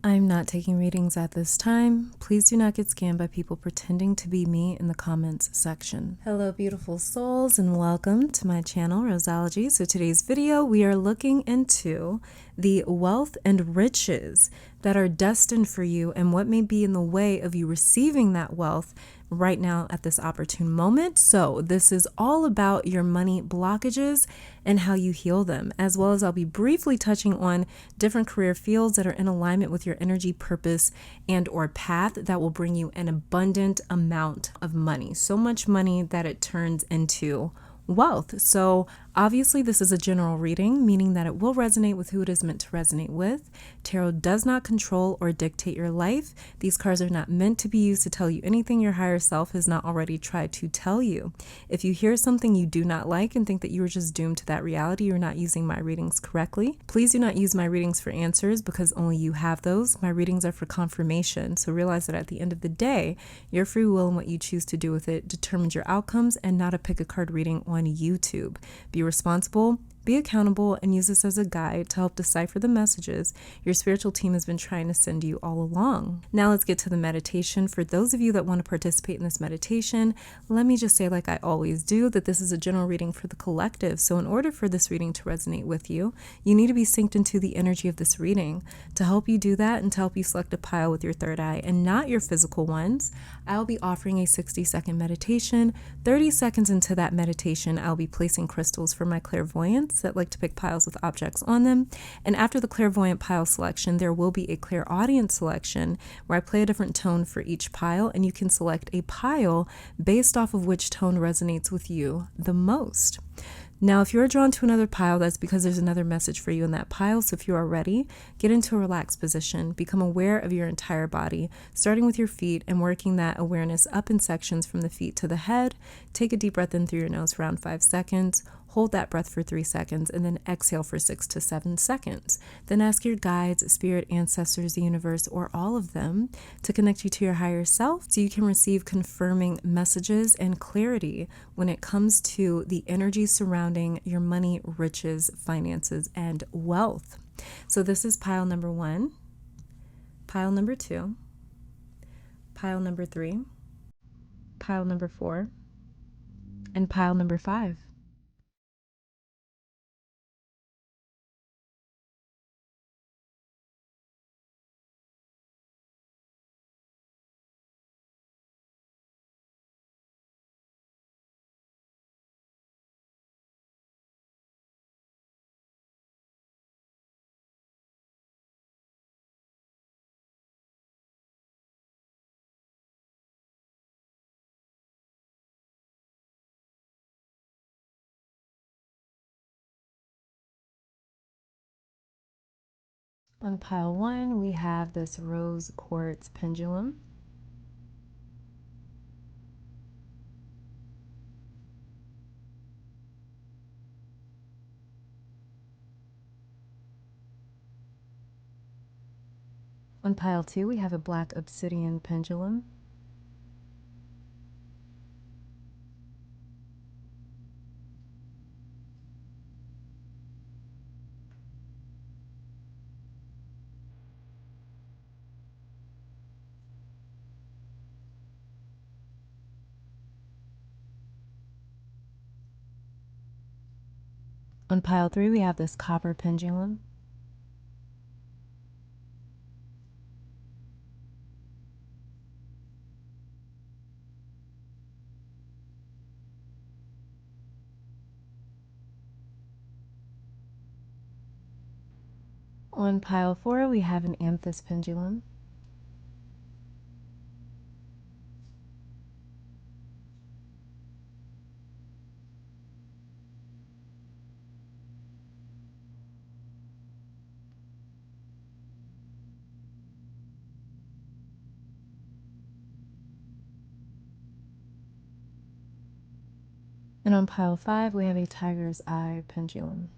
I'm not taking readings at this time. Please do not get scammed by people pretending to be me in the comments section. Hello, beautiful souls, and welcome to my channel, Roseology. So today's video, we are looking into the wealth and riches that are destined for you and what may be in the way of you receiving that wealth right now at this opportune moment. So this is all about your money blockages and how you heal them, as well as I'll be briefly touching on different career fields that are in alignment with your energy, purpose, and or path that will bring you an abundant amount of money. So much money that it turns into wealth. So obviously this is a general reading, meaning that it will resonate with who it is meant to resonate with. Tarot does not control or dictate your life. These cards are not meant to be used to tell you anything your higher self has not already tried to tell you. If you hear something you do not like and think that you are just doomed to that reality, you're not using my readings correctly. Please do not use my readings for answers because only you have those. My readings are for confirmation. So realize that at the end of the day, your free will and what you choose to do with it determines your outcomes, and not a pick a card reading on YouTube. Be responsible, be accountable, and use this as a guide to help decipher the messages your spiritual team has been trying to send you all along. Now let's get to the meditation. For those of you that want to participate in this meditation, let me just say, like I always do, that this is a general reading for the collective. So in order for this reading to resonate with you, you need to be synced into the energy of this reading. To help you do that and to help you select a pile with your third eye and not your physical ones, I'll be offering a 60-second meditation. 30 seconds into that meditation, I'll be placing crystals for my clairvoyants that like to pick piles with objects on them. And after the clairvoyant pile selection, there will be a clairaudient selection where I play a different tone for each pile, and you can select a pile based off of which tone resonates with you the most. Now, if you're drawn to another pile, that's because there's another message for you in that pile. So if you are ready, get into a relaxed position, become aware of your entire body, starting with your feet and working that awareness up in sections from the feet to the head. Take a deep breath in through your nose for around 5 seconds. Hold that breath for 3 seconds and then exhale for 6 to 7 seconds. Then ask your guides, spirit, ancestors, the universe, or all of them to connect you to your higher self so you can receive confirming messages and clarity when it comes to the energy surrounding your money, riches, finances, and wealth. So this is pile number 1, pile number 2, pile number 3, pile number 4, and pile number 5. On pile 1, we have this rose quartz pendulum. On pile 2, we have a black obsidian pendulum. On pile 3, we have this copper pendulum. On pile 4, we have an amethyst pendulum. And on pile 5, we have a tiger's eye pendulum.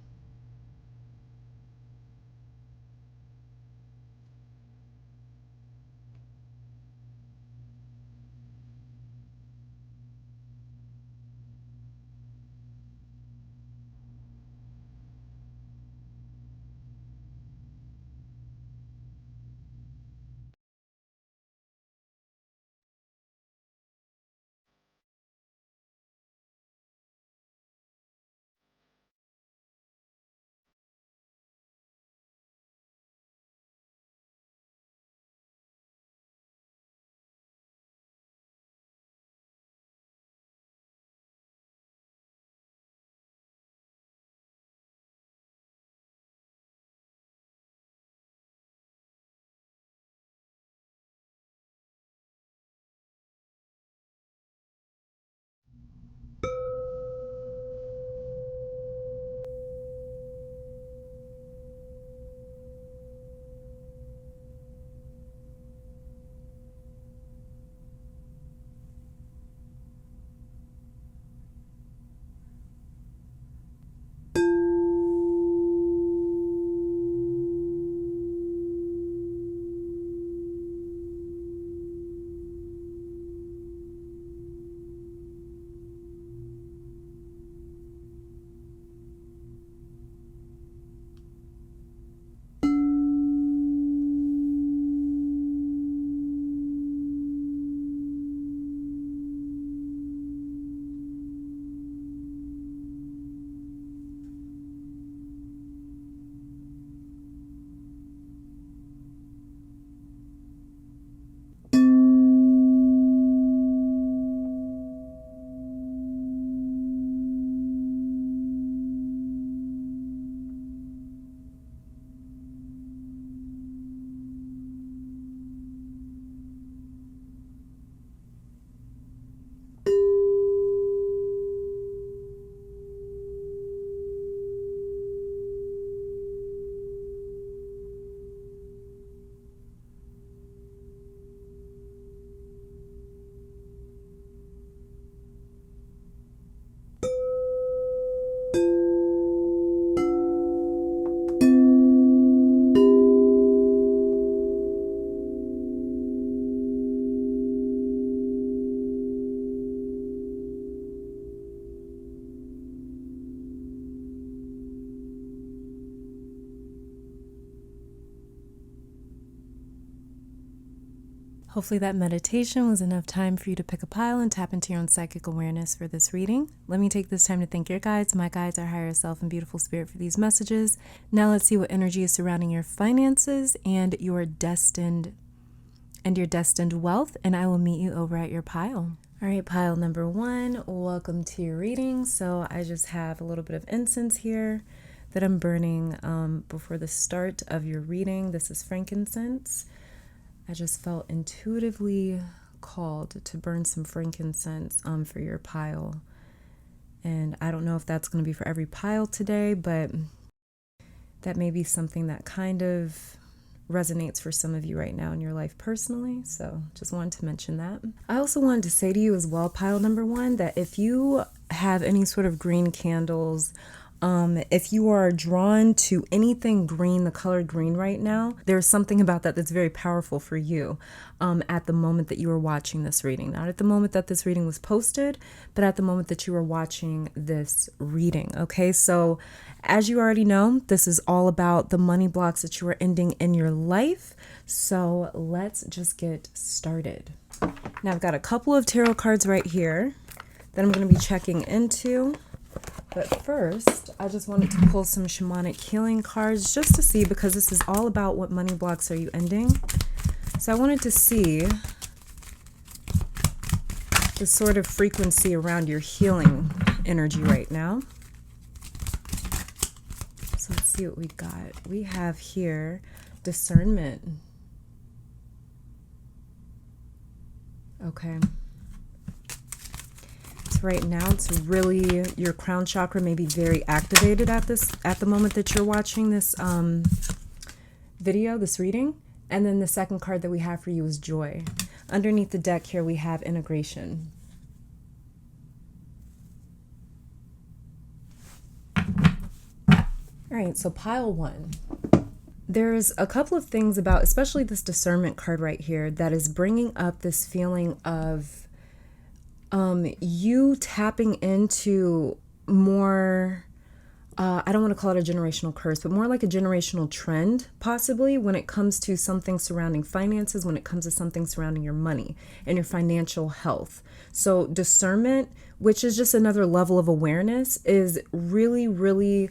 Hopefully that meditation was enough time for you to pick a pile and tap into your own psychic awareness for this reading. Let me take this time to thank your guides, my guides, our higher self, and beautiful spirit for these messages. Now let's see what energy is surrounding your finances and your destined wealth, and I will meet you over at your pile. All right, pile number 1, welcome to your reading. So I just have a little bit of incense here that I'm burning before the start of your reading. This is frankincense. I just felt intuitively called to burn some frankincense for your pile. And I don't know if that's going to be for every pile today, but that may be something that kind of resonates for some of you right now in your life personally. So just wanted to mention that. I also wanted to say to you as well, pile number 1, that if you have any sort of green candles, if you are drawn to anything green, the color green right now, there's something about that that's very powerful for you at the moment that you are watching this reading. Not at the moment that this reading was posted, but at the moment that you are watching this reading. Okay, so as you already know, this is all about the money blocks that you are ending in your life. So let's just get started. Now I've got a couple of tarot cards right here that I'm going to be checking into. But first, I just wanted to pull some shamanic healing cards just to see, because this is all about what money blocks are you ending. So I wanted to see the sort of frequency around your healing energy right now. So let's see what we got. We have here discernment. Okay. Right now, it's really, your crown chakra may be very activated at the moment that you're watching this video, this reading. And then the second card that we have for you is joy. Underneath the deck here, we have integration. All right, so pile 1. There's a couple of things about, especially this discernment card right here, that is bringing up this feeling of you tapping into more, I don't want to call it a generational curse, but more like a generational trend, possibly, when it comes to something surrounding finances, when it comes to something surrounding your money and your financial health. So discernment, which is just another level of awareness, is really, really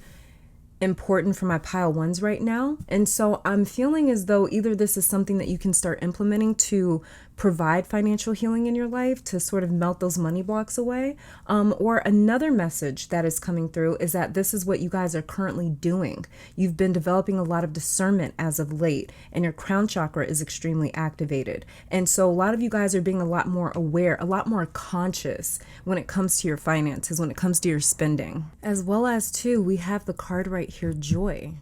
important for my pile 1s right now. And so I'm feeling as though either this is something that you can start implementing to provide financial healing in your life, to sort of melt those money blocks away, or another message that is coming through is that this is what you guys are currently doing. You've been developing a lot of discernment as of late, and your crown chakra is extremely activated. And so a lot of you guys are being a lot more aware, a lot more conscious when it comes to your finances, when it comes to your spending. As well as too, we have the card right here, joy.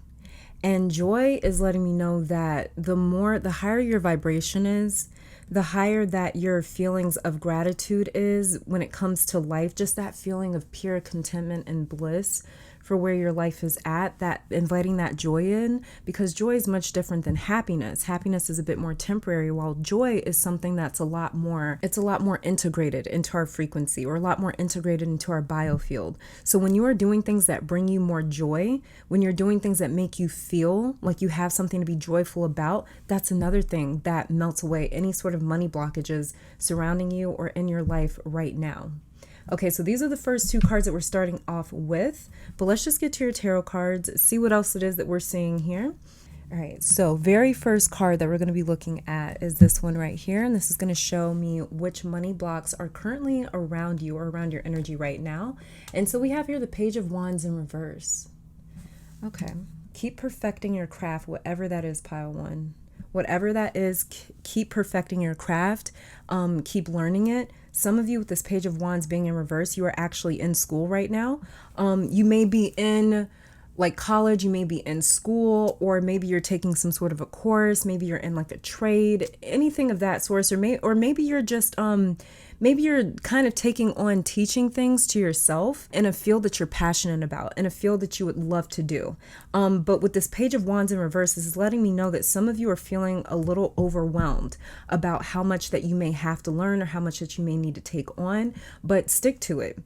And joy is letting me know that the higher your vibration is, the higher that your feelings of gratitude is when it comes to life, just that feeling of pure contentment and bliss for where your life is at, that inviting that joy in, because joy is much different than happiness. Happiness is a bit more temporary, while joy is something that's a lot more integrated into our frequency, or a lot more integrated into our biofield. So when you are doing things that bring you more joy, when you're doing things that make you feel like you have something to be joyful about, that's another thing that melts away any sort of money blockages surrounding you or in your life right now. Okay, so these are the first 2 cards that we're starting off with, but let's just get to your tarot cards, see what else it is that we're seeing here. All right, so very first card that we're going to be looking at is this one right here, and this is going to show me which money blocks are currently around you or around your energy right now. And so we have here the Page of Wands in reverse. Okay, keep perfecting your craft, whatever that is, pile 1. Whatever that is, keep perfecting your craft, keep learning it. Some of you with this Page of Wands being in reverse, you are actually in school right now. You may be in like college, you may be in school, or maybe you're taking some sort of a course, maybe you're in like a trade, anything of that sort, or maybe you're just maybe you're kind of taking on teaching things to yourself in a field that you're passionate about, in a field that you would love to do. But with this Page of Wands in reverse, this is letting me know that some of you are feeling a little overwhelmed about how much that you may have to learn or how much that you may need to take on, but stick to it.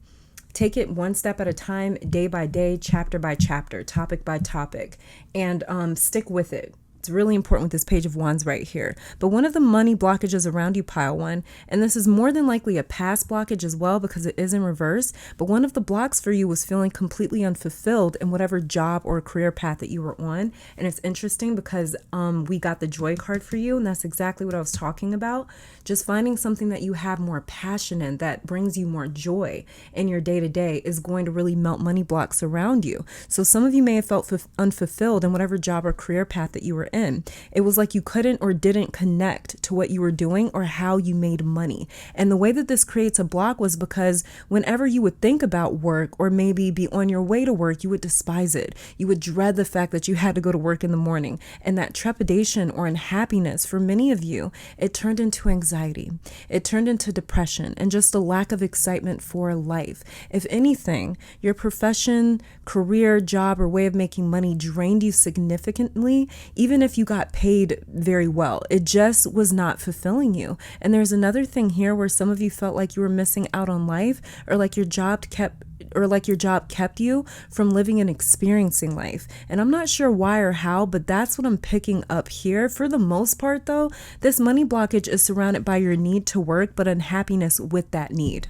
Take it one step at a time, day by day, chapter by chapter, topic by topic, and stick with it. It's really important with this Page of Wands right here. But one of the money blockages around you, pile one, and this is more than likely a past blockage as well because it is in reverse, but one of the blocks for you was feeling completely unfulfilled in whatever job or career path that you were on. And it's interesting because we got the Joy card for you, and that's exactly what I was talking about. Just finding something that you have more passion in, that brings you more joy in your day-to-day, is going to really melt money blocks around you. So some of you may have felt unfulfilled in whatever job or career path that you were in. It was like you couldn't or didn't connect to what you were doing or how you made money. And the way that this creates a block was because whenever you would think about work or maybe be on your way to work, you would despise it. You would dread the fact that you had to go to work in the morning. And that trepidation or unhappiness for many of you, it turned into anxiety. It turned into depression and just a lack of excitement for life. If anything, your profession, career, job, or way of making money drained you significantly, even if you got paid very well. It just was not fulfilling you. And there's another thing here where some of you felt like you were missing out on life, or like your job kept you from living and experiencing life. And I'm not sure why or how, but that's what I'm picking up here. For the most part though, this money blockage is surrounded by your need to work, but unhappiness with that need.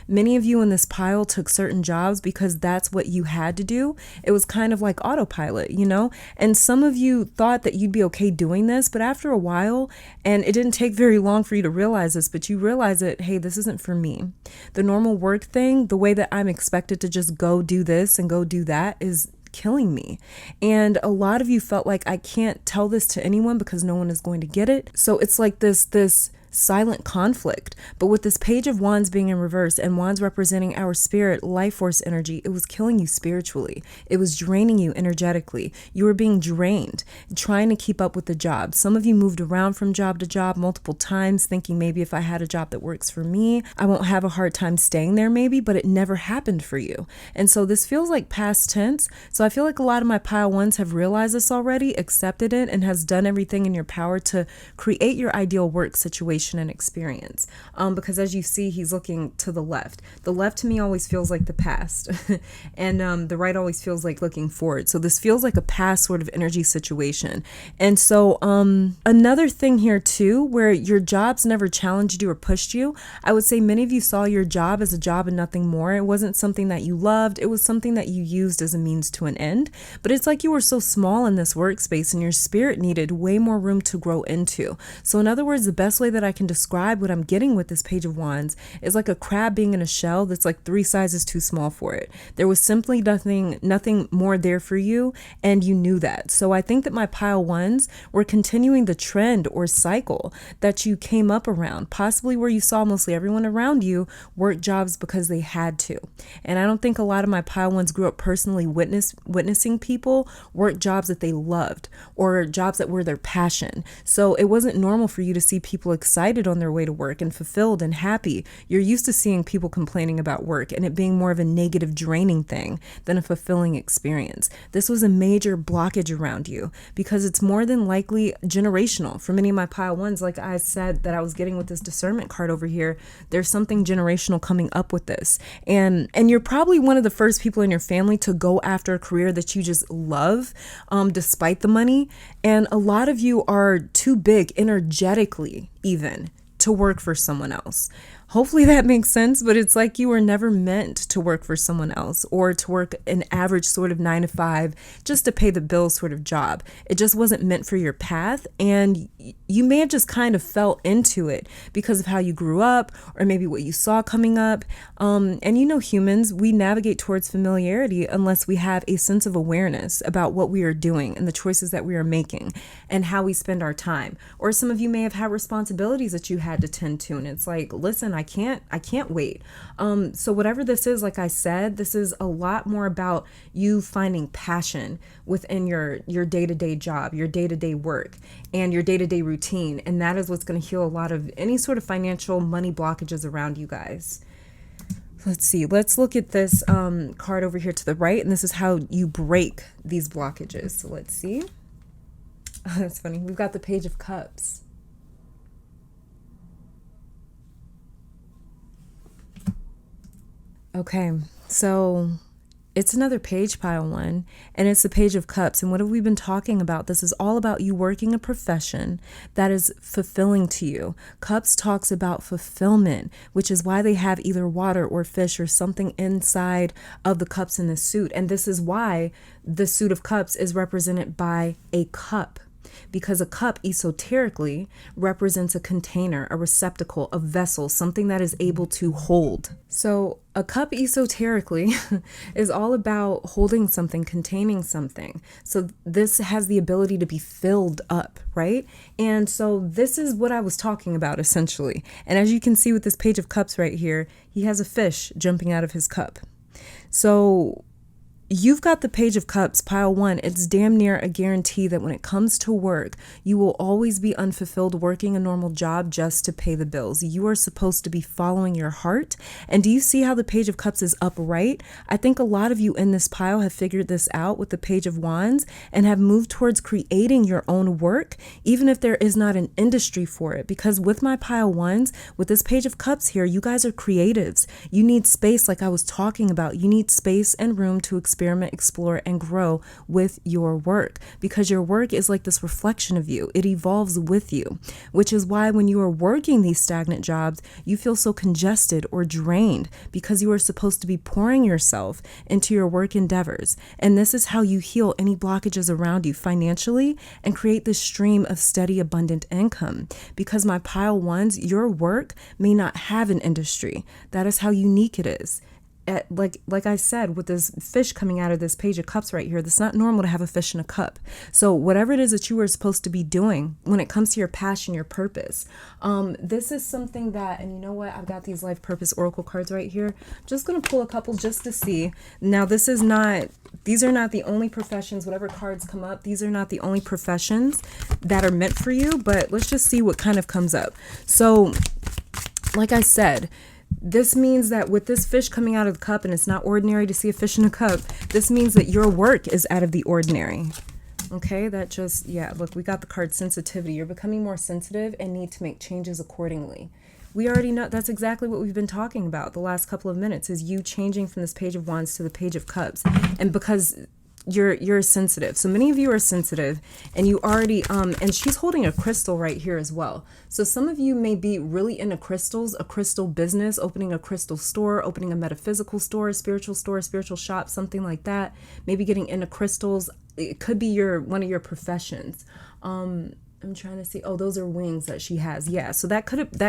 Many of you in this pile took certain jobs because that's what you had to do. It was kind of like autopilot, you know? And some of you thought that you'd be okay doing this, but after a while, and it didn't take very long for you to realize this, but you realize that, hey, this isn't for me. The normal work thing, the way that I'm expected to just go do this and go do that, is killing me. And a lot of you felt like, I can't tell this to anyone because no one is going to get it. So it's like this silent conflict. But with this Page of Wands being in reverse and Wands representing our spirit, life force energy, it was killing you spiritually. It was draining you energetically. You were being drained, trying to keep up with the job. Some of you moved around from job to job multiple times, thinking maybe if I had a job that works for me, I won't have a hard time staying there maybe, but it never happened for you. And so this feels like past tense. So I feel like a lot of my pile ones have realized this already, accepted it, and has done everything in your power to create your ideal work situation and experience. Because as you see, he's looking to the left. The left to me always feels like the past and the right always feels like looking forward. So this feels like a past sort of energy situation. And so another thing here too, where your jobs never challenged you or pushed you, I would say many of you saw your job as a job and nothing more. It wasn't something that you loved. It was something that you used as a means to an end. But it's like you were so small in this workspace and your spirit needed way more room to grow into. So in other words, the best way that I can describe what I'm getting with this Page of Wands is like a crab being in a shell that's like 3 sizes too small for it. There was simply nothing more there for you, and you knew that. So I think that my pile ones were continuing the trend or cycle that you came up around, possibly where you saw mostly everyone around you work jobs because they had to. And I don't think a lot of my pile ones grew up personally witnessing people work jobs that they loved or jobs that were their passion. So it wasn't normal for you to see people excited on their way to work and fulfilled and happy. You're used to seeing people complaining about work and it being more of a negative, draining thing than a fulfilling experience. This was a major blockage around you because it's more than likely generational. For many of my pile ones, like I said that I was getting with this discernment card over here, there's something generational coming up with this. And you're probably one of the first people in your family to go after a career that you just love, despite the money. And a lot of you are too big energetically even to work for someone else. Hopefully that makes sense, but it's like you were never meant to work for someone else or to work an average sort of 9 to 5 just to pay the bills sort of job. It just wasn't meant for your path, and you may have just kind of fell into it because of how you grew up or maybe what you saw coming up. And you know, humans, we navigate towards familiarity unless we have a sense of awareness about what we are doing and the choices that we are making and how we spend our time. Or some of you may have had responsibilities that you had to tend to, and it's like, listen, I can't wait. So whatever this is, like I said, this is a lot more about you finding passion within your day-to-day job, your day-to-day work, and your day-to-day routine. And that is what's going to heal a lot of any sort of financial money blockages around you guys. Let's see. Let's look at this card over here to the right. And this is how you break these blockages. So let's see. Oh, that's funny. We've got the Page of Cups. Okay, so it's another page, pile one, and it's the Page of Cups. And what have we been talking about? This is all about you working a profession that is fulfilling to you. Cups talks about fulfillment, which is why they have either water or fish or something inside of the cups in the suit. And this is why the suit of cups is represented by a cup. Because a cup esoterically represents a container, a receptacle, a vessel, something that is able to hold. So a cup esoterically is all about holding something, containing something. So this has the ability to be filled up, right? And so this is what I was talking about essentially. And as you can see with this Page of Cups right here, he has a fish jumping out of his cup. So you've got the Page of Cups, pile one. It's damn near a guarantee that when it comes to work, you will always be unfulfilled working a normal job just to pay the bills. You are supposed to be following your heart. And do you see how the Page of Cups is upright? I think a lot of you in this pile have figured this out with the Page of Wands and have moved towards creating your own work, even if there is not an industry for it. Because with my pile ones, with this Page of Cups here, you guys are creatives. You need space, like I was talking about. You need space and room to experiment, explore, and grow with your work, because your work is like this reflection of you. It evolves with you, which is why when you are working these stagnant jobs, you feel so congested or drained, because you are supposed to be pouring yourself into your work endeavors. And this is how you heal any blockages around you financially and create this stream of steady, abundant income. Because my pile ones, your work may not have an industry. That is how unique it is. Like I said, with this fish coming out of this Page of Cups right here, it's not normal to have a fish in a cup. So whatever it is that you are supposed to be doing when it comes to your passion, your purpose, this is something that, and you know what, I've got these life purpose oracle cards right here. Just going to pull a couple just to see. Now, these are not the only professions, whatever cards come up, these are not the only professions that are meant for you, but let's just see what kind of comes up. So, like I said, this means that with this fish coming out of the cup, and it's not ordinary to see a fish in a cup, this means that your work is out of the ordinary. Okay, that just, yeah, look, we got the card sensitivity. You're becoming more sensitive and need to make changes accordingly. We already know that's exactly what we've been talking about the last couple of minutes, is you changing from this Page of Wands to the Page of Cups. And because you're sensitive. So many of you are sensitive, and you already and she's holding a crystal right here as well. So some of you may be really into crystals, a crystal business, opening a crystal store, opening a metaphysical store, spiritual shop, something like that. Maybe getting into crystals. It could be one of your professions. I'm trying to see. Oh, those are wings that she has. Yeah, so that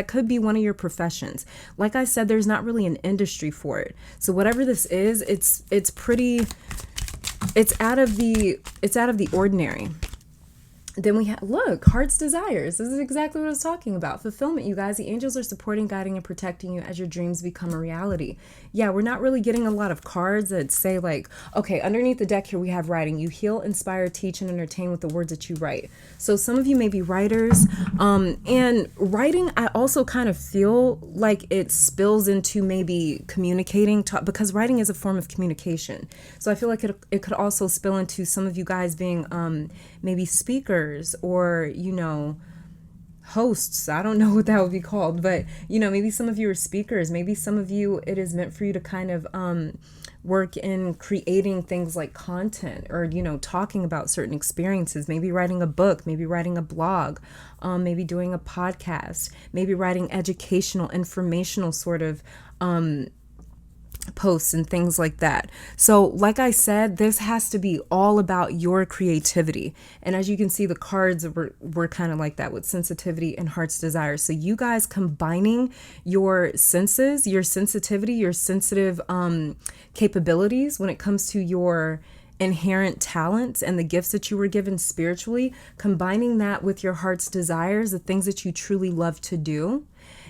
could be one of your professions. Like I said, there's not really an industry for it. So whatever this is, it's out of the ordinary. Then we have, look, heart's desires. This is exactly what I was talking about. Fulfillment, you guys. The angels are supporting, guiding, and protecting you as your dreams become a reality. Yeah, we're not really getting a lot of cards that say like, okay, underneath the deck here we have writing. You heal, inspire, teach, and entertain with the words that you write. So some of you may be writers. And writing, I also kind of feel like it spills into maybe communicating, because writing is a form of communication. So I feel like it could also spill into some of you guys being maybe speakers, or, you know, hosts. I don't know what that would be called, but, you know, maybe some of you are speakers. Maybe some of you, it is meant for you to kind of work in creating things like content, or, you know, talking about certain experiences, maybe writing a book, maybe writing a blog, maybe doing a podcast, maybe writing educational, informational sort of posts and things like that. So like I said, this has to be all about your creativity. And as you can see, the cards were kind of like that, with sensitivity and heart's desire. So you guys combining your senses, your sensitivity, your sensitive capabilities when it comes to your inherent talents and the gifts that you were given spiritually, combining that with your heart's desires, the things that you truly love to do,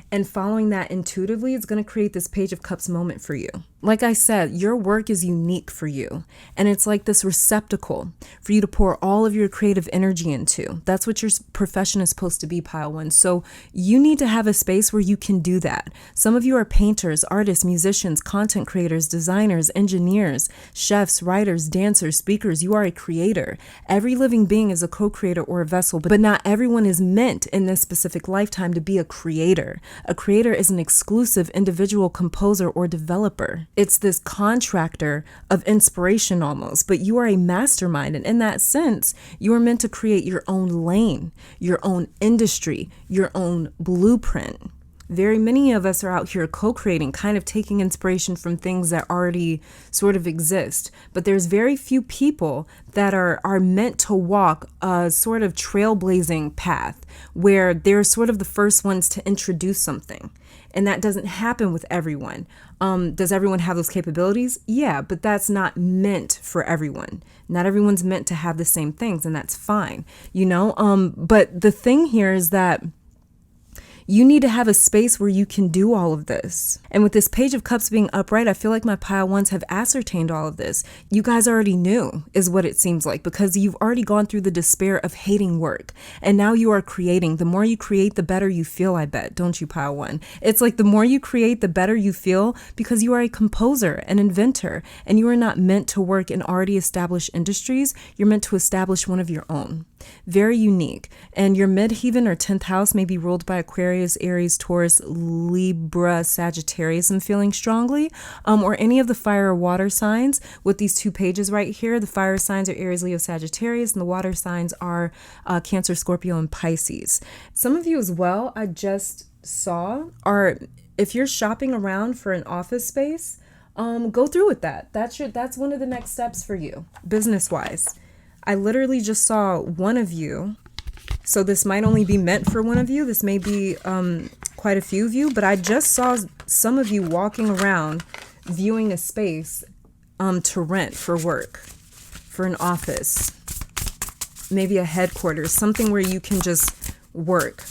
and following that intuitively, it's going to create this Page of Cups moment for you. Like I said, your work is unique for you. And it's like this receptacle for you to pour all of your creative energy into. That's what your profession is supposed to be, pile one. So you need to have a space where you can do that. Some of you are painters, artists, musicians, content creators, designers, engineers, chefs, writers, dancers, speakers. You are a creator. Every living being is a co-creator or a vessel, but not everyone is meant in this specific lifetime to be a creator. A creator is an exclusive individual composer or developer. It's this contractor of inspiration almost, but you are a mastermind. And in that sense, you are meant to create your own lane, your own industry, your own blueprint. Very many of us are out here co-creating, kind of taking inspiration from things that already sort of exist. But there's very few people that are meant to walk a sort of trailblazing path where they're sort of the first ones to introduce something. And that doesn't happen with everyone. Does everyone have those capabilities? Yeah, but that's not meant for everyone. Not everyone's meant to have the same things, and that's fine, you know? But the thing here is that you need to have a space where you can do all of this. And with this Page of Cups being upright, I feel like my pile ones have ascertained all of this. You guys already knew, is what it seems like, because you've already gone through the despair of hating work. And now you are creating. The more you create, the better you feel, I bet. Don't you, pile one? It's like the more you create, the better you feel, because you are a composer, an inventor, and you are not meant to work in already established industries. You're meant to establish one of your own. Very unique. And your midheaven or 10th house may be ruled by Aquarius, Aries, Taurus, Libra, Sagittarius, I'm feeling strongly, or any of the fire or water signs with these two pages right here. The fire signs are Aries, Leo, Sagittarius, and the water signs are Cancer, Scorpio, and Pisces. Some of you as well, I just saw, are, if you're shopping around for an office space, go through with that. That's one of the next steps for you, business-wise. I literally just saw one of you, so this might only be meant for one of you. This may be quite a few of you, but I just saw some of you walking around viewing a space to rent for work, for an office, maybe a headquarters, something where you can just work.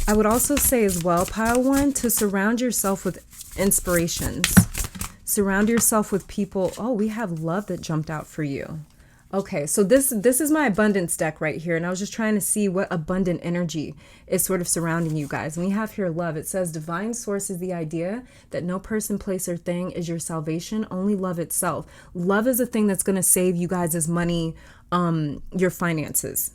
I would also say as well, pile one, to surround yourself with inspirations. Surround yourself with people. Oh, we have love that jumped out for you. Okay, so this is my abundance deck right here, and I was just trying to see what abundant energy is sort of surrounding you guys. And we have here love. It says divine source is the idea that no person, place, or thing is your salvation, only love itself. Love is a thing that's going to save you guys' money, your finances.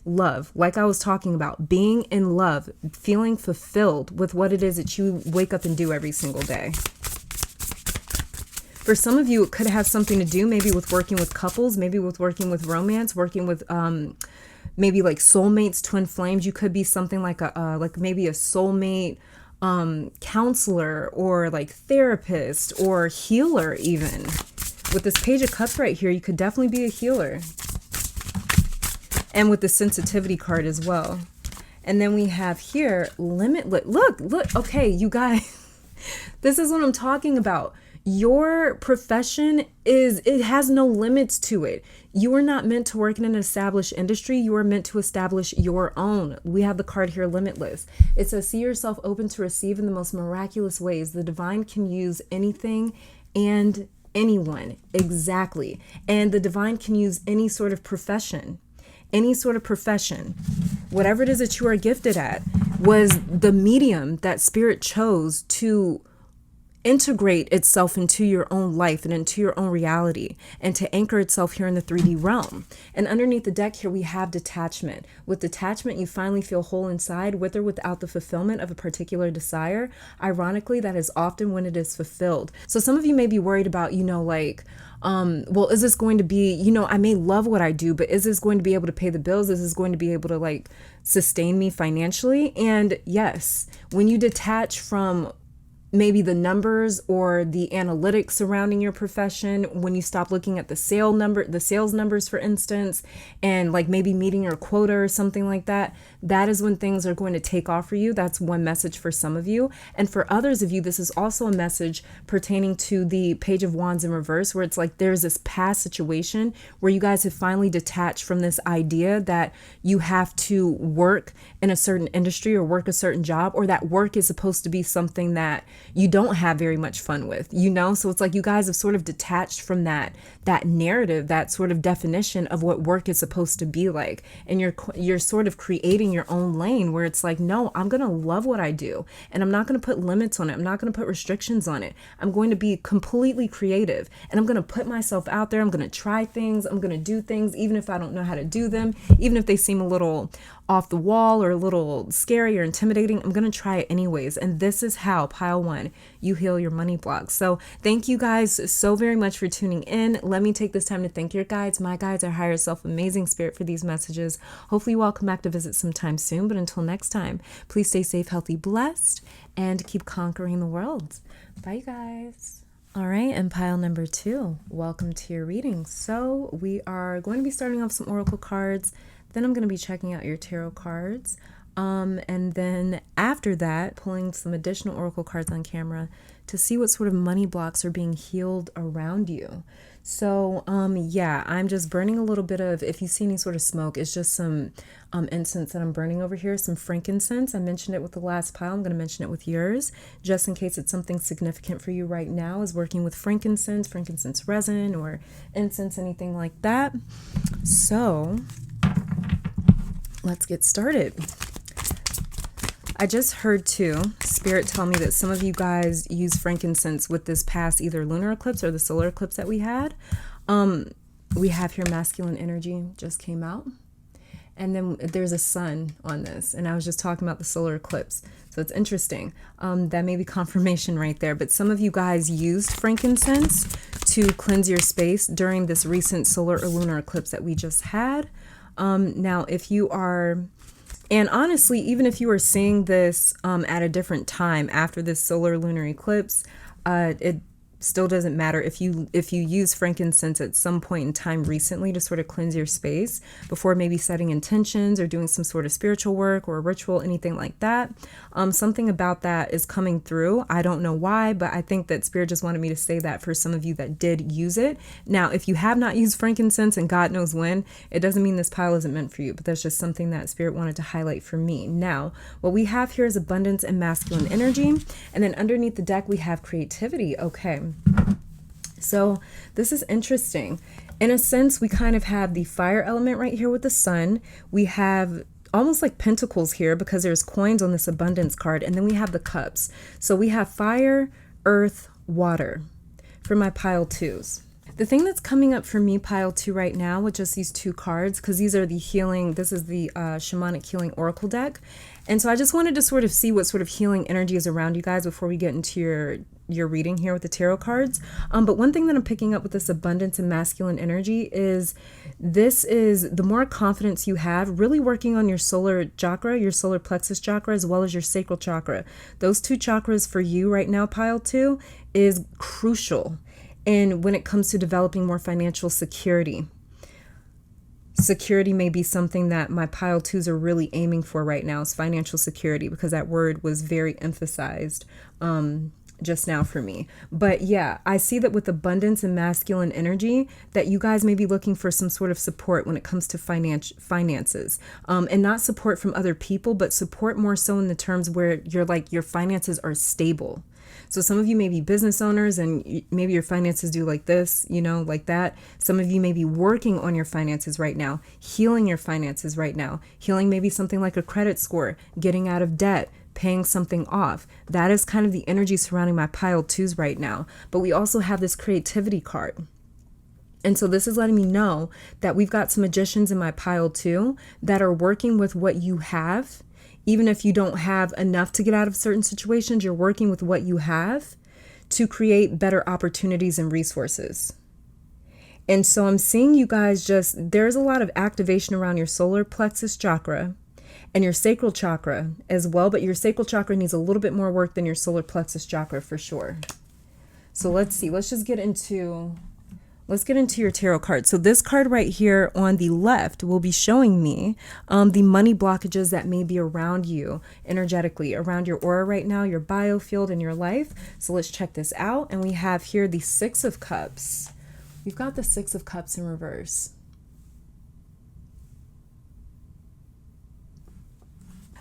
Love, like I was talking about, being in love, feeling fulfilled with what it is that you wake up and do every single day. For some of you, it could have something to do maybe with working with couples, maybe with working with romance, working with maybe like soulmates, twin flames. You could be something like maybe a soulmate counselor or like therapist or healer even. With this Page of Cups right here, you could definitely be a healer. And with the sensitivity card as well. And then we have here limitless. Look, okay, you guys, this is what I'm talking about. Your profession it has no limits to it. You are not meant to work in an established industry. You are meant to establish your own. We have the card here, limitless. It says, see yourself open to receive in the most miraculous ways. The divine can use anything and anyone. Exactly. And the divine can use any sort of profession. Any sort of profession, whatever it is that you are gifted at, was the medium that spirit chose to integrate itself into your own life and into your own reality and to anchor itself here in the 3D realm. And underneath the deck here, we have detachment. With detachment, you finally feel whole inside, with or without the fulfillment of a particular desire. Ironically, that is often when it is fulfilled. So some of you may be worried about, well, is this going to be, I may love what I do, but is this going to be able to pay the bills? Is this going to be able to sustain me financially? And yes, when you detach from maybe the numbers or the analytics surrounding your profession, when you stop looking at the sales numbers, for instance, and maybe meeting your quota or something like that, that is when things are going to take off for you. That's one message for some of you. And for others of you, this is also a message pertaining to the Page of Wands in reverse, where it's like there's this past situation where you guys have finally detached from this idea that you have to work in a certain industry or work a certain job, or that work is supposed to be something that you don't have very much fun with, you know? So it's like you guys have sort of detached from that narrative, that sort of definition of what work is supposed to be like. And you're sort of creating your own lane where it's like, no, I'm going to love what I do. And I'm not going to put limits on it. I'm not going to put restrictions on it. I'm going to be completely creative, and I'm going to put myself out there. I'm going to try things. I'm going to do things, even if I don't know how to do them, even if they seem a little off the wall or a little scary or intimidating. I'm going to try it anyways. And this is how, pile one, you heal your money blocks. So thank you guys so very much for tuning in. Let me take this time to thank your guides, my guides, our higher self, amazing spirit, for these messages. Hopefully you all come back to visit sometime soon. But until next time, please stay safe, healthy, blessed, and keep conquering the world. Bye, you guys. All right, and pile number 2, welcome to your reading. So we are going to be starting off some oracle cards. Then I'm going to be checking out your tarot cards. And then after that, pulling some additional oracle cards on camera to see what sort of money blocks are being healed around you. So, yeah, I'm just burning a little bit of, if you see any sort of smoke, it's just some incense that I'm burning over here, some frankincense. I mentioned it with the last pile. I'm going to mention it with yours, just in case it's something significant for you right now, is working with frankincense resin, or incense, anything like that. So let's get started. I just heard too, Spirit tell me that some of you guys use frankincense with this past either lunar eclipse or the solar eclipse that we had. We have here masculine energy just came out. And then there's a sun on this. And I was just talking about the solar eclipse. So it's interesting. That may be confirmation right there. But some of you guys used frankincense to cleanse your space during this recent solar or lunar eclipse that we just had. Now, if you are... And honestly, even if you are seeing this at a different time after this solar lunar eclipse, it still doesn't matter if you use frankincense at some point in time recently to sort of cleanse your space before maybe setting intentions or doing some sort of spiritual work or a ritual, anything like that. Something about that is coming through. I don't know why, but I think that Spirit just wanted me to say that for some of you that did use it. Now, if you have not used frankincense, and God knows when, it doesn't mean this pile isn't meant for you, but that's just something that Spirit wanted to highlight for me. Now, what we have here is abundance and masculine energy. And then underneath the deck, we have creativity. Okay. So this is interesting. In a sense, we kind of have the fire element right here with the sun. We have almost like pentacles here because there's coins on this abundance card. And then we have the cups. So we have fire, earth, water for my pile 2s. The thing that's coming up for me, pile 2 right now, with just these 2 cards, because these are the healing, this is the shamanic healing oracle deck. And so I just wanted to sort of see what sort of healing energy is around you guys before we get into your reading here with the tarot cards. But one thing that I'm picking up with this abundance and masculine energy is this is the more confidence you have, really working on your solar chakra, your solar plexus chakra, as well as your sacral chakra. Those 2 chakras for you right now, pile 2, is crucial. And when it comes to developing more financial security, security may be something that my pile 2s are really aiming for right now, is financial security, because that word was very emphasized just now for me. But yeah, I see that with abundance and masculine energy that you guys may be looking for some sort of support when it comes to finances, and not support from other people, but support more so in the terms where your finances are stable. So some of you may be business owners and maybe your finances do like this, like that. Some of you may be working on your finances right now, healing your finances right now, healing maybe something like a credit score, getting out of debt, paying something off. That is kind of the energy surrounding my pile 2s right now. But we also have this creativity card. And so this is letting me know that we've got some magicians in my pile 2 that are working with what you have. Even if you don't have enough to get out of certain situations, you're working with what you have to create better opportunities and resources. And so I'm seeing you guys there's a lot of activation around your solar plexus chakra and your sacral chakra as well. But your sacral chakra needs a little bit more work than your solar plexus chakra for sure. So let's see. Let's get into your tarot card. So this card right here on the left will be showing me the money blockages that may be around you energetically, around your aura right now, your biofield and your life. So let's check this out. And we have here the 6 of Cups. We've got the 6 of Cups in reverse.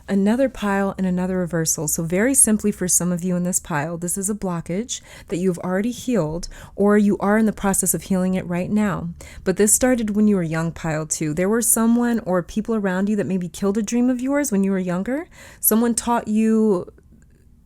another pile and another reversal. So very simply for some of you in this pile, this is a blockage that you've already healed, or you are in the process of healing it right now. But this started when you were young, pile 2. There were someone or people around you that maybe killed a dream of yours when you were younger. Someone taught you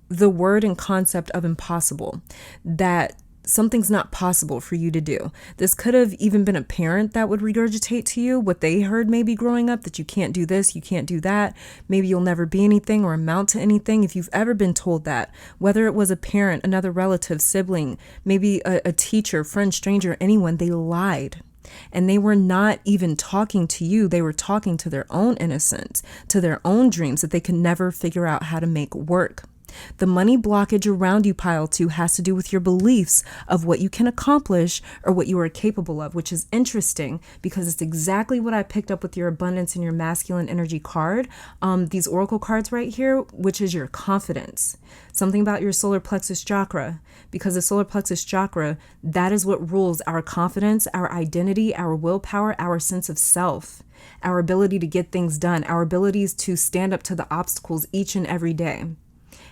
the word and concept of impossible, that something's not possible for you to do. This could have even been a parent that would regurgitate to you what they heard maybe growing up, that you can't do this, you can't do that, maybe you'll never be anything or amount to anything. If you've ever been told that, whether it was a parent, another relative, sibling, maybe a teacher, friend, stranger, anyone, they lied. And they were not even talking to you. They were talking to their own innocence, to their own dreams that they could never figure out how to make work. The money blockage around you, pile 2, has to do with your beliefs of what you can accomplish or what you are capable of, which is interesting because it's exactly what I picked up with your abundance and your masculine energy card. These oracle cards right here, which is your confidence. Something about your solar plexus chakra, because the solar plexus chakra, that is what rules our confidence, our identity, our willpower, our sense of self, our ability to get things done, our abilities to stand up to the obstacles each and every day,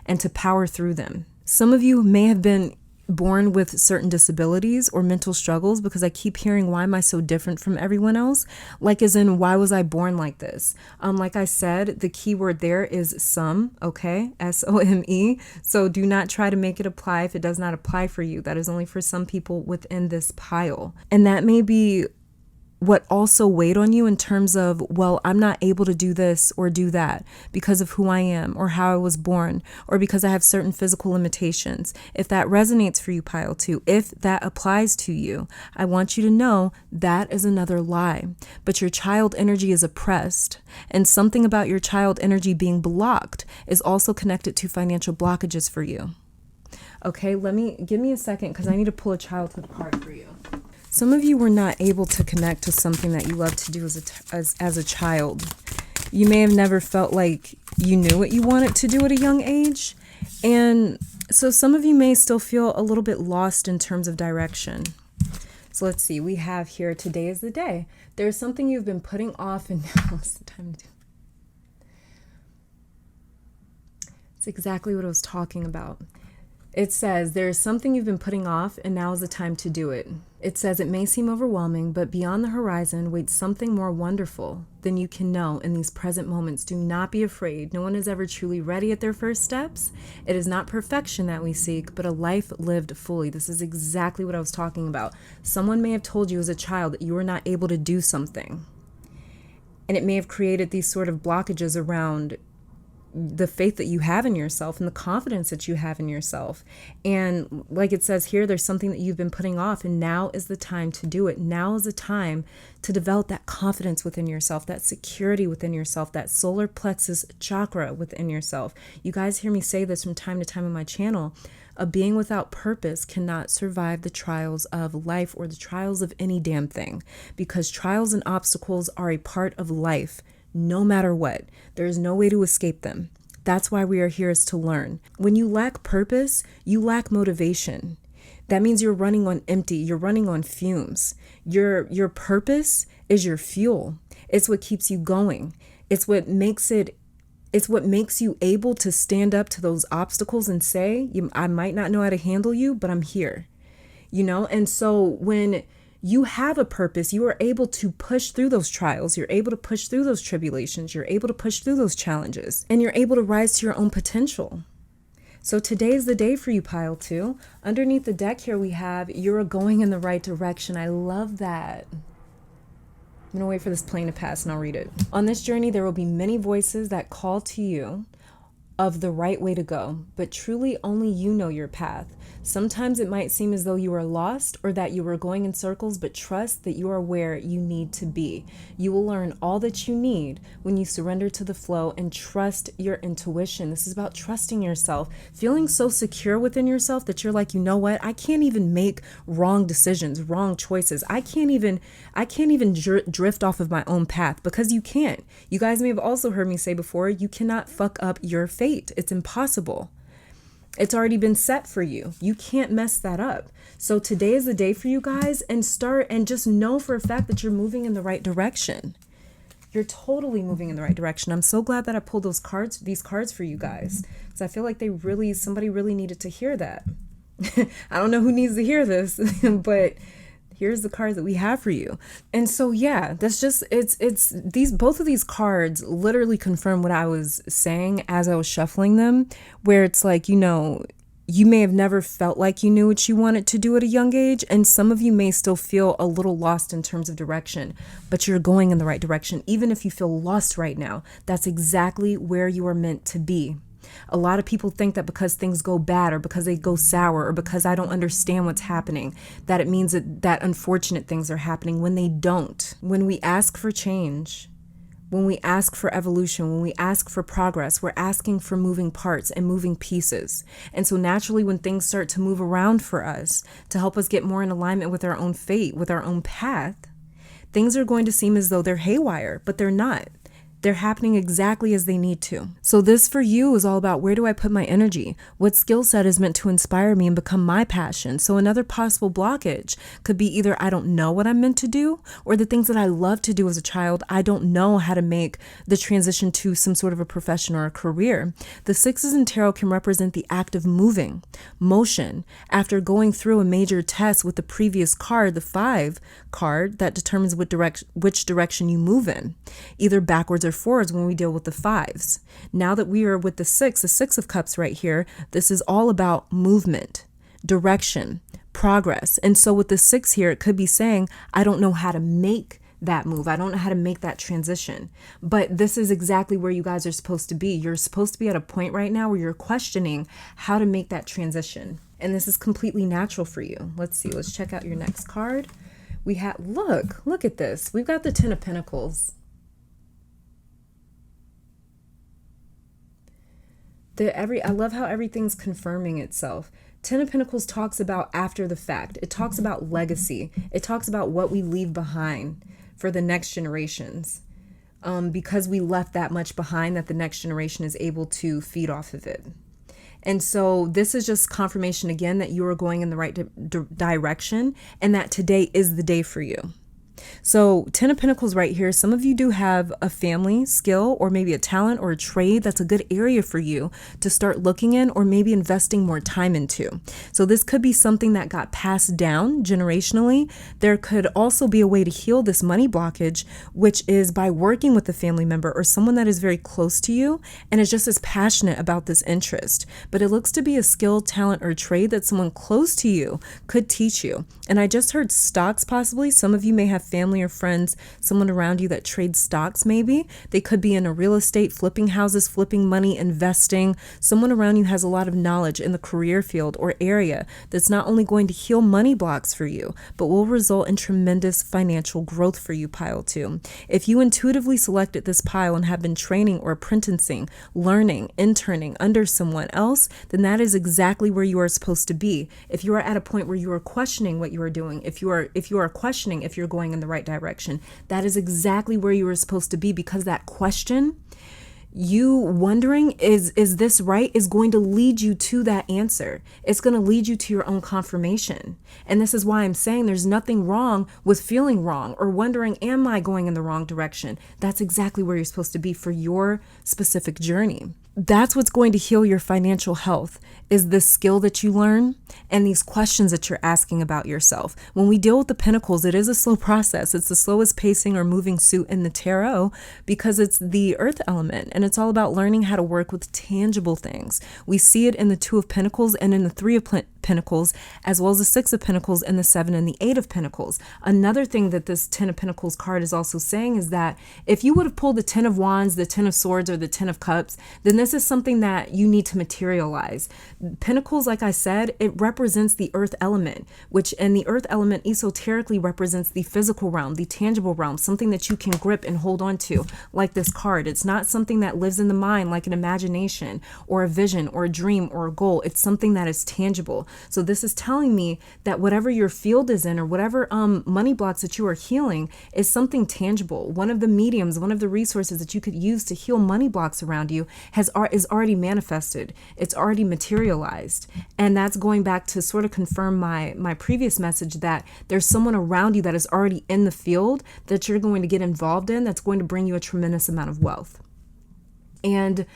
and to power through them. Some of you may have been born with certain disabilities or mental struggles, because I keep hearing, why am I so different from everyone else? Like as in, why was I born like this? Like I said, the key word there is some, okay? S-O-M-E. So do not try to make it apply if it does not apply for you. That is only for some people within this pile. And that may be what also weighed on you in terms of, well, I'm not able to do this or do that because of who I am or how I was born, or because I have certain physical limitations. If that resonates for you, pile 2, if that applies to you, I want you to know that is another lie. But your child energy is oppressed, and something about your child energy being blocked is also connected to financial blockages for you. Okay, give me a second, because I need to pull a childhood card for you. Some of you were not able to connect to something that you loved to do as a child. You may have never felt like you knew what you wanted to do at a young age. And so some of you may still feel a little bit lost in terms of direction. So let's see, we have here, today is the day. There's something you've been putting off, and now is the time to do it. It's exactly what I was talking about. It says there is something you've been putting off, and now is the time to do it. It says it may seem overwhelming, but beyond the horizon waits something more wonderful than you can know in these present moments. Do not be afraid. No one is ever truly ready at their first steps. It is not perfection that we seek, but a life lived fully. This is exactly what I was talking about. Someone may have told you as a child that you were not able to do something, and it may have created these sort of blockages around the faith that you have in yourself and the confidence that you have in yourself. And like it says here, there's something that you've been putting off, and now is the time to do it. Now is the time to develop that confidence within yourself, that security within yourself, that solar plexus chakra within yourself. You guys hear me say this from time to time on my channel. A being without purpose cannot survive the trials of life or the trials of any damn thing, because trials and obstacles are a part of life. No matter what, there is no way to escape them. That's why we are here, is to learn. When you lack purpose, you lack motivation. That means you're running on empty. You're running on fumes. Your purpose is your fuel. It's what keeps you going. It's what makes you able to stand up to those obstacles and say, I might not know how to handle you, but I'm here. And so when you have a purpose, you are able to push through those trials. You're able to push through those tribulations. You're able to push through those challenges, and you're able to rise to your own potential. So today is the day for you, pile 2. Underneath the deck here, we have, you're going in the right direction. I love that. I'm going to wait for this plane to pass and I'll read it. On this journey, there will be many voices that call to you of the right way to go, but truly only you know your path. Sometimes it might seem as though you are lost or that you are going in circles, but trust that you are where you need to be. You will learn all that you need when you surrender to the flow and trust your intuition. This is about trusting yourself, feeling so secure within yourself that you're like, you know what? I can't even make wrong decisions, wrong choices. I can't even drift off of my own path, because you can't. You guys may have also heard me say before, you cannot fuck up your fate. It's impossible. It's already been set for you. You can't mess that up. So today is the day for you guys, and start and just know for a fact that you're moving in the right direction. You're totally moving in the right direction. I'm so glad that I pulled these cards for you guys, because I feel like somebody really needed to hear that. I don't know who needs to hear this, but here's the cards that we have for you. And so, yeah, that's just, both of these cards literally confirm what I was saying as I was shuffling them, where it's like, you know, you may have never felt like you knew what you wanted to do at a young age, and some of you may still feel a little lost in terms of direction, but you're going in the right direction. Even if you feel lost right now, that's exactly where you are meant to be. A lot of people think that because things go bad, or because they go sour, or because I don't understand what's happening, that it means that unfortunate things are happening, when they don't. When we ask for change, when we ask for evolution, when we ask for progress, we're asking for moving parts and moving pieces. And so naturally, when things start to move around for us to help us get more in alignment with our own fate, with our own path, things are going to seem as though they're haywire, but they're not. They're happening exactly as they need to. So this for you is all about, where do I put my energy? What skill set is meant to inspire me and become my passion? So another possible blockage could be either I don't know what I'm meant to do, or the things that I love to do as a child, I don't know how to make the transition to some sort of a profession or a career. The sixes in tarot can represent the act of moving, motion, after going through a major test with the previous card, the 5 card, that determines which direction you move in, either backwards or forwards when we deal with the 5s. Now that we are with the 6 of cups right here, this is all about movement, direction, progress. And so with the 6 here, it could be saying, I don't know how to make that move. I don't know how to make that transition. But this is exactly where you guys are supposed to be. You're supposed to be at a point right now where you're questioning how to make that transition. And this is completely natural for you. Let's see. Let's check out your next card. We have, look at this. We've got the 10 of Pentacles. I love how everything's confirming itself. 10 of Pentacles talks about after the fact. It talks about legacy. It talks about what we leave behind for the next generations. Because we left that much behind, that the next generation is able to feed off of it. And so this is just confirmation again that you are going in the right direction, and that today is the day for you. So 10 of Pentacles right here, some of you do have a family skill, or maybe a talent or a trade that's a good area for you to start looking in, or maybe investing more time into. So this could be something that got passed down generationally. There could also be a way to heal this money blockage, which is by working with a family member or someone that is very close to you and is just as passionate about this interest. But it looks to be a skill, talent, or trade that someone close to you could teach you. And I just heard stocks possibly. Some of you may have family or friends, someone around you that trades stocks maybe. They could be in a real estate, flipping houses, flipping money, investing. Someone around you has a lot of knowledge in the career field or area that's not only going to heal money blocks for you, but will result in tremendous financial growth for you, pile 2. If you intuitively selected this pile and have been training or apprenticing, learning, interning under someone else, then that is exactly where you are supposed to be. If you are at a point where you are questioning what you are doing, if you are questioning if you're going in the right direction, that is exactly where you are supposed to be, because that question, you wondering, is this right, is going to lead you to that answer. It's going to lead you to your own confirmation. And this is why I'm saying there's nothing wrong with feeling wrong or wondering, am I going in the wrong direction? That's exactly where you're supposed to be for your specific journey. That's what's going to heal your financial health, is this skill that you learn and these questions that you're asking about yourself. When we deal with the Pentacles, it is a slow process. It's the slowest pacing or moving suit in the tarot, because it's the earth element, and it's all about learning how to work with tangible things. We see it in the 2 of Pentacles and in the 3 of Pentacles, as well as the 6 of Pentacles and the 7 and the 8 of Pentacles. Another thing that this 10 of Pentacles card is also saying is that if you would have pulled the 10 of Wands, the 10 of Swords, or the 10 of Cups, then this is something that you need to materialize. Pentacles, like I said, it represents the earth element, and the earth element esoterically represents the physical realm, the tangible realm, something that you can grip and hold on to, like this card. It's not something that lives in the mind like an imagination or a vision or a dream or a goal. It's something that is tangible. So this is telling me that whatever your field is in, or whatever money blocks that you are healing, is something tangible. One of the mediums, one of the resources that you could use to heal money blocks around you is already manifested. It's already materialized. And that's going back to sort of confirm my previous message that there's someone around you that is already in the field that you're going to get involved in that's going to bring you a tremendous amount of wealth. And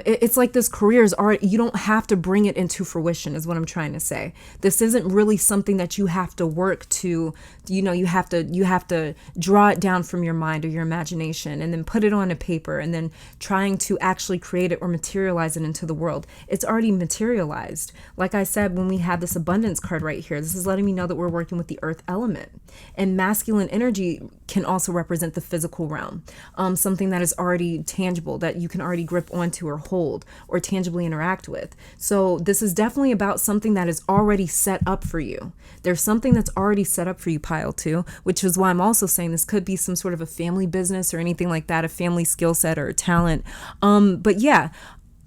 it's like this career is already, you don't have to bring it into fruition, is what I'm trying to say. This isn't really something that you have to work to, you have to draw it down from your mind or your imagination and then put it on a paper and then trying to actually create it or materialize it into the world. It's already materialized. Like I said, when we have this abundance card right here, this is letting me know that we're working with the earth element. And masculine energy can also represent the physical realm, something that is already tangible, that you can already grip onto or hold or tangibly interact with. So this is definitely about something that is already set up for you. There's something that's already set up for you, pile 2, which is why I'm also saying this could be some sort of a family business or anything like that, a family skill set or a talent. But yeah,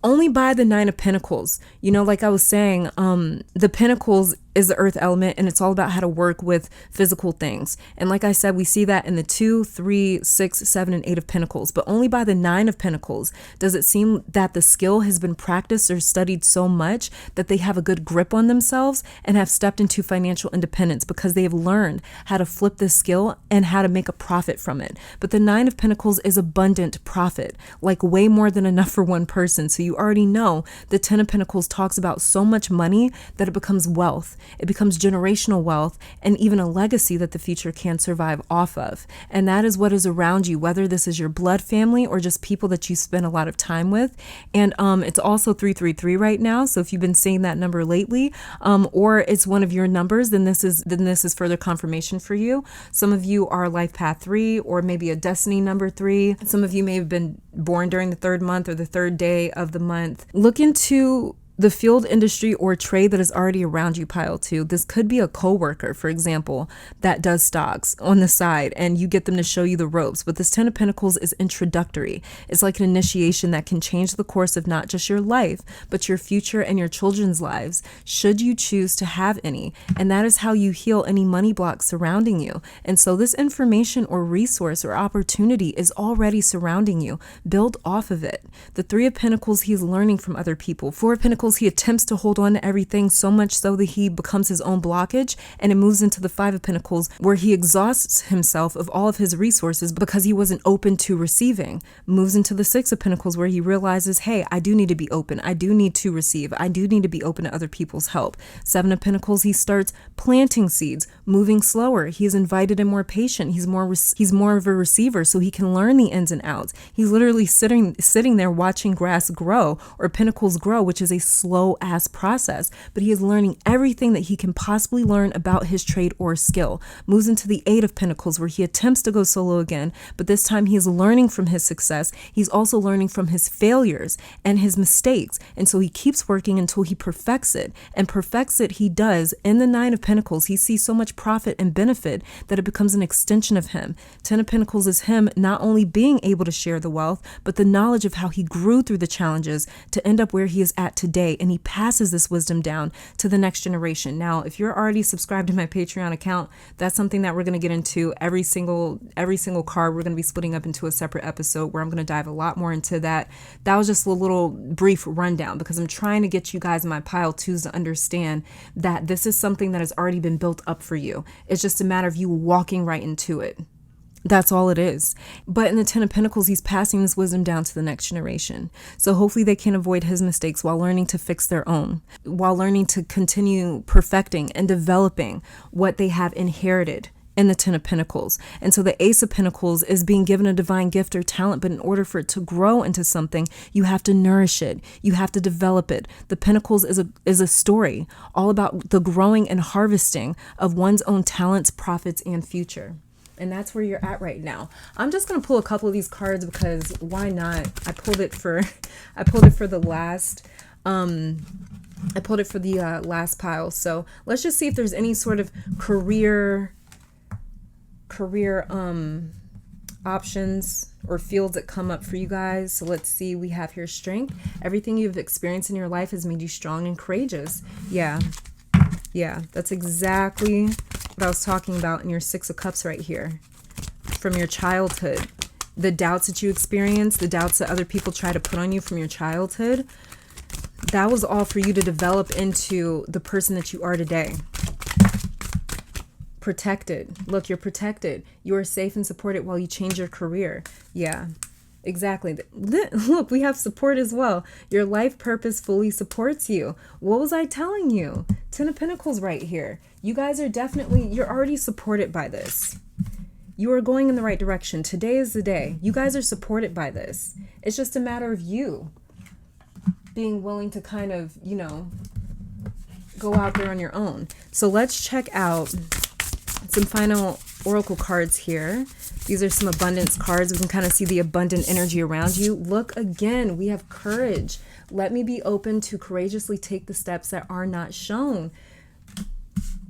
only by the 9 of Pentacles, like I was saying, the Pentacles is the earth element, and it's all about how to work with physical things. And like I said, we see that in the 2, 3, 6, 7, and 8 of Pentacles, but only by the 9 of Pentacles does it seem that the skill has been practiced or studied so much that they have a good grip on themselves and have stepped into financial independence because they have learned how to flip this skill and how to make a profit from it. But the 9 of Pentacles is abundant profit, like way more than enough for one person. So you already know the 10 of Pentacles talks about so much money that it becomes wealth. It becomes generational wealth and even a legacy that the future can survive off of. And that is what is around you, whether this is your blood family or just people that you spend a lot of time with. And it's also 333 right now. So if you've been seeing that number lately, or it's one of your numbers, then this is further confirmation for you. Some of you are life path 3 or maybe a destiny number 3. Some of you may have been born during the 3rd month or the 3rd day of the month. Look into the field, industry, or trade that is already around you, pile 2. This could be a coworker, for example, that does stocks on the side and you get them to show you the ropes. But this 10 of Pentacles is introductory. It's like an initiation that can change the course of not just your life, but your future and your children's lives, should you choose to have any. And that is how you heal any money blocks surrounding you. And so this information or resource or opportunity is already surrounding you. Build off of it. The 3 of Pentacles, he's learning from other people. 4 of Pentacles, he attempts to hold on to everything so much so that he becomes his own blockage, and it moves into the 5 of Pentacles where he exhausts himself of all of his resources because he wasn't open to receiving. Moves into the 6 of Pentacles where he realizes, hey, I do need to be open. I do need to receive. I do need to be open to other people's help. 7 of Pentacles, he starts planting seeds, moving slower. He is invited and more patient. He's more of a receiver so he can learn the ins and outs. He's literally sitting there watching grass grow or pentacles grow, which is a slow ass process, but he is learning everything that he can possibly learn about his trade or skill. Moves into the 8 of Pentacles where he attempts to go solo again, but this time he is learning from his success. He's also learning from his failures and his mistakes, and so he keeps working until he perfects it. And perfects it he does in the 9 of Pentacles. He sees so much profit and benefit that it becomes an extension of him. 10 of Pentacles is him not only being able to share the wealth, but the knowledge of how he grew through the challenges to end up where he is at today. And he passes this wisdom down to the next generation. Now, if you're already subscribed to my Patreon account, that's something that we're going to get into. Every single card we're going to be splitting up into a separate episode where I'm going to dive a lot more into that. That was just a little brief rundown because I'm trying to get you guys in my pile 2s to understand that this is something that has already been built up for you. It's just a matter of you walking right into it. That's all it is. But in the 10 of Pentacles, he's passing this wisdom down to the next generation. So hopefully they can avoid his mistakes while learning to fix their own, while learning to continue perfecting and developing what they have inherited in the 10 of Pentacles. And so the Ace of Pentacles is being given a divine gift or talent, but in order for it to grow into something, you have to nourish it. You have to develop it. The Pentacles is a story all about the growing and harvesting of one's own talents, profits, and future. And that's where you're at right now. I'm just going to pull a couple of these cards because why not? I pulled it for the last pile. So let's just see if there's any sort of career options or fields that come up for you guys. So let's see. We have here strength. Everything you've experienced in your life has made you strong and courageous. Yeah. Yeah, that's exactly what I was talking about in your Six of Cups right here. From your childhood. The doubts that you experience, the doubts that other people try to put on you from your childhood, that was all for you to develop into the person that you are today. Protected. Look, you're protected. You are safe and supported while you change your career. Yeah, exactly. Look, we have support as well. Your life purpose fully supports you. What was I telling you? Ten of Pentacles right here. You guys are definitely, you're already supported by this. You are going in the right direction. Today is the day. You guys are supported by this. It's just a matter of you being willing to kind of, you know, go out there on your own. So let's check out some final oracle cards here. These are some abundance cards. We can kind of see the abundant energy around you. Look again, we have courage. Let me be open to courageously take the steps that are not shown.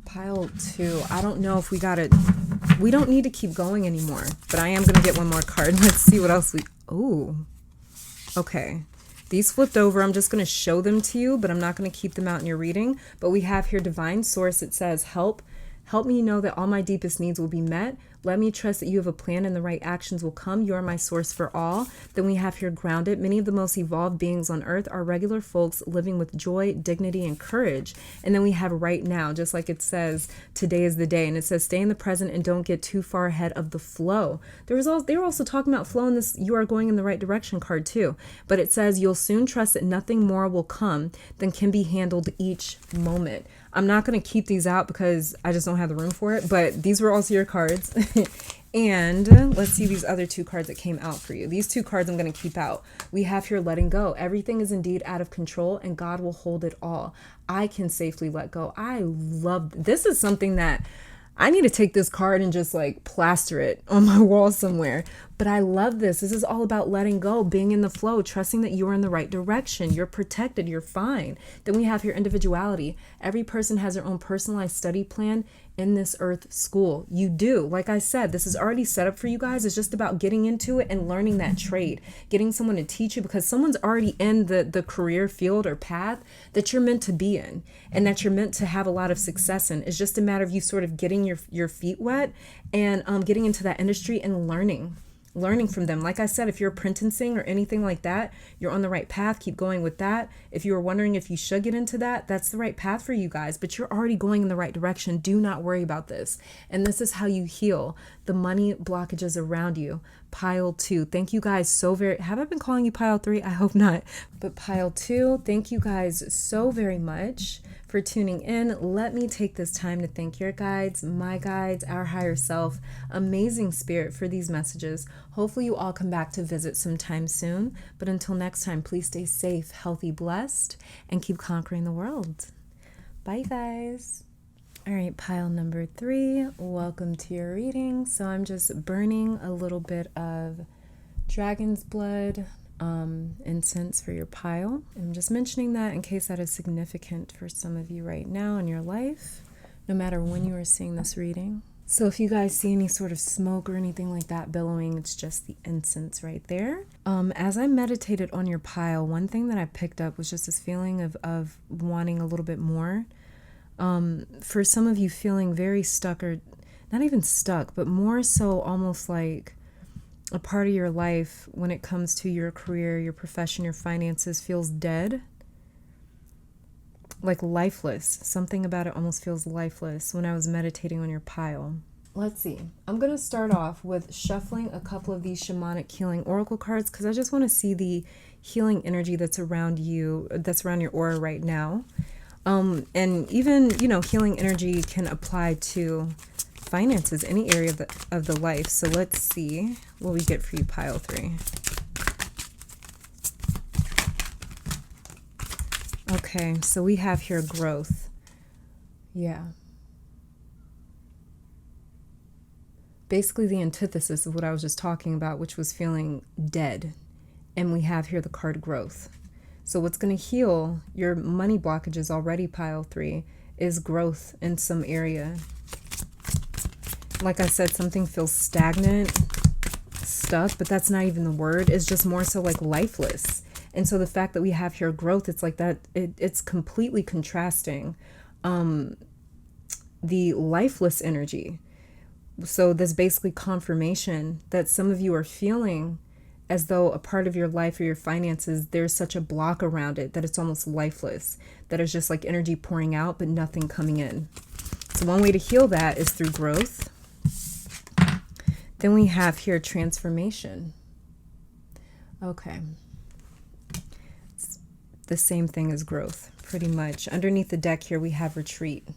Pile 2. I don't know if we don't need to keep going anymore, but I am going to get one more card. Let's see what else okay. These flipped over. I'm just going to show them to you, but I'm not going to keep them out in your reading. But we have here divine source. It says, help me know that all my deepest needs will be met. Let me trust that you have a plan and the right actions will come. You are my source for all. Then we have here grounded. Many of the most evolved beings on earth are regular folks living with joy, dignity, and courage. And then we have right now, just like it says, today is the day. And it says, stay in the present and don't get too far ahead of the flow. They were also talking about flow in this, you are going in the right direction card too. But it says, you'll soon trust that nothing more will come than can be handled each moment. I'm not going to keep these out because I just don't have the room for it, but these were also your cards. And let's see these other two cards that came out for you. These two cards I'm going to keep out. We have here letting go. Everything is indeed out of control and God will hold it all. I can safely let go. I love this. Is something that I need to take this card and just like plaster it on my wall somewhere. But I love this. This is all about letting go, being in the flow, trusting that you're in the right direction. You're protected. You're fine. Then we have your individuality. Every person has their own personalized study plan in this earth school. You do. Like I said, this is already set up for you guys. It's just about getting into it and learning that trade, getting someone to teach you because someone's already in the career field or path that you're meant to be in and that you're meant to have a lot of success in. It's just a matter of you sort of getting your feet wet and getting into that industry and learning from them. Like I said, if you're apprenticing or anything like that, you're on the right path. Keep going with that. If you were wondering if you should get into that, that's the right path for you guys, but you're already going in the right direction. Do not worry about this. And this is how you heal the money blockages around you. Pile 2. Thank you guys so very, have I been calling you pile 3? I hope not, but pile 2. Thank you guys so very much for tuning in. Let me take this time to thank your guides, my guides, our higher self, amazing spirit for these messages. Hopefully you all come back to visit sometime soon. But until next time, please stay safe, healthy, blessed, and keep conquering the world. Bye, guys. All right, pile number 3. Welcome to your reading. So I'm just burning a little bit of dragon's blood incense for your pile. I'm just mentioning that in case that is significant for some of you right now in your life, no matter when you are seeing this reading. So if you guys see any sort of smoke or anything like that billowing, it's just the incense right there. As I meditated on your pile, one thing that I picked up was just this feeling of wanting a little bit more. For some of you feeling very stuck, or not even stuck, but more so almost like a part of your life when it comes to your career, your profession, your finances feels dead, like lifeless. Something about it almost feels lifeless when I was meditating on your pile. Let's see. I'm going to start off with shuffling a couple of these shamanic healing oracle cards because I just want to see the healing energy that's around you, that's around your aura right now. And even, healing energy can apply to finances, any area of the life. So let's see what we get for you, pile 3. Okay, so we have here growth. Yeah. Basically the antithesis of what I was just talking about, which was feeling dead. And we have here the card growth. So what's going to heal your money blockages already, pile 3, is growth in some area. Like I said, something feels stagnant, stuck, but that's not even the word. It's just more so like lifeless. And so the fact that we have here growth, it's like that, it's completely contrasting the lifeless energy. So this basically confirmation that some of you are feeling as though a part of your life or your finances, there's such a block around it that it's almost lifeless, that it's just like energy pouring out but nothing coming in. So one way to heal that is through growth. Then we have here transformation. Okay. It's the same thing as growth, pretty much. Underneath the deck here we have retreat.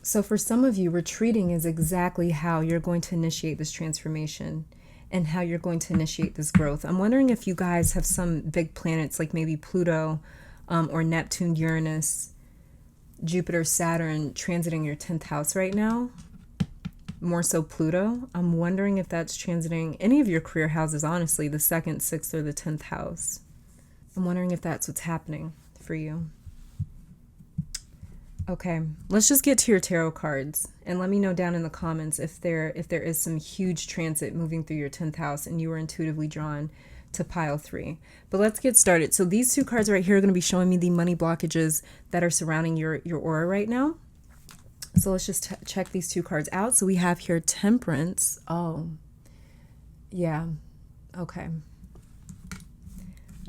So for some of you, retreating is exactly how you're going to initiate this transformation and how you're going to initiate this growth. I'm wondering if you guys have some big planets like maybe Pluto or Neptune, Uranus, Jupiter, Saturn transiting your 10th house right now. More so Pluto. I'm wondering if that's transiting any of your career houses, honestly, the 2nd, 6th, or the 10th house. I'm wondering if that's what's happening for you. Okay, let's just get to your tarot cards and let me know down in the comments if there is some huge transit moving through your 10th house and you were intuitively drawn to pile 3. But let's get started. So these 2 cards right here are going to be showing me the money blockages that are surrounding your aura right now. So let's just check these 2 cards out. So we have here Temperance. Oh, yeah. Okay.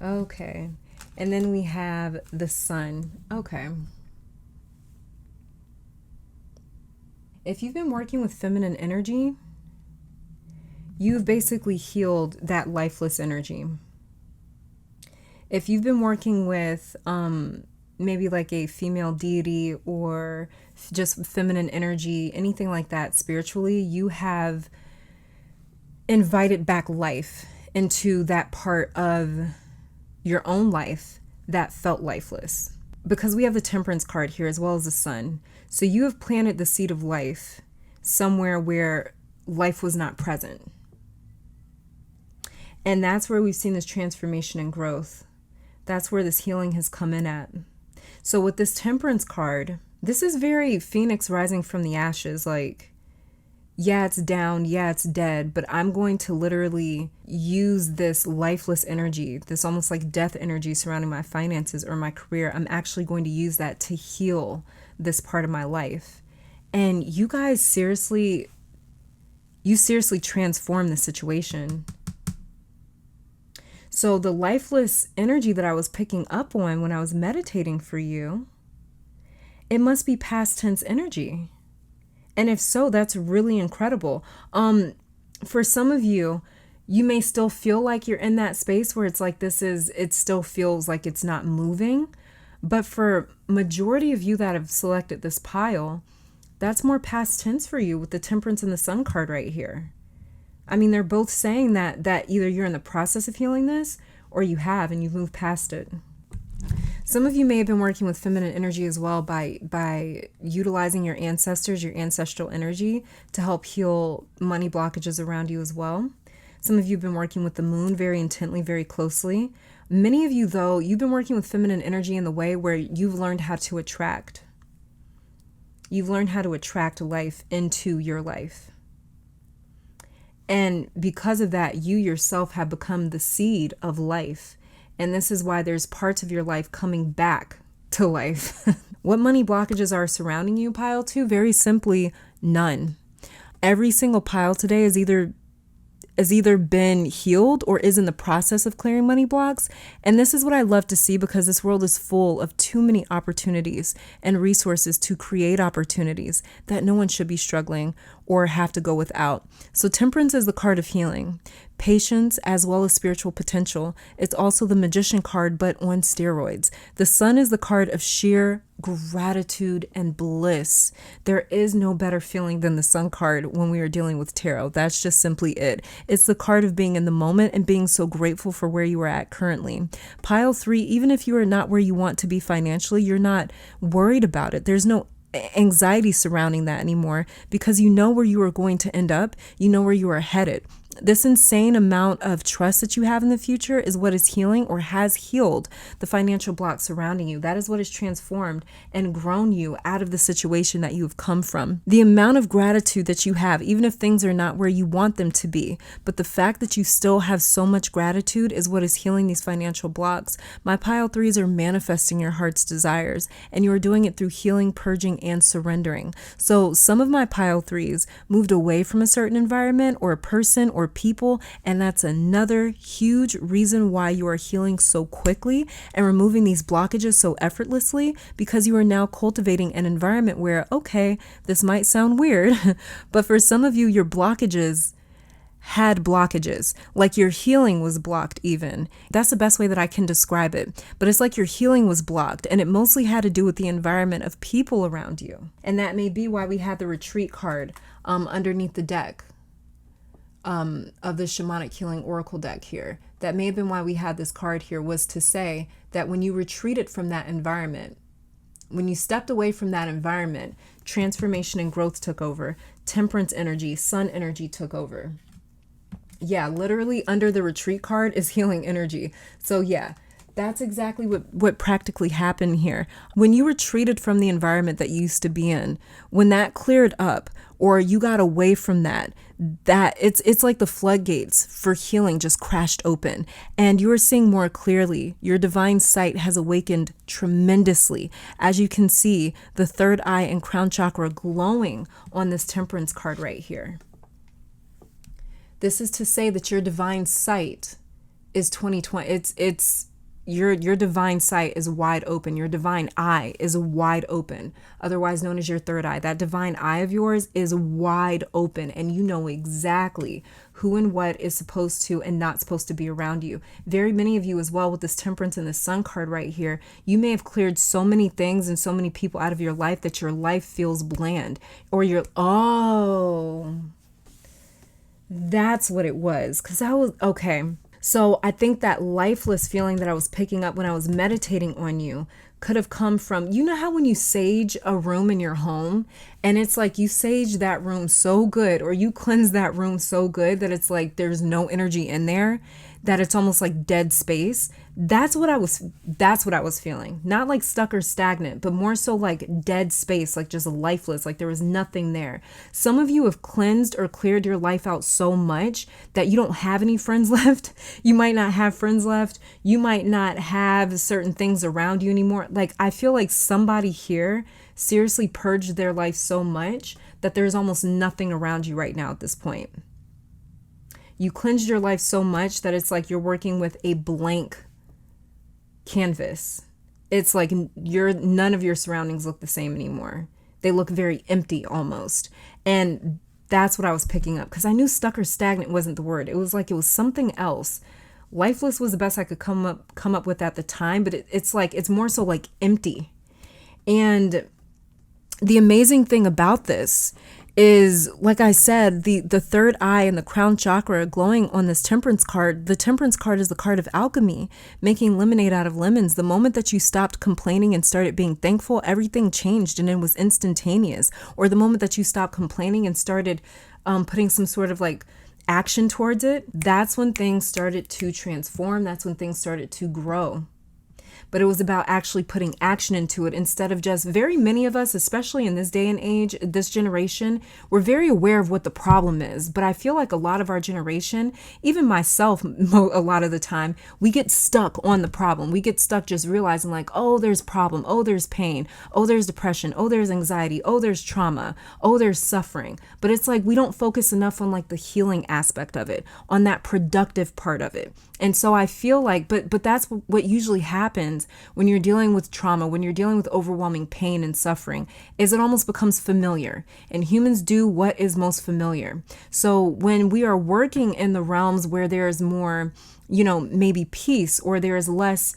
Okay. And then we have the Sun. Okay. If you've been working with feminine energy, you've basically healed that lifeless energy. If you've been working with maybe like a female deity or just feminine energy, anything like that spiritually, you have invited back life into that part of your own life that felt lifeless. Because we have the Temperance card here as well as the Sun. So you have planted the seed of life somewhere where life was not present. And that's where we've seen this transformation and growth. That's where this healing has come in at. So with this Temperance card, this is very Phoenix rising from the ashes. Like, yeah, it's down. Yeah, it's dead. But I'm going to literally use this lifeless energy, this almost like death energy surrounding my finances or my career. I'm actually going to use that to heal this part of my life. And you guys seriously transform the situation. So the lifeless energy that I was picking up on when I was meditating for you, it must be past tense energy. And if so, that's really incredible. For some of you, you may still feel like you're in that space where it's like it still feels like it's not moving. But for majority of you that have selected this pile, that's more past tense for you with the Temperance and the Sun card right here. I mean, they're both saying that either you're in the process of healing this or you have and you've moved past it. Some of you may have been working with feminine energy as well by utilizing your ancestors, your ancestral energy to help heal money blockages around you as well. Some of you have been working with the moon very intently, very closely. Many of you, though, you've been working with feminine energy in the way where you've learned how to attract. You've learned how to attract life into your life. And because of that, you yourself have become the seed of life. And this is why there's parts of your life coming back to life. What money blockages are surrounding you, pile 2? Very simply, none. Every single pile today is either been healed or is in the process of clearing money blocks. And this is what I love to see, because this world is full of too many opportunities and resources to create opportunities that no one should be struggling or have to go without. So Temperance is the card of healing, patience, as well as spiritual potential. It's also the Magician card, but on steroids. The Sun is the card of sheer gratitude and bliss. There is no better feeling than the Sun card when we are dealing with tarot. That's just simply it. It's the card of being in the moment and being so grateful for where you are at currently. Pile 3, even if you are not where you want to be financially, you're not worried about it. There's no anxiety surrounding that anymore, because you know where you are going to end up. You know where you are headed. This insane amount of trust that you have in the future is what is healing or has healed the financial blocks surrounding you. That is what has transformed and grown you out of the situation that you have come from. The amount of gratitude that you have, even if things are not where you want them to be, but the fact that you still have so much gratitude is what is healing these financial blocks. My pile threes are manifesting your heart's desires, and you are doing it through healing, purging, and surrendering. So some of my pile threes moved away from a certain environment or a person or people, and that's another huge reason why you are healing so quickly and removing these blockages so effortlessly, because you are now cultivating an environment where, okay, this might sound weird, but for some of you, your blockages had blockages, like your healing was blocked even. That's the best way that I can describe it. But it's like your healing was blocked, and it mostly had to do with the environment of people around you. And that may be why we had the retreat card underneath the deck of the Shamanic Healing Oracle deck here. That may have been why we had this card here, was to say that when you retreated from that environment, when you stepped away from that environment, transformation and growth took over. Temperance energy, sun energy took over. Yeah, literally under the retreat card is healing energy. So yeah, that's exactly what practically happened here. When you retreated from the environment that you used to be in, when that cleared up or you got away from that it's like the floodgates for healing just crashed open, and you are seeing more clearly. Your divine sight has awakened tremendously. As you can see, the third eye and crown chakra glowing on this temperance card right here. This is to say that your divine sight is 2020. It's your divine sight is wide open. Your divine eye is wide open, otherwise known as your third eye. That divine eye of yours is wide open, and you know exactly who and what is supposed to and not supposed to be around you. Very many of you as well, with this temperance and the sun card right here, you may have cleared so many things and so many people out of your life that your life feels bland, or that's what it was. Because I was, okay. So I think that lifeless feeling that I was picking up when I was meditating on you could have come from, you know how when you sage a room in your home and it's like you sage that room so good, or you cleanse that room so good that it's like there's no energy in there, that it's almost like dead space. That's what I was feeling. Not like stuck or stagnant, but more so like dead space, like just lifeless, like there was nothing there. Some of you have cleansed or cleared your life out so much that you don't have any friends left. You might not have friends left. You might not have certain things around you anymore. Like, I feel like somebody here seriously purged their life so much that there's almost nothing around you right now at this point. You cleansed your life so much that it's like you're working with a blank canvas. It's like none of your surroundings look the same anymore. They look very empty almost. And that's what I was picking up, because I knew stuck or stagnant wasn't the word. It was like it was something else. Lifeless was the best I could come up with at the time, but it's like it's more so like empty. And the amazing thing about this is, like I said, the third eye and the crown chakra glowing on this temperance card. The temperance card is the card of alchemy, making lemonade out of lemons. The moment that you stopped complaining and started being thankful, everything changed and it was instantaneous. Or the moment that you stopped complaining and started putting some sort of like action towards it, that's when things started to transform. That's when things started to grow. But it was about actually putting action into it, instead of just, very many of us, especially in this day and age, this generation, we're very aware of what the problem is. But I feel like a lot of our generation, even myself, a lot of the time, we get stuck on the problem. We get stuck just realizing like, oh, there's problem. Oh, there's pain. Oh, there's depression. Oh, there's anxiety. Oh, there's trauma. Oh, there's suffering. But it's like we don't focus enough on like the healing aspect of it, on that productive part of it. And so I feel like, but that's what usually happens when you're dealing with trauma, when you're dealing with overwhelming pain and suffering, is it almost becomes familiar. And humans do what is most familiar. So when we are working in the realms where there is more, maybe peace, or there's less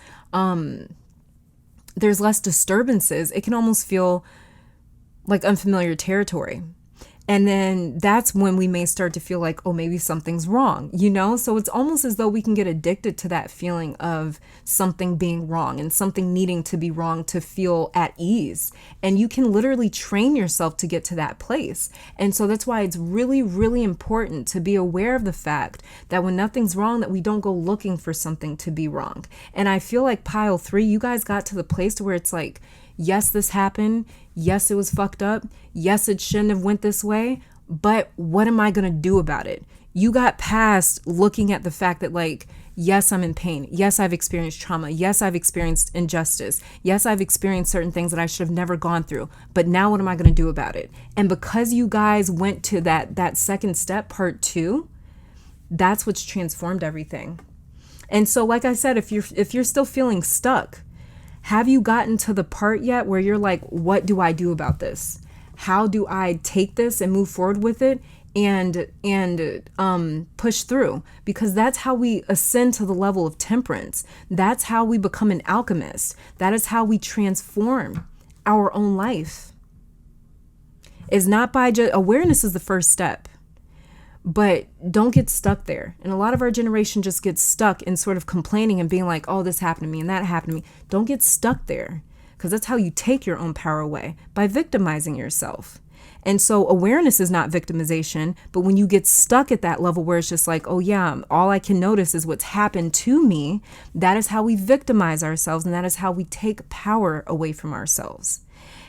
disturbances, it can almost feel like unfamiliar territory. And then that's when we may start to feel like, oh, maybe something's wrong, you know? So it's almost as though we can get addicted to that feeling of something being wrong and something needing to be wrong to feel at ease. And you can literally train yourself to get to that place. And so that's why it's really, really important to be aware of the fact that when nothing's wrong, that we don't go looking for something to be wrong. And I feel like pile 3, you guys got to the place where it's like, yes, this happened. Yes, it was fucked up. Yes, it shouldn't have went this way. But what am I going to do about it? You got past looking at the fact that like, yes, I'm in pain. Yes, I've experienced trauma. Yes, I've experienced injustice. Yes, I've experienced certain things that I should have never gone through. But now what am I going to do about it? And because you guys went to that second step, part 2, that's what's transformed everything. And so, like I said, if you're still feeling stuck, have you gotten to the part yet where you're like, what do I do about this? How do I take this and move forward with it and push through? Because that's how we ascend to the level of temperance. That's how we become an alchemist. That is how we transform our own life. It's not by just awareness is the first step. But don't get stuck there. And a lot of our generation just gets stuck in sort of complaining and being like, oh, this happened to me and that happened to me. Don't get stuck there, because that's how you take your own power away, by victimizing yourself. And so awareness is not victimization. But when you get stuck at that level where it's just like, oh, yeah, all I can notice is what's happened to me. That is how we victimize ourselves. And that is how we take power away from ourselves.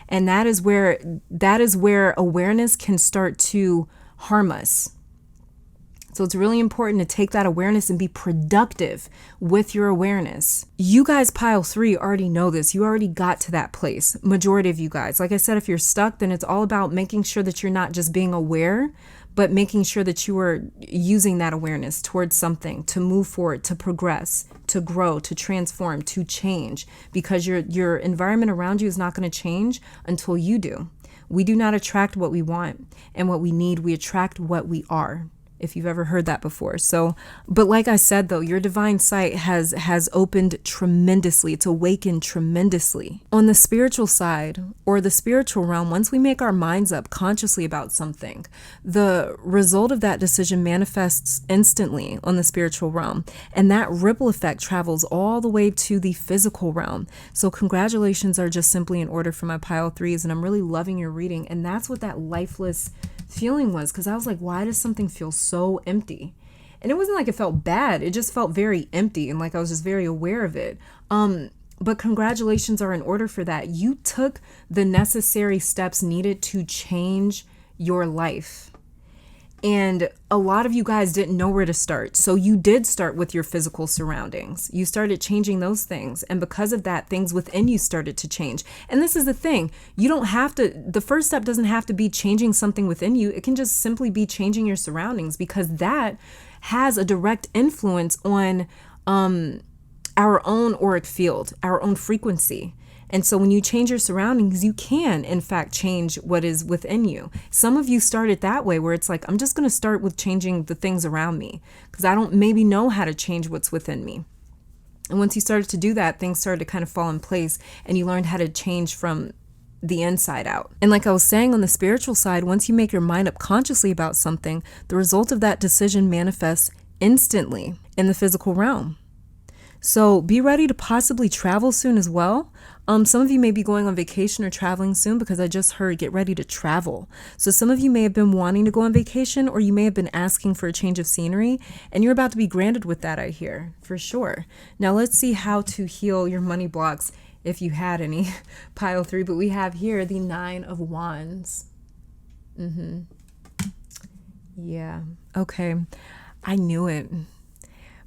And that is where awareness can start to harm us. So it's really important to take that awareness and be productive with your awareness. You guys, pile 3, already know this. You already got to that place. Majority of you guys. Like I said, if you're stuck, then it's all about making sure that you're not just being aware, but making sure that you are using that awareness towards something to move forward, to progress, to grow, to transform, to change, because your environment around you is not going to change until you do. We do not attract what we want and what we need. We attract what we are. If you've ever heard that before. So, but like I said, though, your divine sight has opened tremendously. It's awakened tremendously. On the spiritual side, or the spiritual realm, once we make our minds up consciously about something, the result of that decision manifests instantly on the spiritual realm. And that ripple effect travels all the way to the physical realm. So congratulations are just simply in order for my pile 3s. And I'm really loving your reading. And that's what that lifeless feeling was, because I was like, why does something feel so empty? And it wasn't like it felt bad. It just felt very empty, and like I was just very aware of it. But congratulations are in order for that. You took the necessary steps needed to change your life. And a lot of you guys didn't know where to start. So you did start with your physical surroundings. You started changing those things. And because of that, things within you started to change. And this is the thing. You don't have to, the first step doesn't have to be changing something within you. It can just simply be changing your surroundings, because that has a direct influence on our own auric field, our own frequency. And so when you change your surroundings, you can, in fact, change what is within you. Some of you started that way, where it's like, I'm just going to start with changing the things around me, because I don't maybe know how to change what's within me. And once you started to do that, things started to kind of fall in place, and you learned how to change from the inside out. And like I was saying, on the spiritual side, once you make your mind up consciously about something, the result of that decision manifests instantly in the physical realm. So be ready to possibly travel soon as well. Some of you may be going on vacation or traveling soon, because I just heard get ready to travel. So some of you may have been wanting to go on vacation, or you may have been asking for a change of scenery, and you're about to be granted with that, I hear, for sure. Now let's see how to heal your money blocks, if you had any, pile 3. But we have here the 9 of Wands. Yeah. Okay. I knew it.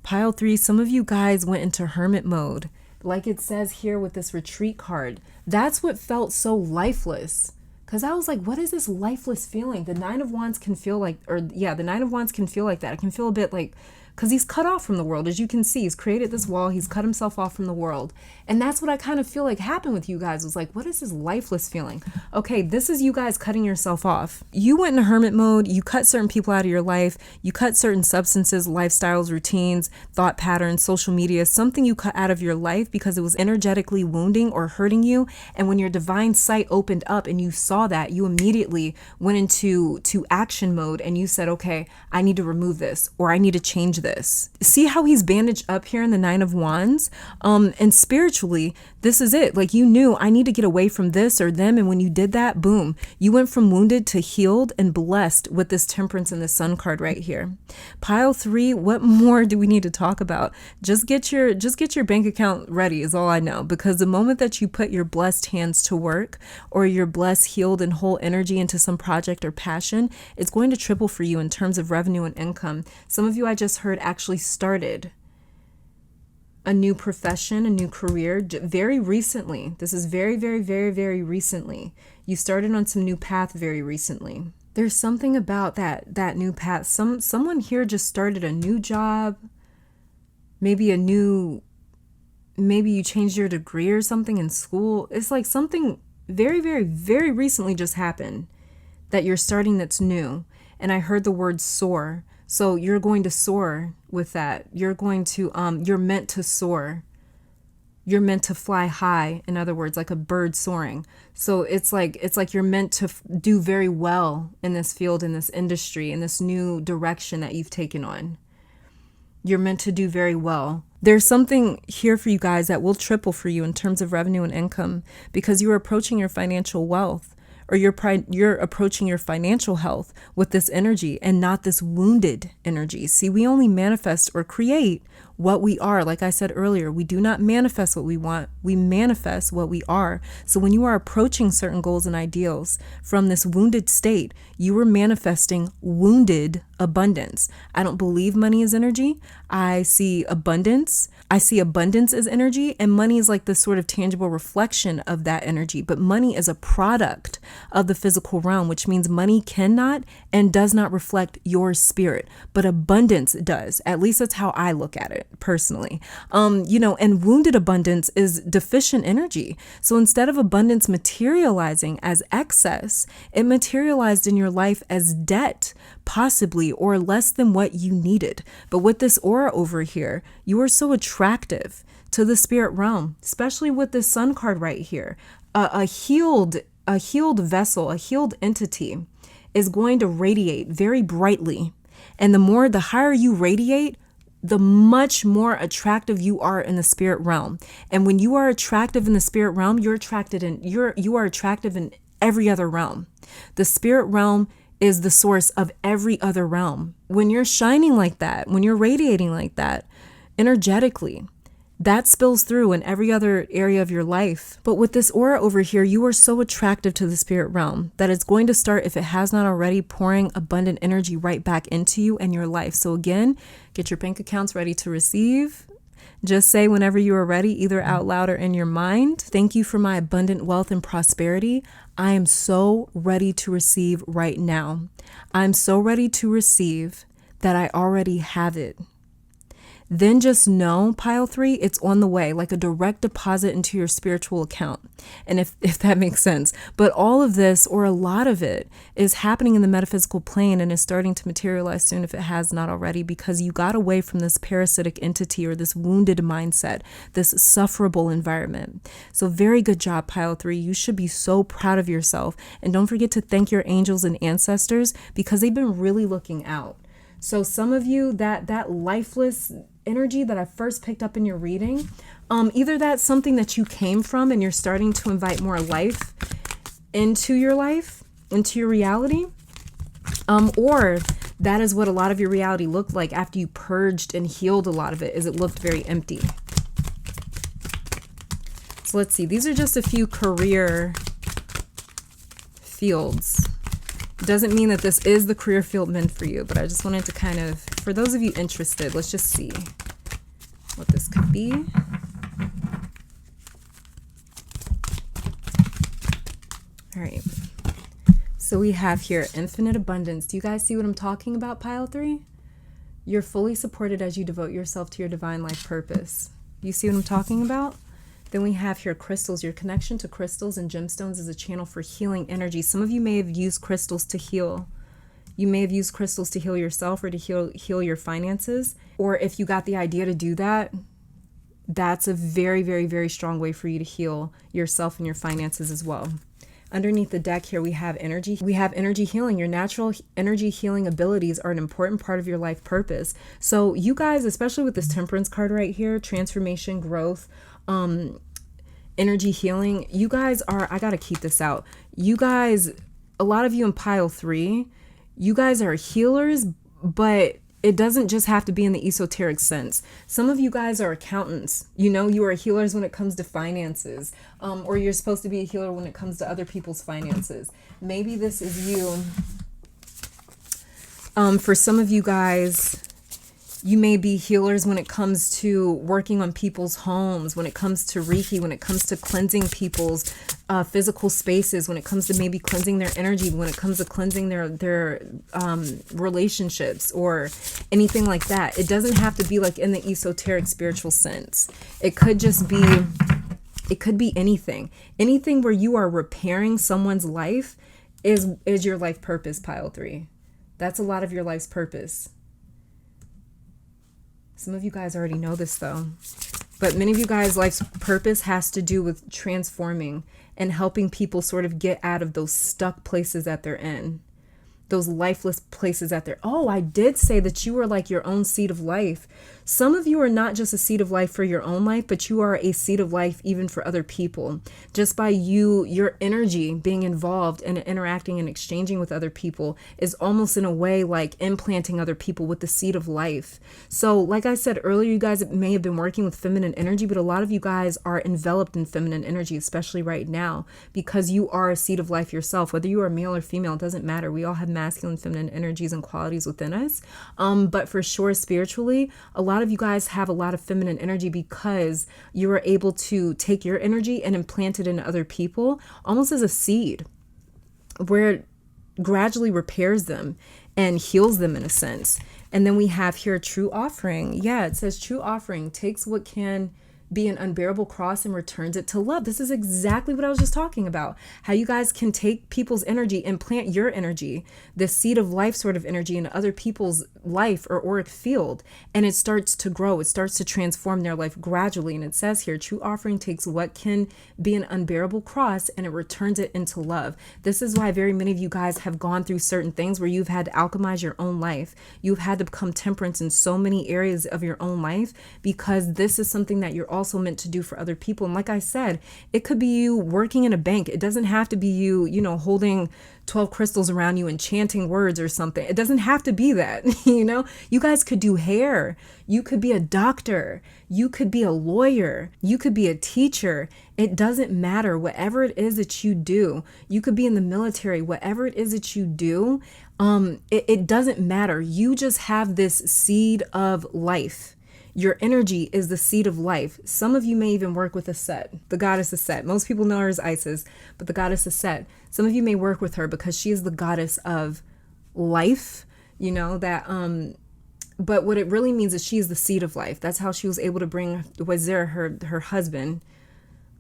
Pile 3, some of you guys went into hermit mode. Like it says here with this retreat card. That's what felt so lifeless. Because I was like, what is this lifeless feeling? The 9 of Wands can feel like, the 9 of Wands can feel like that. It can feel a bit like because he's cut off from the world. As you can see, he's created this wall. He's cut himself off from the world. And that's what I kind of feel like happened with you guys, was like, what is this lifeless feeling? Okay, this is you guys cutting yourself off. You went in hermit mode. You cut certain people out of your life. You cut certain substances, lifestyles, routines, thought patterns, social media, something you cut out of your life because it was energetically wounding or hurting you. And when your divine sight opened up and you saw that, you immediately went into action mode and you said, okay, I need to remove this, or I need to change this. See how he's bandaged up here in the Nine of Wands? And spiritually, this is it. Like, you knew, I need to get away from this or them. And when you did that, boom, you went from wounded to healed and blessed with this Temperance and the Sun card right here. Pile 3, what more do we need to talk about? Just get your bank account ready is all I know, because the moment that you put your blessed hands to work, or your blessed, healed and whole energy into some project or passion, it's going to triple for you in terms of revenue and income. Some of you, I just heard, actually started a new profession, a new career very recently. This is very, very, very, very recently. You started on some new path very recently. There's something about that new path. Someone here just started a new job, maybe you changed your degree or something in school. It's like something very, very, very recently just happened that you're starting that's new. And I heard the word soar. So you're going to soar with that. You're going to, you're meant to soar. You're meant to fly high. In other words, like a bird soaring. So it's like you're meant to do very well in this field, in this industry, in this new direction that you've taken on. You're meant to do very well. There's something here for you guys that will triple for you in terms of revenue and income, because you're approaching your financial wealth, or you're approaching your financial health with this energy and not this wounded energy. See, we only manifest or create what we are. Like I said earlier, we do not manifest what we want. We manifest what we are. So when you are approaching certain goals and ideals from this wounded state, you are manifesting wounded abundance. I don't believe money is energy. I see abundance. I see abundance as energy, and money is like this sort of tangible reflection of that energy. But money is a product of the physical realm, which means money cannot and does not reflect your spirit, but abundance does. At least that's how I look at it personally. And wounded abundance is deficient energy. So instead of abundance materializing as excess, it materialized in your life as debt, possibly, or less than what you needed. But with this aura over here, you are so attractive to the spirit realm, especially with this Sun card right here. A healed vessel, a healed entity is going to radiate very brightly. And the higher you radiate, the much more attractive you are in the spirit realm. And when you are attractive in the spirit realm, you are attractive in every other realm. The spirit realm is the source of every other realm. When you're shining like that, when you're radiating like that, energetically, that spills through in every other area of your life. But with this aura over here, you are so attractive to the spirit realm that it's going to start, if it has not already, pouring abundant energy right back into you and your life. So again, get your bank accounts ready to receive. Just say whenever you are ready, either out loud or in your mind, thank you for my abundant wealth and prosperity. I am so ready to receive right now. I'm so ready to receive that I already have it. Then just know, pile 3, it's on the way, like a direct deposit into your spiritual account. And if that makes sense. But all of this, or a lot of it, is happening in the metaphysical plane and is starting to materialize soon, if it has not already, because you got away from this parasitic entity or this wounded mindset, this sufferable environment. So very good job, pile 3. You should be so proud of yourself. And don't forget to thank your angels and ancestors, because they've been really looking out. So some of you, that lifeless energy that I first picked up in your reading, either that's something that you came from and you're starting to invite more life, into your reality, or that is what a lot of your reality looked like after you purged and healed a lot of it, is it looked very empty. So let's see, these are just a few career fields. Doesn't mean that this is the career field meant for you, but I just wanted to kind of, for those of you interested, let's just see what this could be. All right. So we have here infinite abundance. Do you guys see what I'm talking about, pile 3? You're fully supported as you devote yourself to your divine life purpose. You see what I'm talking about? Then we have here crystals. Your connection to crystals and gemstones is a channel for healing energy. Some of you may have used crystals to heal. You may have used crystals to heal yourself or to heal your finances. Or if you got the idea to do that, that's a very, very, very strong way for you to heal yourself and your finances as well. Underneath the deck here, we have energy. We have energy healing. Your natural energy healing abilities are an important part of your life purpose. So you guys, especially with this Temperance card right here, transformation, growth, energy healing, you guys are, I got to keep this out. You guys, a lot of you in pile 3, you guys are healers, but it doesn't just have to be in the esoteric sense. Some of you guys are accountants. You know, you are healers when it comes to finances, or you're supposed to be a healer when it comes to other people's finances. Maybe this is you. For some of you guys, you may be healers when it comes to working on people's homes, when it comes to Reiki, when it comes to cleansing people's physical spaces, when it comes to maybe cleansing their energy, when it comes to cleansing their relationships or anything like that. It doesn't have to be like in the esoteric spiritual sense. It could just be, it could be anything. Anything where you are repairing someone's life is your life purpose, pile 3. That's a lot of your life's purpose. Some of you guys already know this though, but many of you guys' life's purpose has to do with transforming and helping people sort of get out of those stuck places that they're in, those lifeless places that they're. Oh, I did say that you are like your own seed of life. Some of you are not just a seed of life for your own life, but you are a seed of life even for other people. Just by your energy being involved and interacting and exchanging with other people is almost in a way like implanting other people with the seed of life. So like I said earlier, you guys may have been working with feminine energy, but a lot of you guys are enveloped in feminine energy, especially right now, because you are a seed of life yourself. Whether you are male or female, it doesn't matter. We all have masculine, feminine energies and qualities within us. But for sure, spiritually, a lot of you guys have a lot of feminine energy because you are able to take your energy and implant it in other people almost as a seed where it gradually repairs them and heals them in a sense. And then we have here true offering. Yeah, it says true offering takes what can be an unbearable cross and returns it to love. This is exactly what I was just talking about. How you guys can take people's energy, implant your energy, this seed of life sort of energy into other people's life or auric field. And it starts to grow. It starts to transform their life gradually. And it says here, true offering takes what can be an unbearable cross and it returns it into love. This is why very many of you guys have gone through certain things where you've had to alchemize your own life. You've had to become temperance in so many areas of your own life because this is something that you're also meant to do for other people. And like I said, it could be you working in a bank. It doesn't have to be you, holding 12 crystals around you and chanting words or something. It doesn't have to be that, You guys could do hair. You could be a doctor. You could be a lawyer. You could be a teacher. It doesn't matter. Whatever it is that you do, you could be in the military. Whatever it is that you do, it doesn't matter. You just have this seed of life. Your energy is the seed of life. Some of you may even work with Aset, the goddess Aset. Most people know her as Isis, but the goddess Aset. Some of you may work with her because she is the goddess of life, but what it really means is she is the seed of life. That's how she was able to bring Wazir, her husband,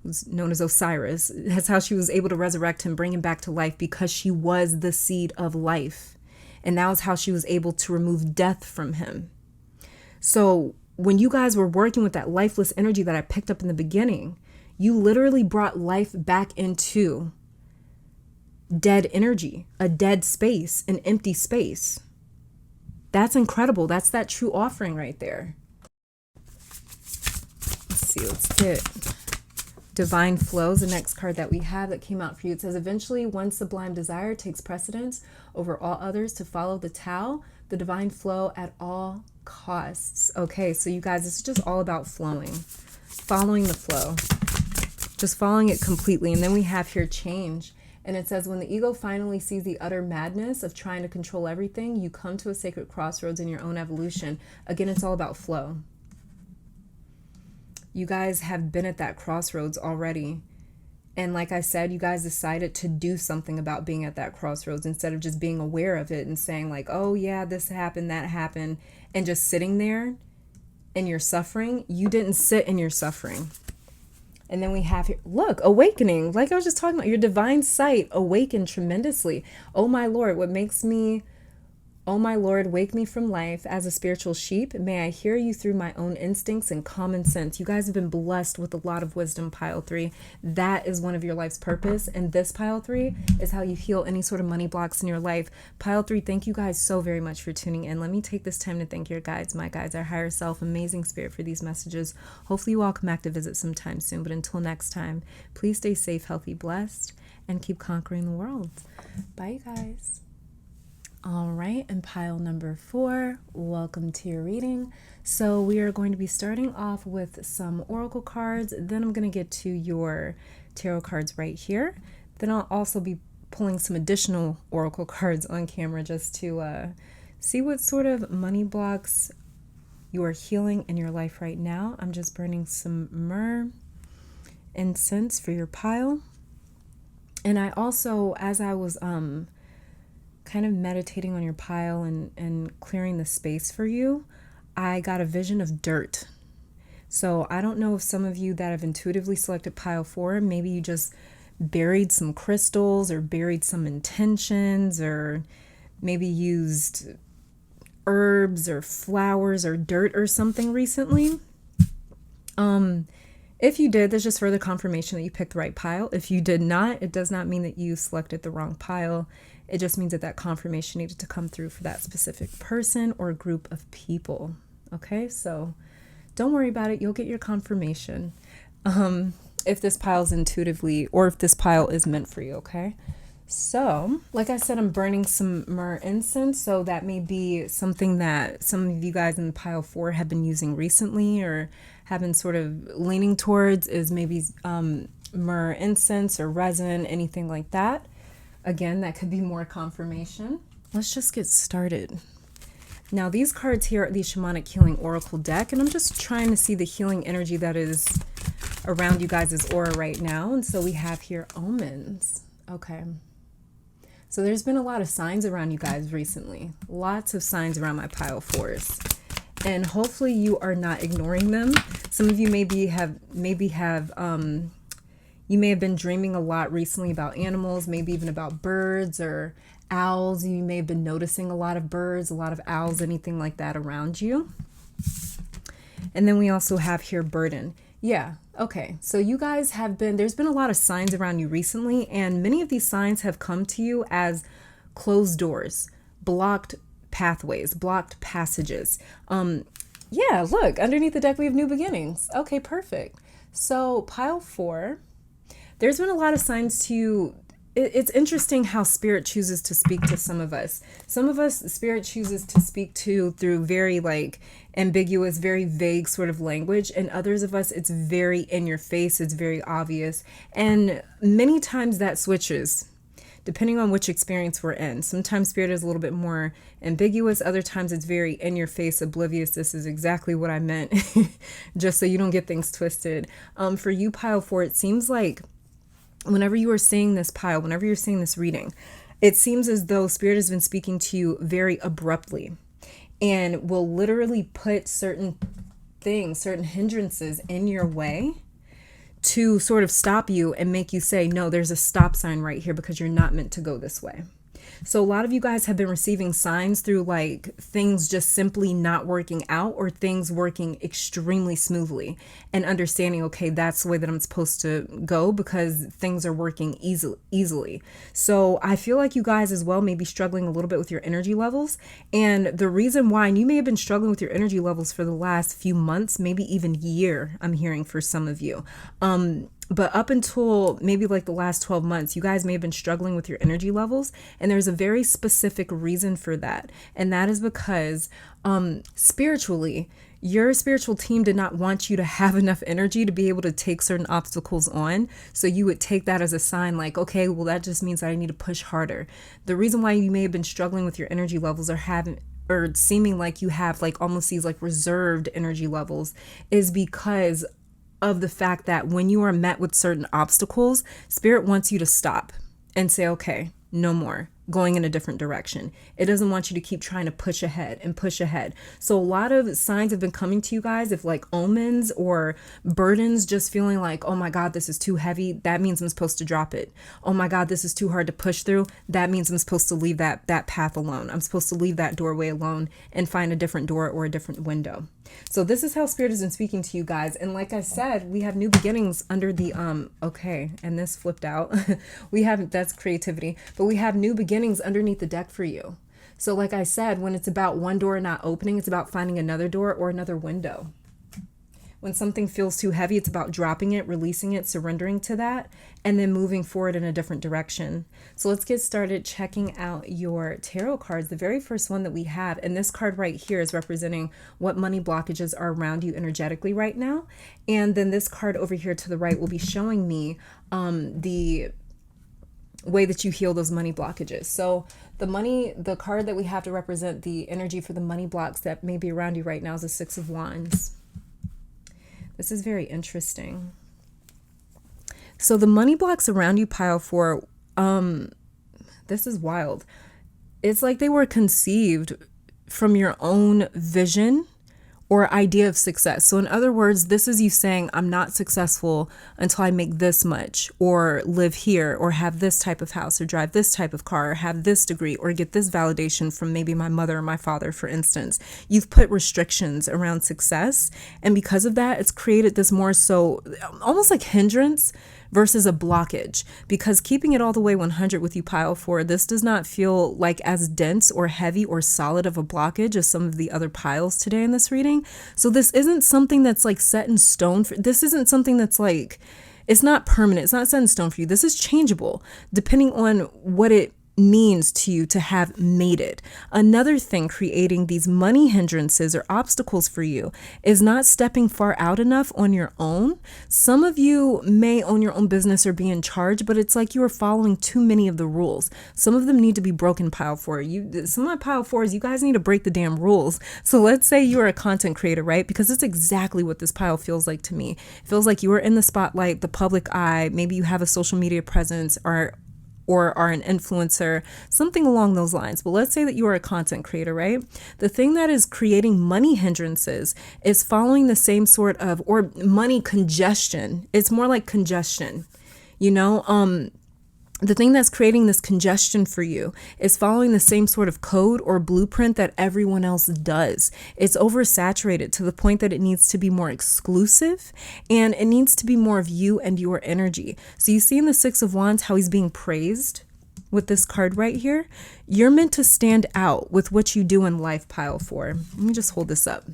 who's known as Osiris. That's how she was able to resurrect him, bring him back to life because she was the seed of life. And that was how she was able to remove death from him. So when you guys were working with that lifeless energy that I picked up in the beginning, you literally brought life back into dead energy, a dead space, an empty space. That's incredible. That's that true offering right there. Let's see, let's get Divine Flows, the next card that we have that came out for you. It says, eventually one sublime desire takes precedence over all others to follow the Tao, the divine flow at all costs. Okay, so you guys, this is just all about flowing, following the flow, just following it completely. And then we have here change. And it says, when the ego finally sees the utter madness of trying to control everything, you come to a sacred crossroads in your own evolution. Again, it's all about flow. You guys have been at that crossroads already. And like I said, you guys decided to do something about being at that crossroads instead of just being aware of it and saying like, oh yeah, this happened, that happened, and just sitting there in your suffering. You didn't sit in your suffering. And then we have here, look, awakening. Like I was just talking about, your divine sight awakened tremendously. Oh my Lord, oh my Lord, wake me from life as a spiritual sheep. May I hear you through my own instincts and common sense. You guys have been blessed with a lot of wisdom, pile 3. That is one of your life's purpose. And this pile 3 is how you heal any sort of money blocks in your life. Pile 3, thank you guys so very much for tuning in. Let me take this time to thank your guides, my guides, our higher self, amazing spirit for these messages. Hopefully you all come back to visit sometime soon. But until next time, please stay safe, healthy, blessed, and keep conquering the world. Bye, you guys. All right, and pile number 4, welcome to your reading. So we are going to be starting off with some oracle cards. Then I'm going to get to your tarot cards right here. Then I'll also be pulling some additional oracle cards on camera just to see what sort of money blocks you are healing in your life right now. I'm just burning some myrrh incense for your pile. And I also, as I was kind of meditating on your pile and clearing the space for you, I got a vision of dirt. So I don't know if some of you that have intuitively selected pile 4, maybe you just buried some crystals or buried some intentions, or maybe used herbs or flowers or dirt or something recently. If you did, there's just further confirmation that you picked the right pile. If you did not, it does not mean that you selected the wrong pile. It just means that confirmation needed to come through for that specific person or group of people. Okay, so don't worry about it. You'll get your confirmation if this pile is intuitively, or if this pile is meant for you, okay? So, like I said, I'm burning some myrrh incense, so that may be something that some of you guys in pile 4 have been using recently or have been sort of leaning towards, is maybe myrrh incense or resin, anything like that. Again, that could be more confirmation. Let's just get started. Now, these cards here are the Shamanic Healing Oracle deck, and I'm just trying to see the healing energy that is around you guys' aura right now. And so we have here omens. Okay. So there's been a lot of signs around you guys recently. Lots of signs around my pile 4s. And hopefully you are not ignoring them. Some of you you may have been dreaming a lot recently about animals, maybe even about birds or owls. You may have been noticing a lot of birds, a lot of owls, anything like that around you. And then we also have here burden. Yeah, okay. So you guys there's been a lot of signs around you recently, and many of these signs have come to you as closed doors, blocked pathways, blocked passages. Yeah, look, underneath the deck we have new beginnings. Okay, perfect. So pile 4, there's been a lot of signs to you. It's interesting how spirit chooses to speak to some of us. Some of us, spirit chooses to speak to through very ambiguous, very vague sort of language. And others of us, it's very in your face. It's very obvious. And many times that switches depending on which experience we're in. Sometimes spirit is a little bit more ambiguous. Other times it's very in your face, oblivious. This is exactly what I meant, just so you don't get things twisted. For you, pile 4, it seems like whenever you are seeing this pile, whenever you're seeing this reading, it seems as though spirit has been speaking to you very abruptly and will literally put certain things, certain hindrances in your way to sort of stop you and make you say, no, there's a stop sign right here because you're not meant to go this way. So a lot of you guys have been receiving signs through things just simply not working out or things working extremely smoothly and understanding, okay, that's the way that I'm supposed to go because things are working easily. So I feel like you guys as well may be struggling a little bit with your energy levels. And the reason why, and you may have been struggling with your energy levels for the last few months, maybe even year, I'm hearing for some of you. But up until maybe the last 12 months, you guys may have been struggling with your energy levels. And there's a very specific reason for that. And that is because spiritually, your spiritual team did not want you to have enough energy to be able to take certain obstacles on. So you would take that as a sign okay, well, that just means that I need to push harder. The reason why you may have been struggling with your energy levels or seeming like you have almost these reserved energy levels is because of the fact that when you are met with certain obstacles, Spirit wants you to stop and say, okay, no more, going in a different direction. It doesn't want you to keep trying to push ahead and push ahead. So a lot of signs have been coming to you guys, if like omens or burdens, just feeling like, oh my God, this is too heavy. That means I'm supposed to drop it. Oh my God, this is too hard to push through. That means I'm supposed to leave that path alone. I'm supposed to leave that doorway alone and find a different door or a different window. So this is how Spirit has been speaking to you guys. And like I said, we have new beginnings under the, okay, and this flipped out. That's creativity, but we have new beginnings underneath the deck for you. So like I said, when it's about one door not opening, it's about finding another door or another window. When something feels too heavy, it's about dropping it, releasing it, surrendering to that, and then moving forward in a different direction. So let's get started checking out your tarot cards. The very first one that we have, and this card right here is representing what money blockages are around you energetically right now. And then this card over here to the right will be showing me the way that you heal those money blockages. So the card that we have to represent the energy for the money blocks that may be around you right now is the Six of Wands. This is very interesting. So the money blocks around you, pile 4, this is wild. It's like they were conceived from your own vision or idea of success. So in other words, this is you saying, I'm not successful until I make this much, or live here, or have this type of house, or drive this type of car, or have this degree, or get this validation from maybe my mother or my father, for instance. You've put restrictions around success. And because of that, it's created this more so almost like hindrance versus a blockage, because keeping it all the way 100 with you, pile 4, this does not feel like as dense or heavy or solid of a blockage as some of the other piles today in this reading. So this isn't something that's like set in stone. This isn't something that's like, it's not permanent. It's not set in stone for you. This is changeable depending on what it means to you to have made it. Another thing creating these money hindrances or obstacles for you is not stepping far out enough on your own. Some of you may own your own business or be in charge, but it's like you are following too many of the rules. Some of them need to be broken, pile 4. Some of my pile 4s, you guys need to break the damn rules. So let's say you are a content creator, right? Because it's exactly what this pile feels like to me. It feels like you are in the spotlight, the public eye. Maybe you have a social media presence or are an influencer, something along those lines. But let's say that you are a content creator, right? The thing that is creating money hindrances is following the same sort of, or money congestion. It's more like congestion, the thing that's creating this congestion for you is following the same sort of code or blueprint that everyone else does. It's oversaturated to the point that it needs to be more exclusive, and it needs to be more of you and your energy. So you see in the Six of Wands how he's being praised with this card right here. You're meant to stand out with what you do in life, pile 4. Let me just hold this up.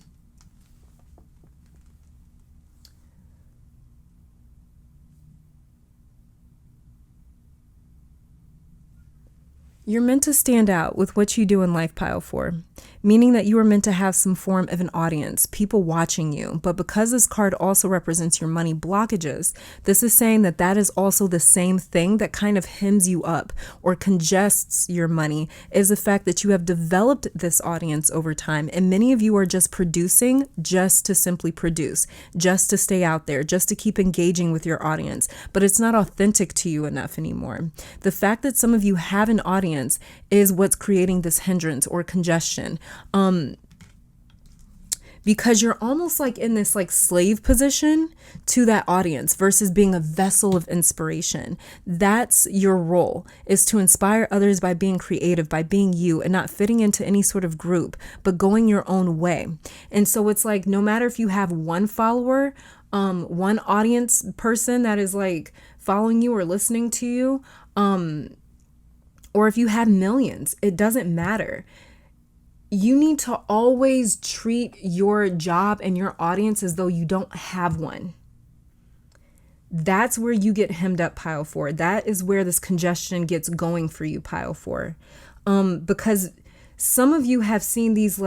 You're meant to stand out with what you do in life, pile 4, meaning that you are meant to have some form of an audience, people watching you. But because this card also represents your money blockages, this is saying that that is also the same thing that kind of hems you up or congests your money, is the fact that you have developed this audience over time. And many of you are just producing just to simply produce, just to stay out there, just to keep engaging with your audience. But it's not authentic to you enough anymore. The fact that some of you have an audience is what's creating this hindrance or congestion. Because you're almost like in this like slave position to that audience versus being a vessel of inspiration. That's your role, is to inspire others by being creative, by being you and not fitting into any sort of group, but going your own way. And so it's like, no matter if you have one follower, one audience person that is like following you or listening to you, or if you have millions, it doesn't matter. You need to always treat your job and your audience as though you don't have one. That's where you get hemmed up, pile 4. That is where this congestion gets going for you, pile 4. Because some of you have seen these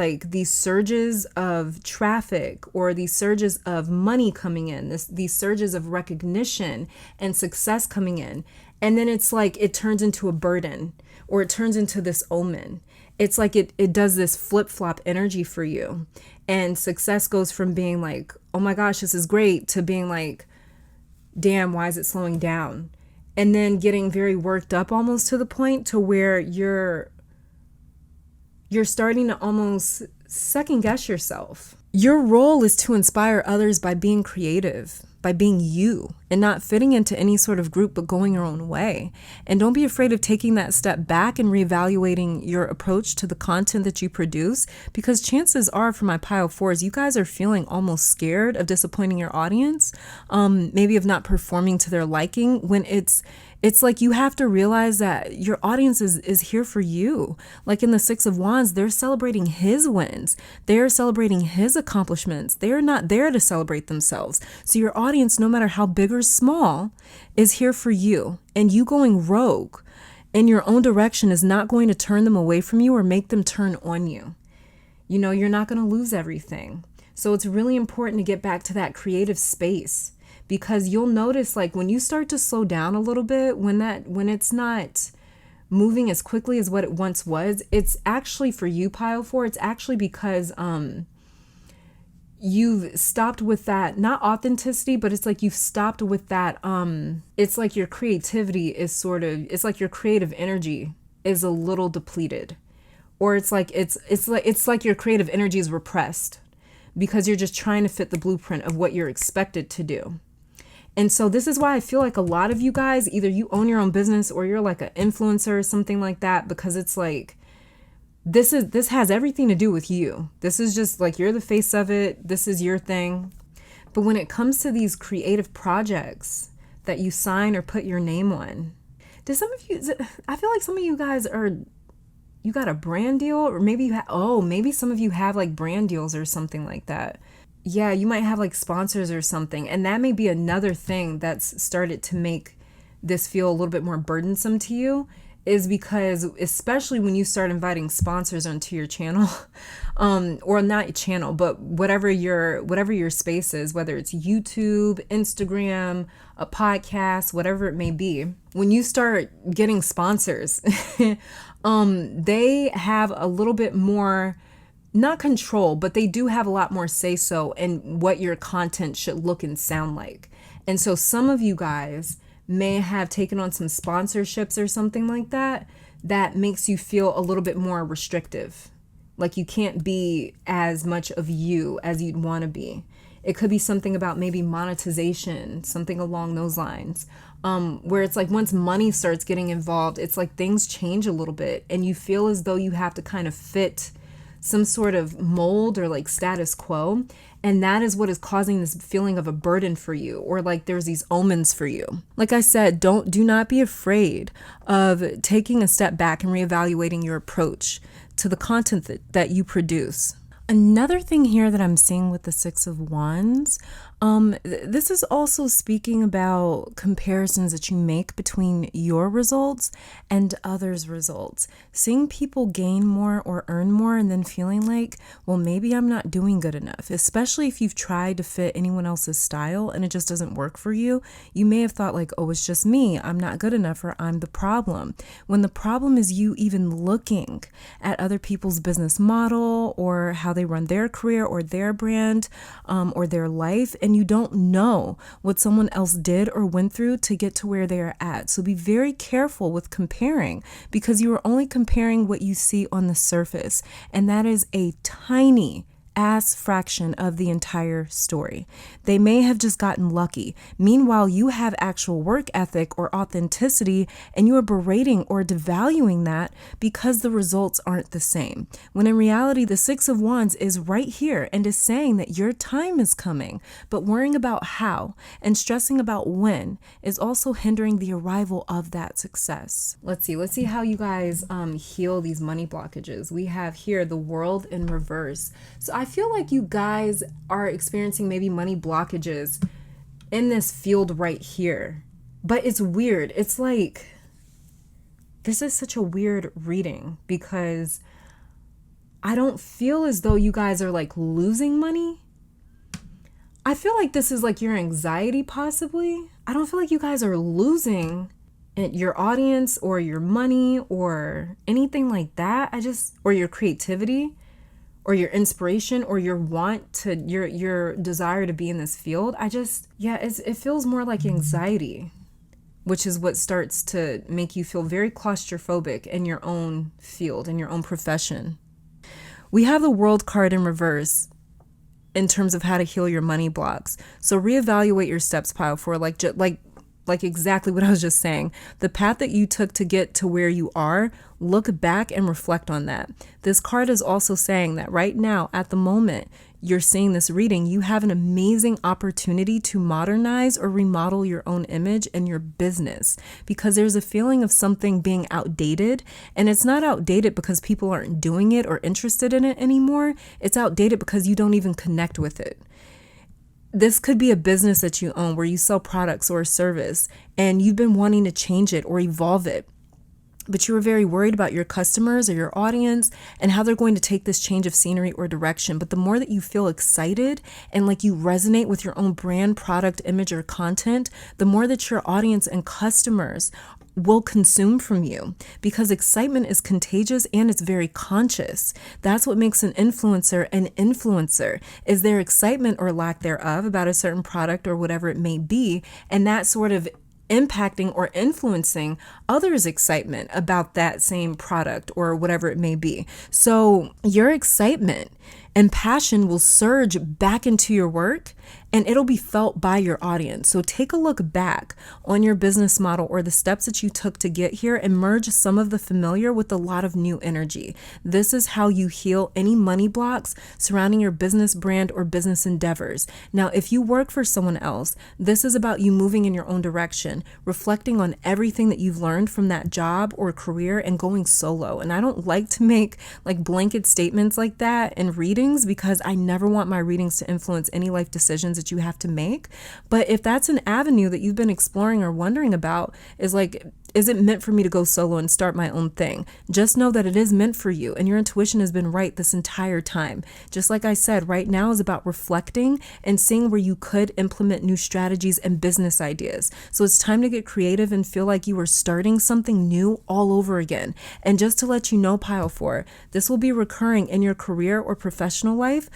surges of traffic or these surges of money coming in, these surges of recognition and success coming in. And then it's like it turns into a burden, or it turns into this omen. It's like it does this flip-flop energy for you. And success goes from being like, oh my gosh, this is great, to being like, damn, why is it slowing down? And then getting very worked up almost to the point to where you're starting to almost second guess yourself. Your role is to inspire others by being creative, by being you, and not fitting into any sort of group, but going your own way. And don't be afraid of taking that step back and reevaluating your approach to the content that you produce, because chances are, for my pile fours, you guys are feeling almost scared of disappointing your audience, maybe of not performing to their liking, when it's like you have to realize that your audience is here for you. Like in the Six of Wands, they're celebrating his wins. They're celebrating his accomplishments. They're not there to celebrate themselves. So your audience, no matter how big or small, is here for you. And you going rogue in your own direction is not going to turn them away from you or make them turn on you. You know, you're not going to lose everything. So it's really important to get back to that creative space. Because you'll notice, like, when you start to slow down a little bit, when it's not moving as quickly as what it once was, it's actually, for you, pile four, it's actually because you've stopped with that, not authenticity, but it's like you've stopped with that, it's like your creativity is sort of, it's like your creative energy is a little depleted. Or it's like your creative energy is repressed because you're just trying to fit the blueprint of what you're expected to do. And so this is why I feel like a lot of you guys, either you own your own business or you're like an influencer or something like that, because it's like, this has everything to do with you. This is just like, you're the face of it. This is your thing. But when it comes to these creative projects that you sign or put your name on, I feel like some of you guys you got a brand deal, or maybe maybe some of you have like brand deals or something like that. Yeah, you might have like sponsors or something. And that may be another thing that's started to make this feel a little bit more burdensome to you, is because especially when you start inviting sponsors onto your channel, or not your channel, but whatever your space is, whether it's YouTube, Instagram, a podcast, whatever it may be, when you start getting sponsors, they have a little bit more, not control, but they do have a lot more say-so in what your content should look and sound like. And so some of you guys may have taken on some sponsorships or something like that makes you feel a little bit more restrictive. Like you can't be as much of you as you'd want to be. It could be something about maybe monetization, something along those lines, where it's like once money starts getting involved, it's like things change a little bit and you feel as though you have to kind of fit some sort of mold or like status quo. And that is what is causing this feeling of a burden for you, or like there's these omens for you. Like I said, do not be afraid of taking a step back and reevaluating your approach to the content that you produce. Another thing here that I'm seeing with the Six of Wands, this is also speaking about comparisons that you make between your results and others' results. Seeing people gain more or earn more and then feeling like, well, maybe I'm not doing good enough, especially if you've tried to fit anyone else's style and it just doesn't work for you. You may have thought like, oh, it's just me, I'm not good enough, or I'm the problem. When the problem is you even looking at other people's business model or how they run their career or their brand, or their life, and you don't know what someone else did or went through to get to where they are at. So be very careful with comparing, because you are only comparing what you see on the surface, and that is a tiny ass fraction of the entire story. They may have just gotten lucky. Meanwhile, you have actual work ethic or authenticity, and you are berating or devaluing that because the results aren't the same. When in reality, the Six of Wands is right here and is saying that your time is coming, but worrying about how and stressing about when is also hindering the arrival of that success. Let's see how you guys heal these money blockages. We have here the World in reverse. So I feel like you guys are experiencing maybe money blockages in this field right here. But it's weird. It's like, this is such a weird reading, because I don't feel as though you guys are like losing money. I feel like this is like your anxiety possibly. I don't feel like you guys are losing your audience or your money or anything like that, or your creativity or your inspiration or your want to, your desire to be in this field, it feels more like anxiety, which is what starts to make you feel very claustrophobic in your own field, in your own profession. We have the World card in reverse in terms of how to heal your money blocks. So reevaluate your steps, Pile 4, like exactly what I was just saying. The path that you took to get to where you are, look back and reflect on that. This card is also saying that right now, at the moment you're seeing this reading, you have an amazing opportunity to modernize or remodel your own image and your business, because there's a feeling of something being outdated. And it's not outdated because people aren't doing it or interested in it anymore. It's outdated because you don't even connect with it. This could be a business that you own where you sell products or a service and you've been wanting to change it or evolve it, but you were very worried about your customers or your audience and how they're going to take this change of scenery or direction. But the more that you feel excited and like you resonate with your own brand, product, image, or content, the more that your audience and customers will consume from you, because excitement is contagious and it's very conscious. That's what makes an influencer, is their excitement or lack thereof about a certain product or whatever it may be, and that sort of impacting or influencing others' excitement about that same product or whatever it may be. So your excitement and passion will surge back into your work and it'll be felt by your audience. So take a look back on your business model or the steps that you took to get here and merge some of the familiar with a lot of new energy. This is how you heal any money blocks surrounding your business brand or business endeavors. Now, if you work for someone else, this is about you moving in your own direction, reflecting on everything that you've learned from that job or career and going solo. And I don't like to make like blanket statements like that in readings, because I never want my readings to influence any life decisions that you have to make. But if that's an avenue that you've been exploring or wondering about, is it meant for me to go solo and start my own thing? Just know that it is meant for you, and your intuition has been right this entire time. Just like I said, right now is about reflecting and seeing where you could implement new strategies and business ideas. So it's time to get creative and feel like you are starting something new all over again. And just to let you know, Pile 4, this will be recurring in your career or professional life,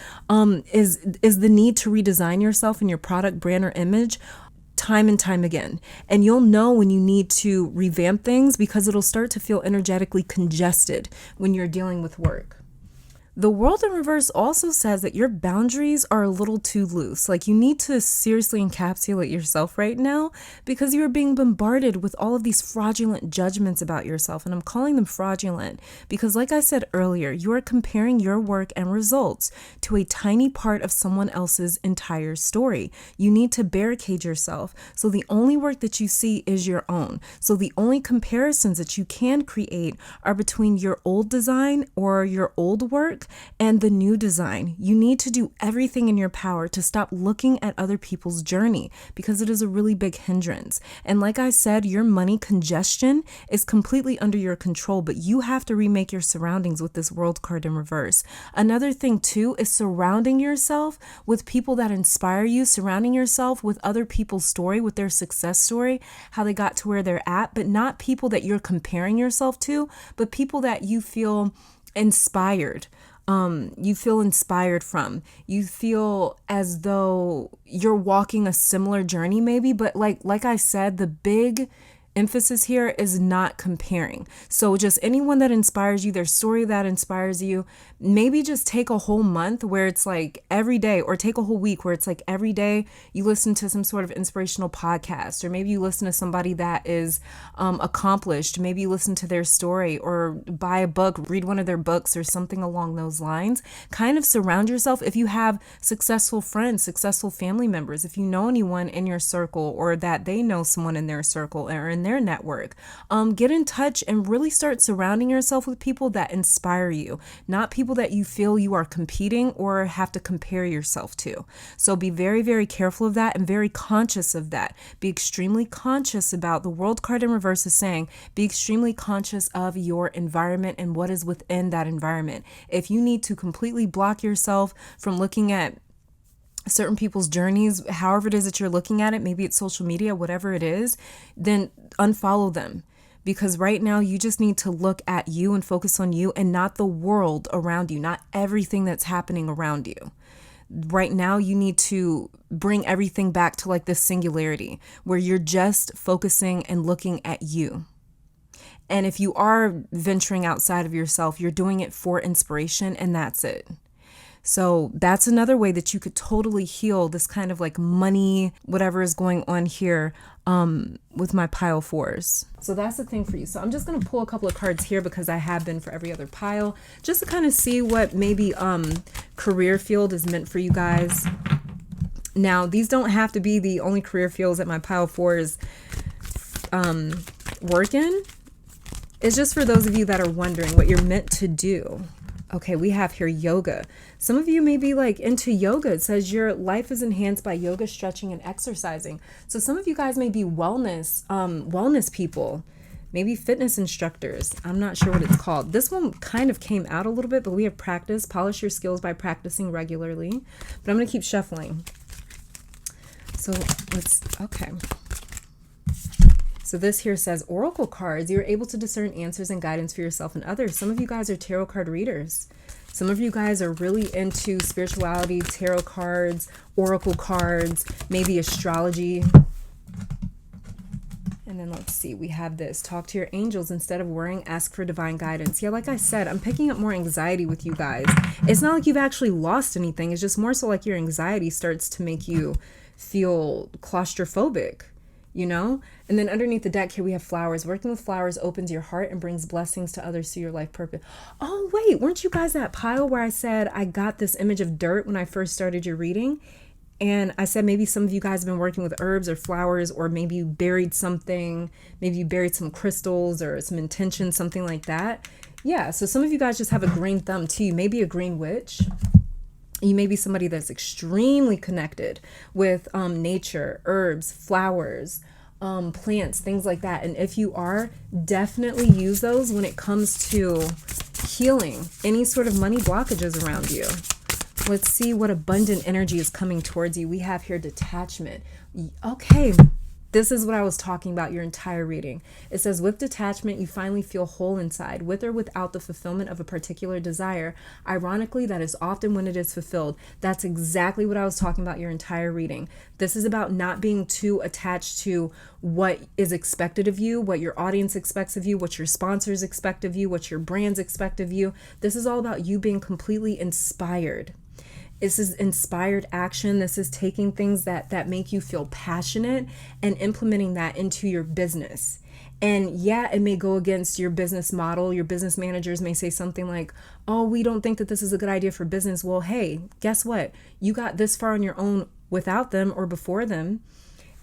is the need to redesign yourself and your product, brand, or image time and time again. And you'll know when you need to revamp things, because it'll start to feel energetically congested when you're dealing with work. The World in reverse also says that your boundaries are a little too loose. Like, you need to seriously encapsulate yourself right now, because you're being bombarded with all of these fraudulent judgments about yourself. And I'm calling them fraudulent because, like I said earlier, you are comparing your work and results to a tiny part of someone else's entire story. You need to barricade yourself. So the only work that you see is your own. So the only comparisons that you can create are between your old design or your old work and the new design. You need to do everything in your power to stop looking at other people's journey, because it is a really big hindrance. And like I said, your money congestion is completely under your control, but you have to remake your surroundings with this World card in reverse. Another thing too is surrounding yourself with people that inspire you, surrounding yourself with other people's story, with their success story, how they got to where they're at, but not people that you're comparing yourself to, but people that you feel inspired. You feel inspired from. You feel as though you're walking a similar journey maybe, but like I said, the big emphasis here is not comparing. So just anyone that inspires you, their story that inspires you, maybe just take a whole month where it's like every day, or take a whole week where it's like every day you listen to some sort of inspirational podcast, or maybe you listen to somebody that is accomplished. Maybe you listen to their story, or buy a book, read one of their books, or something along those lines. Kind of surround yourself. If you have successful friends, successful family members, if you know anyone in your circle, or that they know someone in their circle or in their network, get in touch and really start surrounding yourself with people that inspire you, not people that you feel you are competing or have to compare yourself to. So be very, very careful of that and very conscious of that. Be extremely conscious about the World card in reverse is saying, be extremely conscious of your environment and what is within that environment. If you need to completely block yourself from looking at certain people's journeys, however it is that you're looking at it, maybe it's social media, whatever it is, then unfollow them. Because right now you just need to look at you and focus on you and not the world around you, not everything that's happening around you. Right now you need to bring everything back to like this singularity where you're just focusing and looking at you. And if you are venturing outside of yourself, you're doing it for inspiration, and that's it. So that's another way that you could totally heal this kind of like money, whatever is going on here with my pile fours. So that's the thing for you. So I'm just going to pull a couple of cards here because I have been for every other pile, just to kind of see what maybe career field is meant for you guys. Now, these don't have to be the only career fields that my pile fours work in. It's just for those of you that are wondering what you're meant to do. Okay, we have here yoga. Some of you may be like into yoga. It says your life is enhanced by yoga, stretching, and exercising. So some of you guys may be wellness people, maybe fitness instructors. I'm not sure what it's called. This one kind of came out a little bit, but we have practice. Polish your skills by practicing regularly. But I'm going to keep shuffling. So okay. So this here says oracle cards. You're able to discern answers and guidance for yourself and others. Some of you guys are tarot card readers. Some of you guys are really into spirituality, tarot cards, oracle cards, maybe astrology. And then let's see, we have this. Talk to your angels instead of worrying. Ask for divine guidance. Yeah, like I said, I'm picking up more anxiety with you guys. It's not like you've actually lost anything. It's just more so like your anxiety starts to make you feel claustrophobic. You know? And then underneath the deck here, we have flowers. Working with flowers opens your heart and brings blessings to others through your life purpose. Oh, wait, weren't you guys that pile where I said I got this image of dirt when I first started your reading? And I said maybe some of you guys have been working with herbs or flowers, or maybe you buried something. Maybe you buried some crystals or some intention, something like that. Yeah, so some of you guys just have a green thumb too. You may be a green witch. You may be somebody that's extremely connected with nature, herbs, flowers, plants, things like that. And if you are, definitely use those when it comes to healing any sort of money blockages around you. Let's see what abundant energy is coming towards you. We have here detachment. Okay. This is what I was talking about your entire reading. It says, with detachment, you finally feel whole inside, with or without the fulfillment of a particular desire. Ironically, that is often when it is fulfilled. That's exactly what I was talking about your entire reading. This is about not being too attached to what is expected of you, what your audience expects of you, what your sponsors expect of you, what your brands expect of you. This is all about you being completely inspired. This is inspired action. This is taking things that make you feel passionate and implementing that into your business. And yeah, it may go against your business model. Your business managers may say something like, oh, we don't think that this is a good idea for business. Well, hey, guess what? You got this far on your own without them or before them.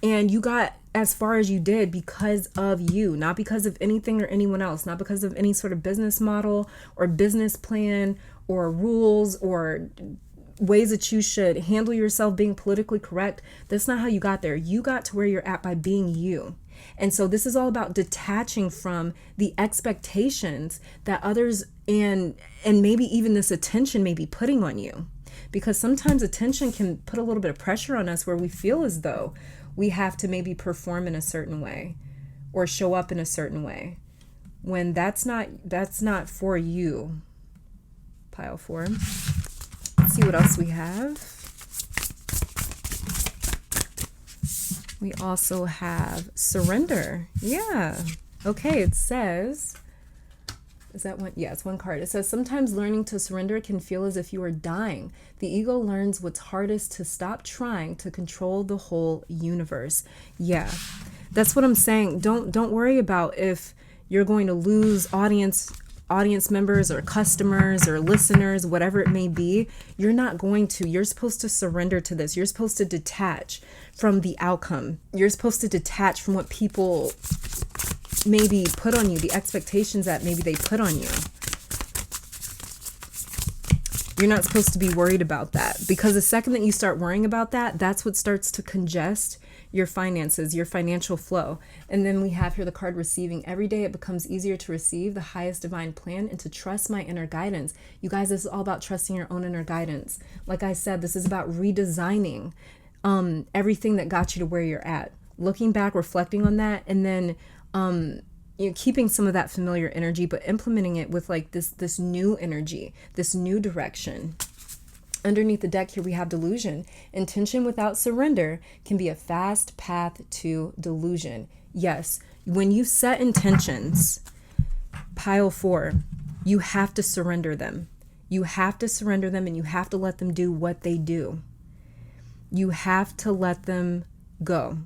And you got as far as you did because of you, not because of anything or anyone else, not because of any sort of business model or business plan or rules or ways that you should handle yourself, being politically correct. That's not how you got there. You got to where you're at by being you. And so this is all about detaching from the expectations that others and maybe even this attention may be putting on you. Because sometimes attention can put a little bit of pressure on us where we feel as though we have to maybe perform in a certain way or show up in a certain way, when that's not for you. Pile 4. Let's see what else we have. We also have surrender. Yeah. Okay, it says, is that one? Yeah, it's one card. It says, sometimes learning to surrender can feel as if you are dying. The ego learns what's hardest to stop trying to control the whole universe. Yeah, that's what I'm saying. Don't worry about if you're going to lose audience members or customers or listeners, whatever it may be. You're not going to. You're supposed to surrender to this. You're supposed to detach from the outcome. You're supposed to detach from what people maybe put on you, the expectations that maybe they put on you. You're not supposed to be worried about that, because the second that you start worrying about that, that's what starts to congest your finances, your financial flow. And then we have here the card receiving. Every day it becomes easier to receive the highest divine plan and to trust my inner guidance. You guys, this is all about trusting your own inner guidance. Like I said, this is about redesigning everything that got you to where you're at. Looking back, reflecting on that, and then keeping some of that familiar energy, but implementing it with like this new energy, this new direction. Underneath the deck here, we have delusion. Intention without surrender can be a fast path to delusion. Yes, when you set intentions, pile 4, you have to surrender them. You have to surrender them, and you have to let them do what they do. You have to let them go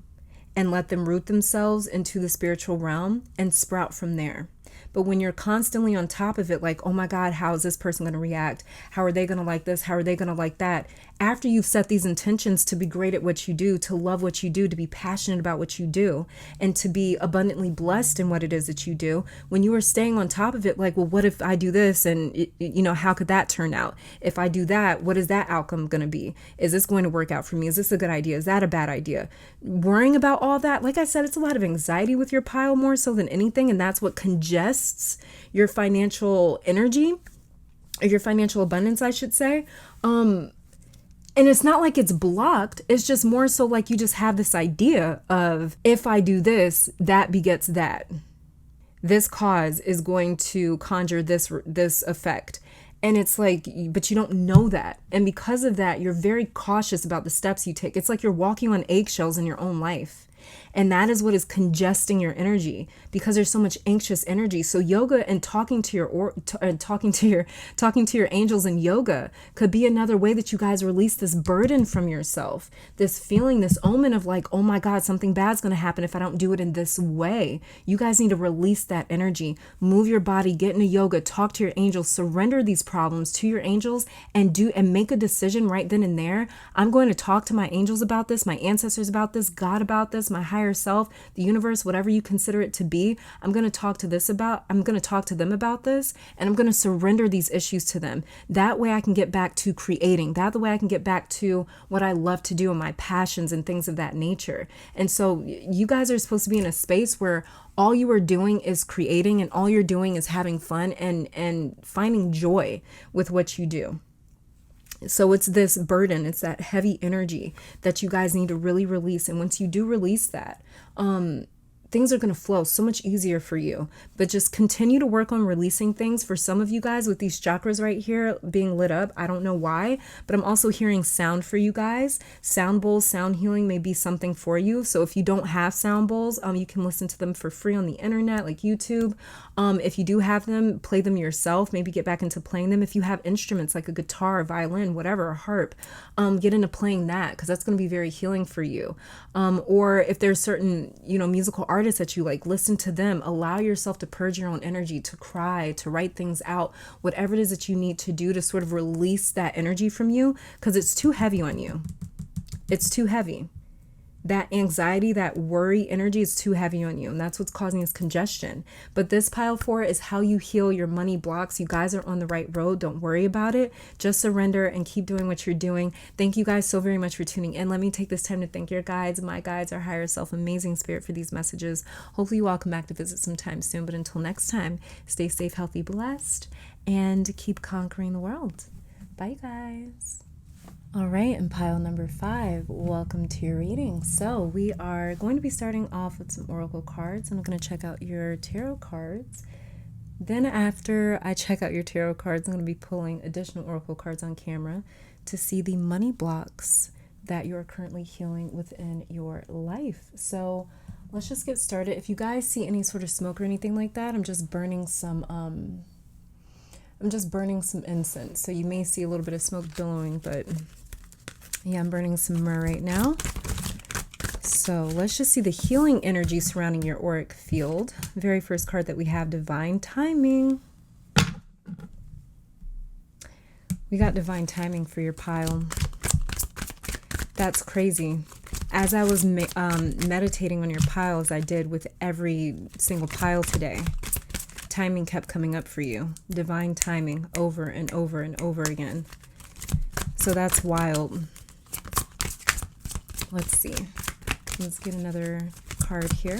and let them root themselves into the spiritual realm and sprout from there. But when you're constantly on top of it, like, oh my God, how is this person going to react? How are they going to like this? How are they going to like that? After you've set these intentions to be great at what you do, to love what you do, to be passionate about what you do, and to be abundantly blessed in what it is that you do, when you are staying on top of it, like, well, what if I do this? And, how could that turn out? If I do that, what is that outcome going to be? Is this going to work out for me? Is this a good idea? Is that a bad idea? Worrying about all that, like I said, it's a lot of anxiety with your pile more so than anything. And that's what congests your financial energy, or your financial abundance, I should say. And it's not like it's blocked. It's just more so like you just have this idea of, if I do this, that begets that. This cause is going to conjure this effect. And it's like, but you don't know that. And because of that, you're very cautious about the steps you take. It's like you're walking on eggshells in your own life. And that is what is congesting your energy, because there's so much anxious energy. So yoga and talking to your angels in yoga could be another way that you guys release this burden from yourself, this feeling, this omen of like, oh my God, something bad's going to happen if I don't do it in this way. You guys need to release that energy, move your body, get into yoga, talk to your angels, surrender these problems to your angels, and make a decision right then and there. I'm going to talk to my angels about this, my ancestors about this, God about this, my higher self, the universe, whatever you consider it to be. I'm going to talk to them about this, and I'm going to surrender these issues to them. That way I can get back to creating. That way I can get back to what I love to do and my passions and things of that nature. And so you guys are supposed to be in a space where all you are doing is creating, and all you're doing is having fun and finding joy with what you do. So it's this burden, it's that heavy energy that you guys need to really release. And once you do release that, things are going to flow so much easier for you. But just continue to work on releasing things. For some of you guys with these chakras right here being lit up, I don't know why, but I'm also hearing sound for you guys. Sound bowls, sound healing may be something for you. So if you don't have sound bowls, you can listen to them for free on the internet, like YouTube. If you do have them, play them yourself. Maybe get back into playing them. If you have instruments like a guitar, a violin, whatever, a harp, get into playing that, because that's going to be very healing for you. Or if there's certain, musical artists that you like, listen to them. Allow yourself to purge your own energy, to cry, to write things out, whatever it is that you need to do to sort of release that energy from you, because it's too heavy on you. It's too heavy. That anxiety, that worry energy is too heavy on you. And that's what's causing this congestion. But this pile 4 is how you heal your money blocks. You guys are on the right road. Don't worry about it. Just surrender and keep doing what you're doing. Thank you guys so very much for tuning in. Let me take this time to thank your guides, my guides, our higher self, amazing spirit, for these messages. Hopefully you all come back to visit sometime soon. But until next time, stay safe, healthy, blessed, and keep conquering the world. Bye, guys. All right, and pile number 5, welcome to your reading. So we are going to be starting off with some oracle cards. I'm going to check out your tarot cards. Then after I check out your tarot cards, I'm going to be pulling additional oracle cards on camera to see the money blocks that you're currently healing within your life. So let's just get started. If you guys see any sort of smoke or anything like that, I'm just burning some incense. So you may see a little bit of smoke billowing, but yeah, I'm burning some myrrh right now. So let's just see the healing energy surrounding your auric field. Very first card that we have, divine timing. We got divine timing for your pile. That's crazy. As I was meditating on your pile, as I did with every single pile today, timing kept coming up for you. Divine timing over and over and over again. So that's wild. Let's see. Let's get another card here.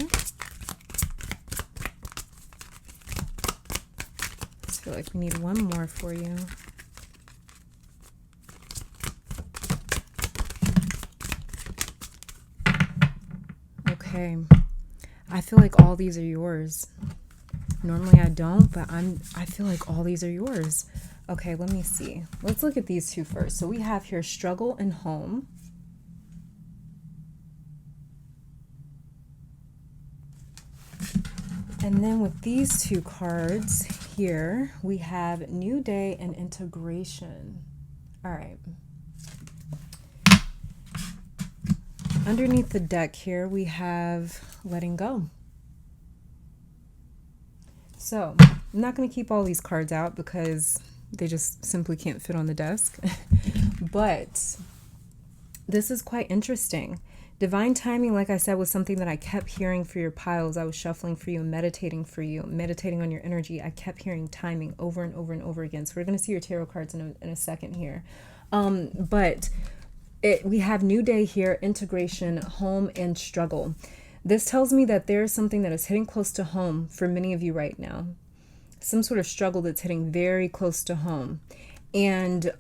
I feel like we need one more for you. Okay. I feel like all these are yours. Normally I don't, but I feel like all these are yours. Okay, let me see. Let's look at these two first. So we have here struggle and home. And then with these two cards here, we have new day and integration. All right. Underneath the deck here, we have letting go. So I'm not going to keep all these cards out because they just simply can't fit on the desk. But this is quite interesting. Divine timing, like I said, was something that I kept hearing for your piles. I was shuffling for you and meditating for you, meditating on your energy. I kept hearing timing over and over and over again. So we're going to see your tarot cards in a second here. But we have new day here, integration, home, and struggle. This tells me that there's something that is hitting close to home for many of you right now. Some sort of struggle that's hitting very close to home. And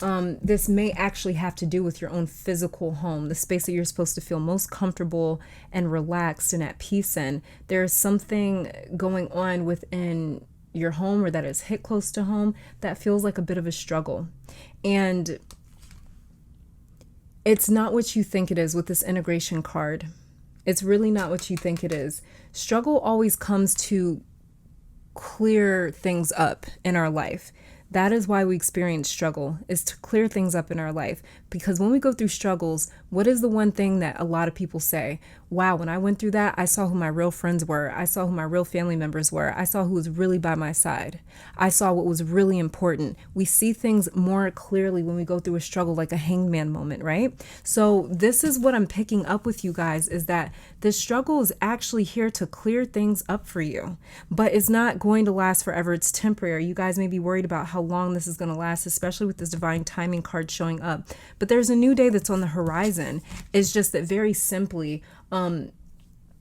this may actually have to do with your own physical home, the space that you're supposed to feel most comfortable and relaxed and at peace in. There's something going on within your home or that is hit close to home that feels like a bit of a struggle. And it's not what you think it is with this integration card. It's really not what you think it is. Struggle always comes to clear things up in our life. That is why we experience struggle, is to clear things up in our life. Because when we go through struggles, what is the one thing that a lot of people say? Wow, when I went through that, I saw who my real friends were. I saw who my real family members were. I saw who was really by my side. I saw what was really important. We see things more clearly when we go through a struggle, like a hangman moment, right? So this is what I'm picking up with you guys, is that this struggle is actually here to clear things up for you. But it's not going to last forever. It's temporary. You guys may be worried about how long this is going to last, especially with this divine timing card showing up. But there's a new day that's on the horizon. It's just that very simply,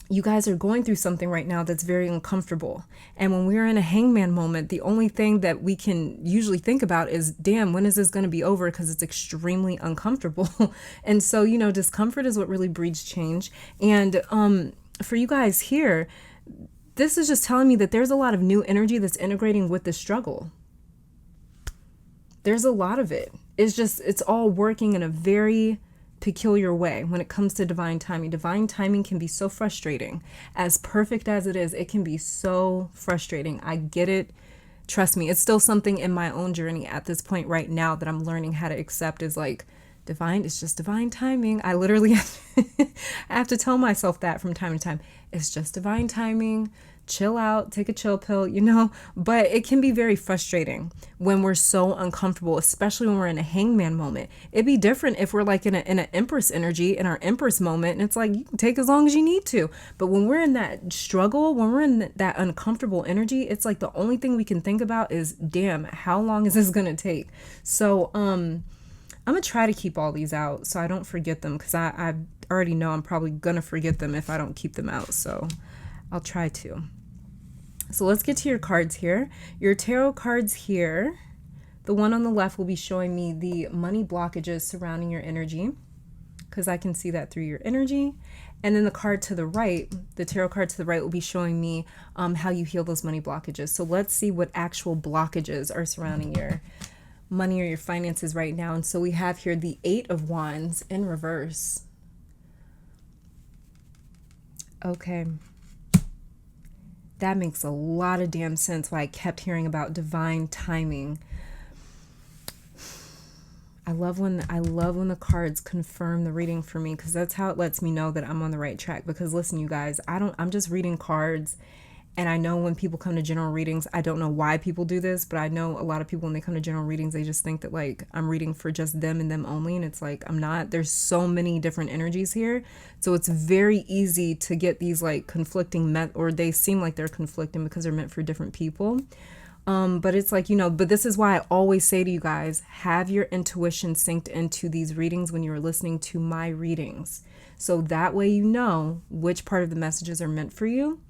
you guys are going through something right now that's very uncomfortable. And when we're in a hangman moment, the only thing that we can usually think about is, damn, when is this going to be over? Because it's extremely uncomfortable. And so, you know, discomfort is what really breeds change. And for you guys here, this is just telling me that there's a lot of new energy that's integrating with the struggle. There's a lot of it. It's all working in a very peculiar way when it comes to divine timing. Divine timing can be so frustrating. As perfect as it is, it can be so frustrating. I get it. Trust me, it's still something in my own journey at this point right now that I'm learning how to accept, is like, it's just divine timing. I literally have to tell myself that from time to time. It's just divine timing. Chill out, take a chill pill, you know, but it can be very frustrating when we're so uncomfortable, especially when we're in a hangman moment. It'd be different if we're like in an empress energy, in our empress moment, and it's like, you can take as long as you need to. But when we're in that struggle, when we're in that uncomfortable energy, it's like the only thing we can think about is, damn, how long is this going to take? So, I'm going to try to keep all these out so I don't forget them, because I already know I'm probably going to forget them if I don't keep them out. So I'll try to. So let's get to your cards here. Your tarot cards here. The one on the left will be showing me the money blockages surrounding your energy, because I can see that through your energy. And then the card to the right, the tarot card to the right, will be showing me how you heal those money blockages. So let's see what actual blockages are surrounding your money or your finances right now. And so we have here the 8 of Wands in reverse. Okay. That makes a lot of damn sense why I kept hearing about divine timing. I love when the cards confirm the reading for me, because that's how it lets me know that I'm on the right track. Because listen, you guys, I'm just reading cards, and I know when people come to general readings, I don't know why people do this, but I know a lot of people, when they come to general readings, they just think that like I'm reading for just them and them only, and it's like I'm not. There's so many different energies here, so it's very easy to get these like conflicting or they seem like they're conflicting because they're meant for different people. But it's like, you know, but this is why I always say to you guys, have your intuition synced into these readings when you're listening to my readings. So that way you know which part of the messages are meant for you.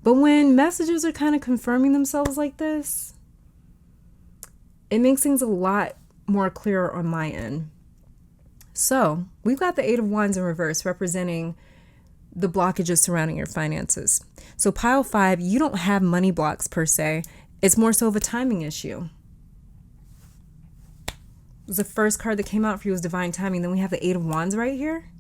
But when messages are kind of confirming themselves like this, it makes things a lot more clearer on my end. So we've got the Eight of Wands in reverse representing the blockages surrounding your finances. So pile 5, you don't have money blocks per se. It's more so of a timing issue. The first card that came out for you was divine timing. Then we have the Eight of Wands right here.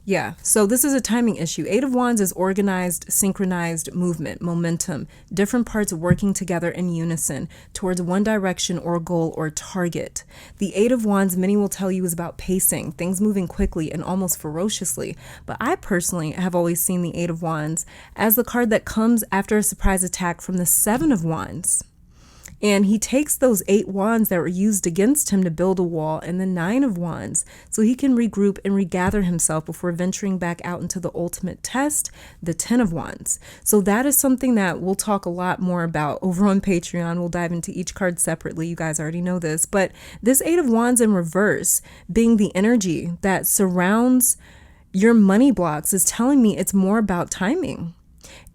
Yeah, so this is a timing issue. Eight of Wands is organized, synchronized movement, momentum, different parts working together in unison towards one direction or goal or target. The Eight of Wands, many will tell you, is about pacing, things moving quickly and almost ferociously. But I personally have always seen the Eight of Wands as the card that comes after a surprise attack from the Seven of Wands. And he takes those 8 wands that were used against him to build a wall and the 9 of wands so he can regroup and regather himself before venturing back out into the ultimate test, the 10 of wands. So that is something that we'll talk a lot more about over on Patreon. We'll dive into each card separately. You guys already know this. But this 8 of wands in reverse being the energy that surrounds your money blocks is telling me it's more about timing.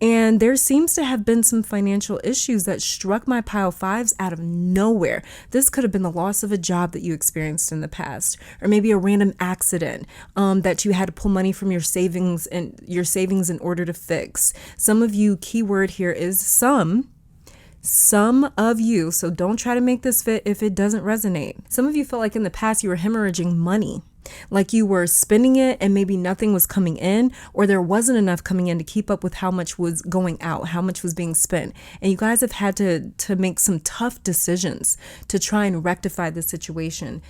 And there seems to have been some financial issues that struck my pile 5s out of nowhere. This could have been the loss of a job that you experienced in the past, or maybe a random accident that you had to pull money from your savings in order to fix. Some of you, keyword here is some of you, so don't try to make this fit if it doesn't resonate. Some of you felt like in the past you were hemorrhaging money. Like you were spending it and maybe nothing was coming in, or there wasn't enough coming in to keep up with how much was going out, how much was being spent. And you guys have had to make some tough decisions to try and rectify the situation.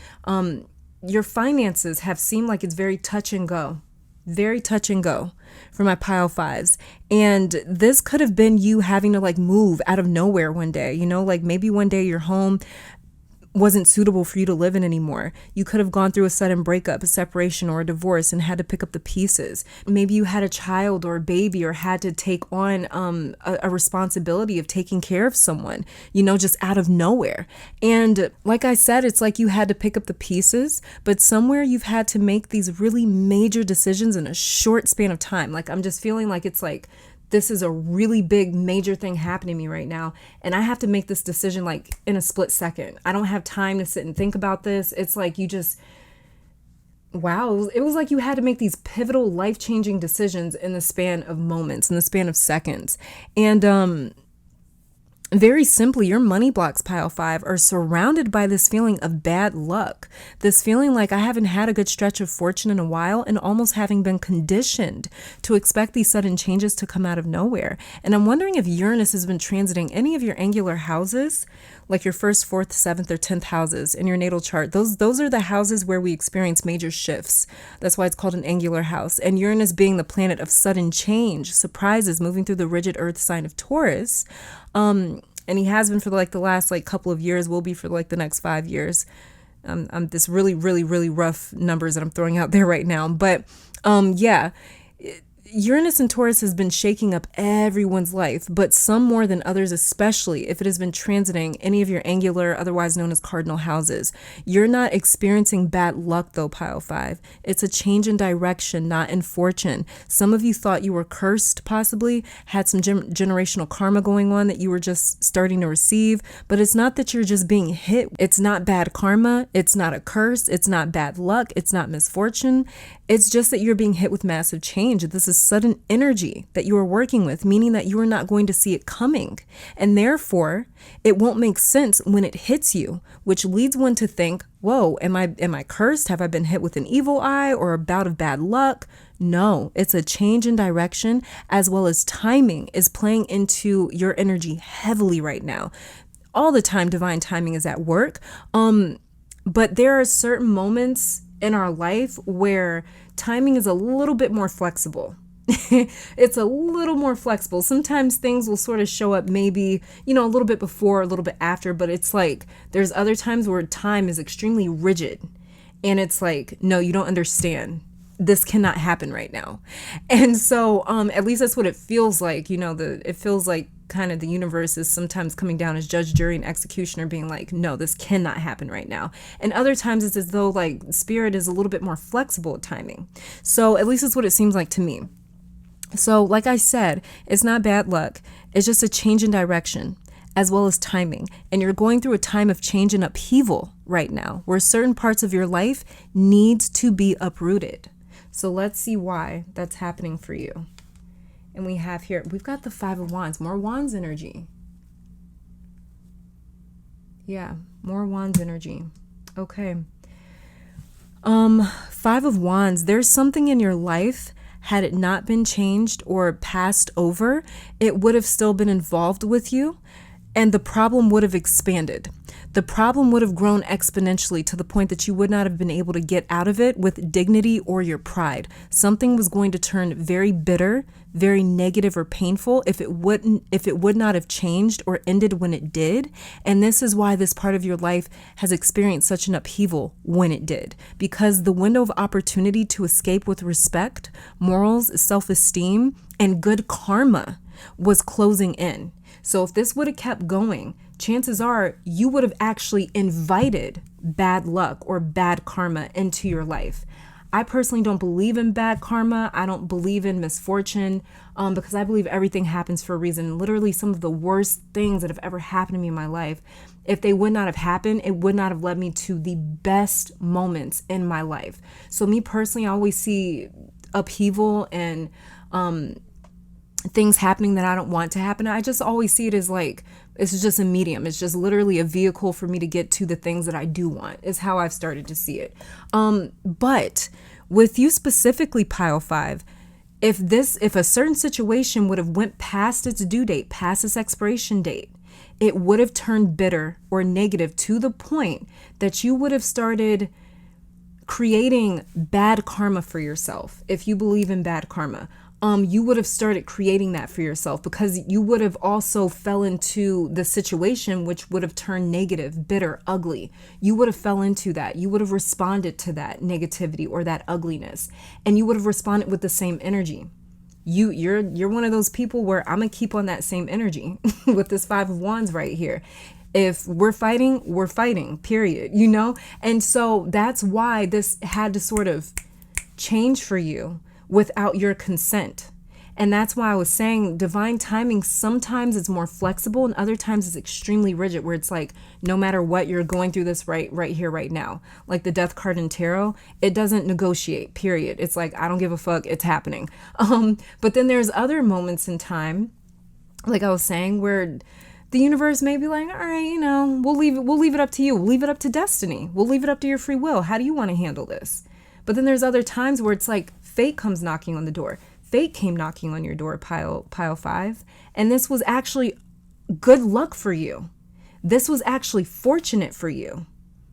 Your finances have seemed like it's very touch and go for my pile 5s. And this could have been you having to like move out of nowhere one day, like maybe one day your home wasn't suitable for you to live in anymore. You could have gone through a sudden breakup, a separation, or a divorce and had to pick up the pieces. Maybe you had a child or a baby or had to take on a responsibility of taking care of someone, just out of nowhere. And like I said, it's like you had to pick up the pieces, but somewhere you've had to make these really major decisions in a short span of time. Like I'm just feeling like it's like, this is a really big major thing happening to me right now. And I have to make this decision like in a split second. I don't have time to sit and think about this. It's like you just, wow. It was like you had to make these pivotal life-changing decisions in the span of moments, in the span of seconds. And very simply, your money blocks, pile 5, are surrounded by this feeling of bad luck. This feeling like I haven't had a good stretch of fortune in a while, and almost having been conditioned to expect these sudden changes to come out of nowhere. And I'm wondering if Uranus has been transiting any of your angular houses, like your 1st, 4th, 7th, or 10th houses in your natal chart. Those are the houses where we experience major shifts. That's why it's called an angular house. And Uranus being the planet of sudden change, surprises, moving through the rigid earth sign of Taurus. And he has been for like the last couple of years, will be for like the next 5 years. This really, really, really rough numbers that I'm throwing out there right now. But yeah, Uranus and Taurus has been shaking up everyone's life, but some more than others, especially if it has been transiting any of your angular, otherwise known as cardinal houses. You're not experiencing bad luck though, pile 5. It's a change in direction, not in fortune. Some of you thought you were cursed, possibly had some generational karma going on that you were just starting to receive, but it's not that you're just being hit. It's not bad karma. It's not a curse. It's not bad luck. It's not misfortune. It's just that you're being hit with massive change. This is sudden energy that you are working with, meaning that you are not going to see it coming. And therefore, it won't make sense when it hits you, which leads one to think, whoa, am I cursed? Have I been hit with an evil eye or a bout of bad luck? No, it's a change in direction, as well as timing is playing into your energy heavily right now. All the time, divine timing is at work. But there are certain moments in our life where timing is a little bit more flexible. It's a little more flexible. Sometimes things will sort of show up maybe, a little bit before, a little bit after, but it's like there's other times where time is extremely rigid and it's like, no, you don't understand. this cannot happen right now. And so at least that's what it feels like. It feels like kind of the universe is sometimes coming down as judge, jury, and executioner, being like, no, this cannot happen right now. And other times it's as though like spirit is a little bit more flexible at timing. So at least it's what it seems like to me. So like I said, it's not bad luck. It's just a change in direction as well as timing. And you're going through a time of change and upheaval right now, where certain parts of your life needs to be uprooted. So let's see why that's happening for you. And we've got the 5 of Wands, more Wands energy. Yeah, more Wands energy. Okay. 5 of Wands, there's something in your life, had it not been changed or passed over, it would have still been involved with you, and the problem would have expanded. The problem would have grown exponentially to the point that you would not have been able to get out of it with dignity or your pride. Something was going to turn very bitter, very negative or painful if it would not have changed or ended when it did. And this is why this part of your life has experienced such an upheaval when it did, because the window of opportunity to escape with respect, morals, self-esteem, and good karma was closing in. So if this would have kept going, chances are you would have actually invited bad luck or bad karma into your life. I personally don't believe in bad karma. I don't believe in misfortune because I believe everything happens for a reason. Literally some of the worst things that have ever happened to me in my life, if they would not have happened, it would not have led me to the best moments in my life. So me personally, I always see upheaval and things happening that I don't want to happen. I just always see it as like, it's just a medium. It's just literally a vehicle for me to get to the things that I do want, is how I've started to see it. But with you specifically, Pile 5, if a certain situation would have went past its due date, past its expiration date, it would have turned bitter or negative to the point that you would have started creating bad karma for yourself. If you believe in bad karma, you would have started creating that for yourself, because you would have also fell into the situation which would have turned negative, bitter, ugly. You would have fell into that. You would have responded to that negativity or that ugliness, and you would have responded with the same energy. You're one of those people where I'm gonna keep on that same energy with this 5 of Wands right here. If we're fighting, period, And so that's why this had to sort of change for you without your consent. And that's why I was saying divine timing sometimes is more flexible and other times it's extremely rigid, where it's like, no matter what, you're going through this right here, right now. Like the Death card in tarot, it doesn't negotiate, period. It's like, I don't give a fuck, it's happening. But then there's other moments in time, like I was saying, where the universe may be like, all right, we'll leave it up to you. We'll leave it up to destiny. We'll leave it up to your free will. How do you want to handle this? But then there's other times where it's like fate comes knocking on the door. Fate came knocking on your door, pile 5. And this was actually good luck for you. This was actually fortunate for you.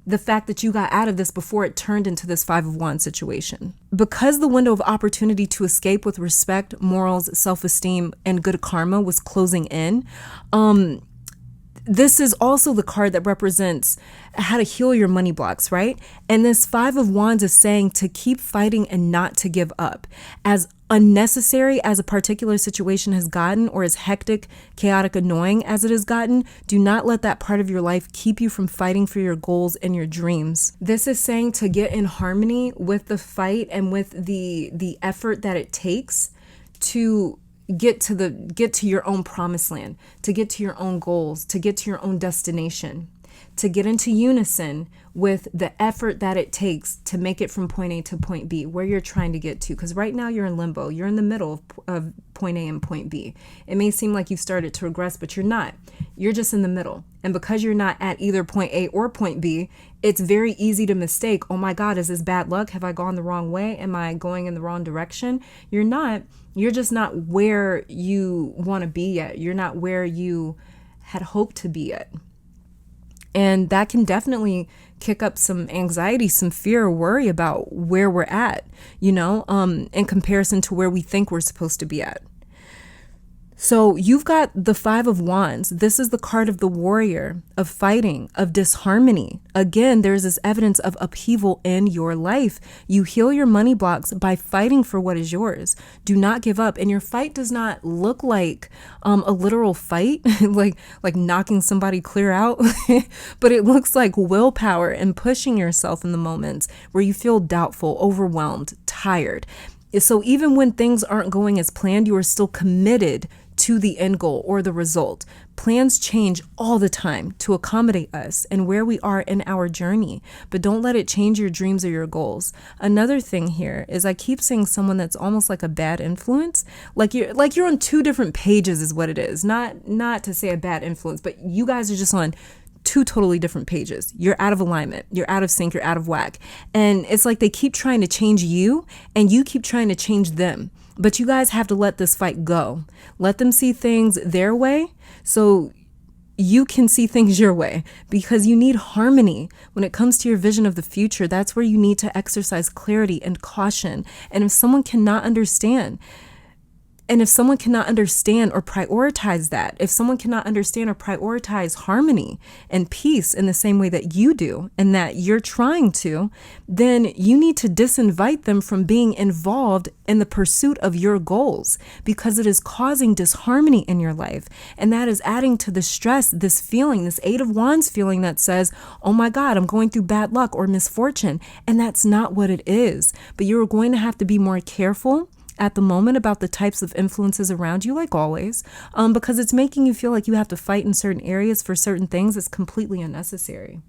The fact that you got out of this before it turned into this 5 of Wands situation. Because the window of opportunity to escape with respect, morals, self-esteem, and good karma was closing in, this is also the card that represents how to heal your money blocks, right? And this 5 of Wands is saying to keep fighting and not to give up. As unnecessary as a particular situation has gotten, or as hectic, chaotic, annoying as it has gotten, do not let that part of your life keep you from fighting for your goals and your dreams. This is saying to get in harmony with the fight and with the effort that it takes to get to your own promised land, to get to your own goals, to get to your own destination, to get into unison with the effort that it takes to make it from point A to point B, where you're trying to get to. Because right now you're in limbo. You're in the middle of point A and point B. It may seem like you started to regress, but you're not. You're just in the middle. And because you're not at either point A or point B, it's very easy to mistake, oh my God, is this bad luck? Have I gone the wrong way? Am I going in the wrong direction? You're not. You're just not where you want to be yet. You're not where you had hoped to be yet. And that can definitely kick up some anxiety, some fear or worry about where we're at, in comparison to where we think we're supposed to be at. So you've got the Five of Wands. This is the card of the warrior, of fighting, of disharmony. Again, there's this evidence of upheaval in your life. You heal your money blocks by fighting for what is yours. Do not give up. And your fight does not look like a literal fight, like knocking somebody clear out, but it looks like willpower and pushing yourself in the moments where you feel doubtful, overwhelmed, tired. So even when things aren't going as planned, you are still committed to the end goal or the result. Plans change all the time to accommodate us and where we are in our journey, but don't let it change your dreams or your goals. Another thing here is I keep seeing someone that's almost like a bad influence, like you're on two different pages is what it is. Not to say a bad influence, but you guys are just on two totally different pages. You're out of alignment. You're out of sync. You're out of whack. And it's like they keep trying to change you and you keep trying to change them. But you guys have to let this fight go. Let them see things their way so you can see things your way, because you need harmony when it comes to your vision of the future. That's where you need to exercise clarity and caution. And if someone cannot understand, or prioritize that, if someone cannot understand or prioritize harmony and peace in the same way that you do and that you're trying to, then you need to disinvite them from being involved in the pursuit of your goals, because it is causing disharmony in your life. And that is adding to the stress, this feeling, this Eight of Wands feeling that says, oh my God, I'm going through bad luck or misfortune. And that's not what it is. But you're going to have to be more careful at the moment about the types of influences around you, like always, because it's making you feel like you have to fight in certain areas for certain things. It's completely unnecessary.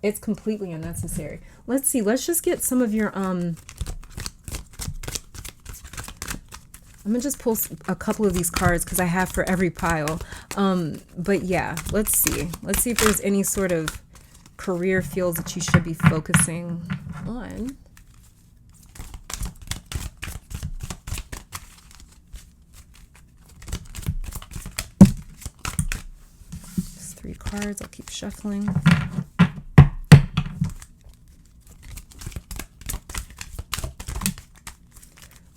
It's completely unnecessary. Let's see. Let's just get some of your, I'm going to just pull a couple of these cards because I have for every pile. But yeah, let's see. Let's see if there's any sort of career fields that you should be focusing on. Cards. I'll keep shuffling.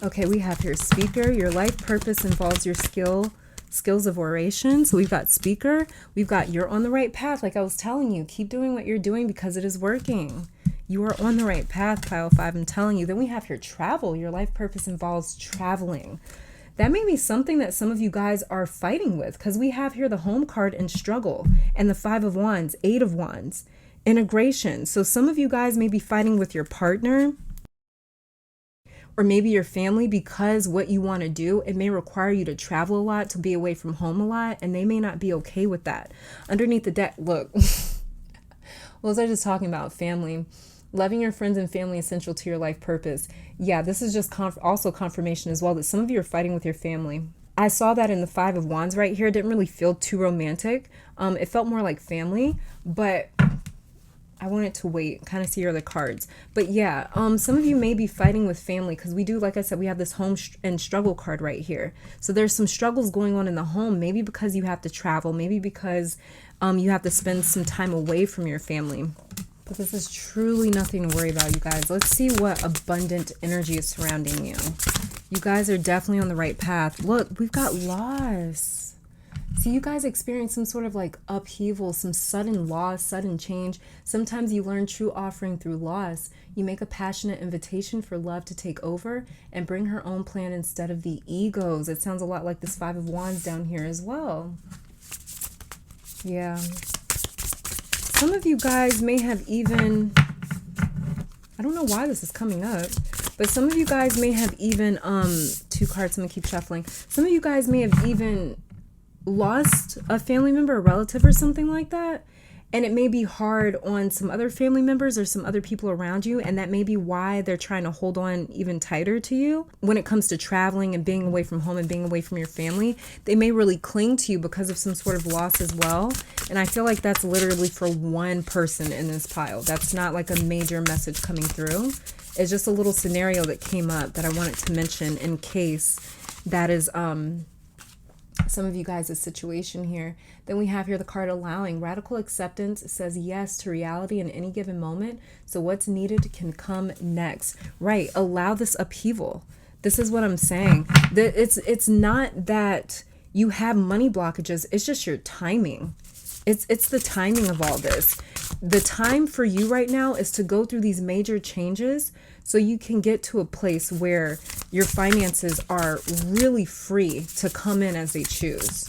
Okay, we have here speaker. Your life purpose involves your skills of oration. So we've got speaker. We've got you're on the right path. Like I was telling you, keep doing what you're doing because it is working. You are on the right path, pile 5. I'm telling you. Then we have here travel. Your life purpose involves traveling. That may be something that some of you guys are fighting with, because we have here the home card and struggle and the Five of Wands, Eight of Wands, integration. So some of you guys may be fighting with your partner or maybe your family, because what you want to do, it may require you to travel a lot, to be away from home a lot, and they may not be okay with that. Underneath the deck, look, what was I just talking about? Family. Loving your friends and family essential to your life purpose. Yeah, this is just also confirmation as well that some of you are fighting with your family. I saw that in the Five of Wands right here. It didn't really feel too romantic. It felt more like family, but I wanted to wait, kind of see your other cards. But yeah, some of you may be fighting with family because we do, like I said, we have this home and struggle card right here. So there's some struggles going on in the home, maybe because you have to travel, maybe because you have to spend some time away from your family. But this is truly nothing to worry about, you guys. Let's see what abundant energy is surrounding you. You guys are definitely on the right path. Look, we've got loss. See, you guys experience some sort of like upheaval, some sudden loss, sudden change. Sometimes you learn true offering through loss. You make a passionate invitation for love to take over and bring her own plan instead of the egos. It sounds a lot like this Five of Wands down here as well. Yeah. Some of you guys may have even, I don't know why this is coming up, but some of you guys may have even, two cards, I'm gonna keep shuffling. Some of you guys may have even lost a family member, a relative or something like that. And it may be hard on some other family members or some other people around you. And that may be why they're trying to hold on even tighter to you. When it comes to traveling and being away from home and being away from your family, they may really cling to you because of some sort of loss as well. And I feel like that's literally for one person in this pile. That's not like a major message coming through. It's just a little scenario that came up that I wanted to mention in case that is some of you guys' situation here. Then we have here the card allowing. Radical acceptance says yes to reality in any given moment. So what's needed can come next. Right. Allow this upheaval. This is what I'm saying. It's not that You have money blockages. It's just your timing. It's the timing of all this. The time for you right now is to go through these major changes so you can get to a place where your finances are really free to come in as they choose.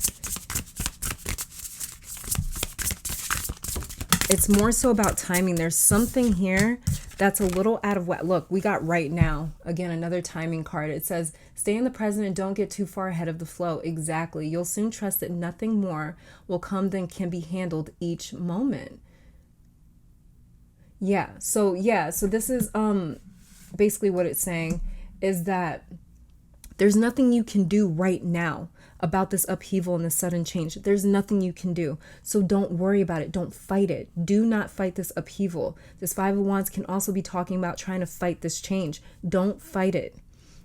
It's more so about timing. There's something here that's a little out of whack. Look, we got right now. Again, another timing card. It says, stay in the present and don't get too far ahead of the flow. Exactly. You'll soon trust that nothing more will come than can be handled each moment. Yeah. So this is basically what it's saying is that there's nothing you can do right now about this upheaval and this sudden change. There's nothing you can do. So don't worry about it. Don't fight it. Do not fight this upheaval. This Five of Wands can also be talking about trying to fight this change. Don't fight it.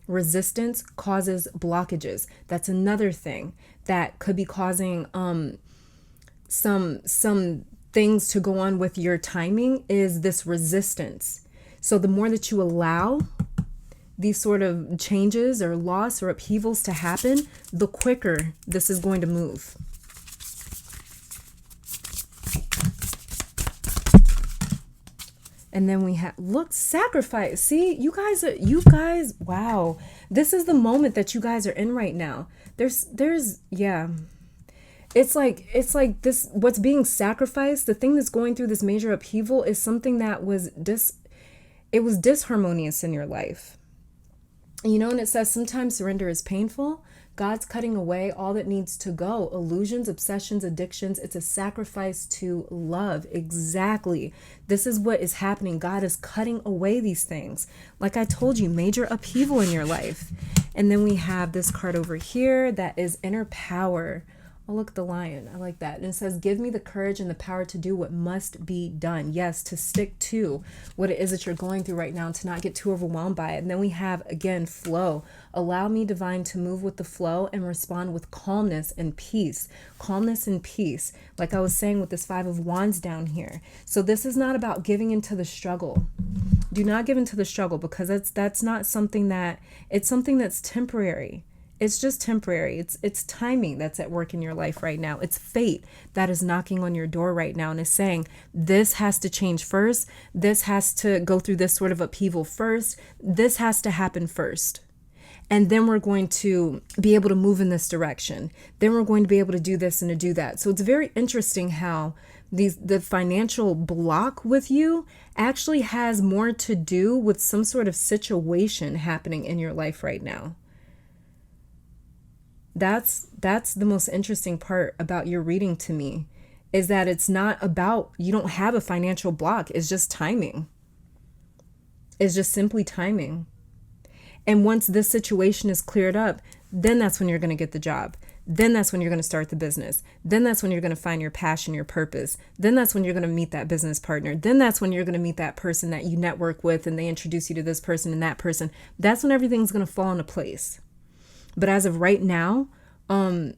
Resistance causes blockages. That's another thing that could be causing some things to go on with your timing is this resistance. So the more that you allow these sort of changes or loss or upheavals to happen, the quicker this is going to move. And then we have, look, sacrifice. See, you guys, wow. This is the moment that you guys are in right now. Yeah. It's like this, what's being sacrificed, the thing that's going through this major upheaval is something that was disharmonious in your life. You know, and it says sometimes surrender is painful. God's cutting away all that needs to go. Illusions, obsessions, addictions. It's a sacrifice to love. Exactly. This is what is happening. God is cutting away these things. Like I told you, major upheaval in your life. And then we have this card over here that is inner power. Oh, look, the lion. I like that. And it says, give me the courage and the power to do what must be done. Yes, to stick to what it is that you're going through right now and to not get too overwhelmed by it. And then we have, again, flow. Allow me, divine, to move with the flow and respond with calmness and peace. Calmness and peace. Like I was saying with this Five of Wands down here. So this is not about giving into the struggle. Do not give into the struggle, because that's not something that, it's something that's temporary. It's just temporary. It's timing that's at work in your life right now. It's fate that is knocking on your door right now and is saying, this has to change first. This has to go through this sort of upheaval first. This has to happen first. And then we're going to be able to move in this direction. Then we're going to be able to do this and to do that. So it's very interesting how the financial block with you actually has more to do with some sort of situation happening in your life right now. That's the most interesting part about your reading to me, is that it's not about, you don't have a financial block. It's just timing. It's just simply timing. And once this situation is cleared up, then that's when you're going to get the job. Then that's when you're going to start the business. Then that's when you're going to find your passion, your purpose. Then that's when you're going to meet that business partner. Then that's when you're going to meet that person that you network with and they introduce you to this person and that person. That's when everything's going to fall into place. But as of right now, the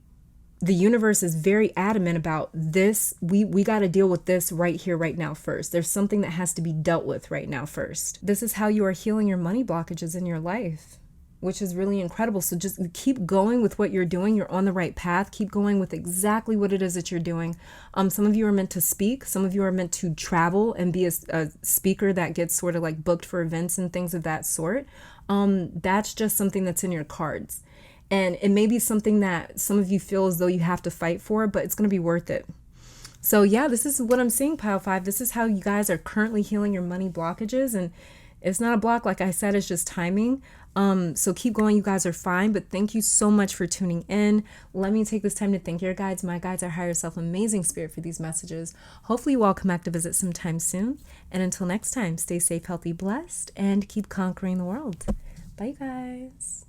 universe is very adamant about this. We got to deal with this right here, right now first. There's something that has to be dealt with right now first. This is how you are healing your money blockages in your life, which is really incredible. So just keep going with what you're doing. You're on the right path. Keep going with exactly what it is that you're doing. Some of you are meant to speak. Some of you are meant to travel and be a speaker that gets sort of like booked for events and things of that sort. That's just something that's in your cards. And it may be something that some of you feel as though you have to fight for, but it's going to be worth it. So yeah, this is what I'm seeing, Pile 5. This is how you guys are currently healing your money blockages. And it's not a block, like I said, it's just timing. So keep going. You guys are fine. But thank you so much for tuning in. Let me take this time to thank your guides, my guides, our higher self, amazing spirit, for these messages. Hopefully you all come back to visit sometime soon. And until next time, stay safe, healthy, blessed, and keep conquering the world. Bye, guys.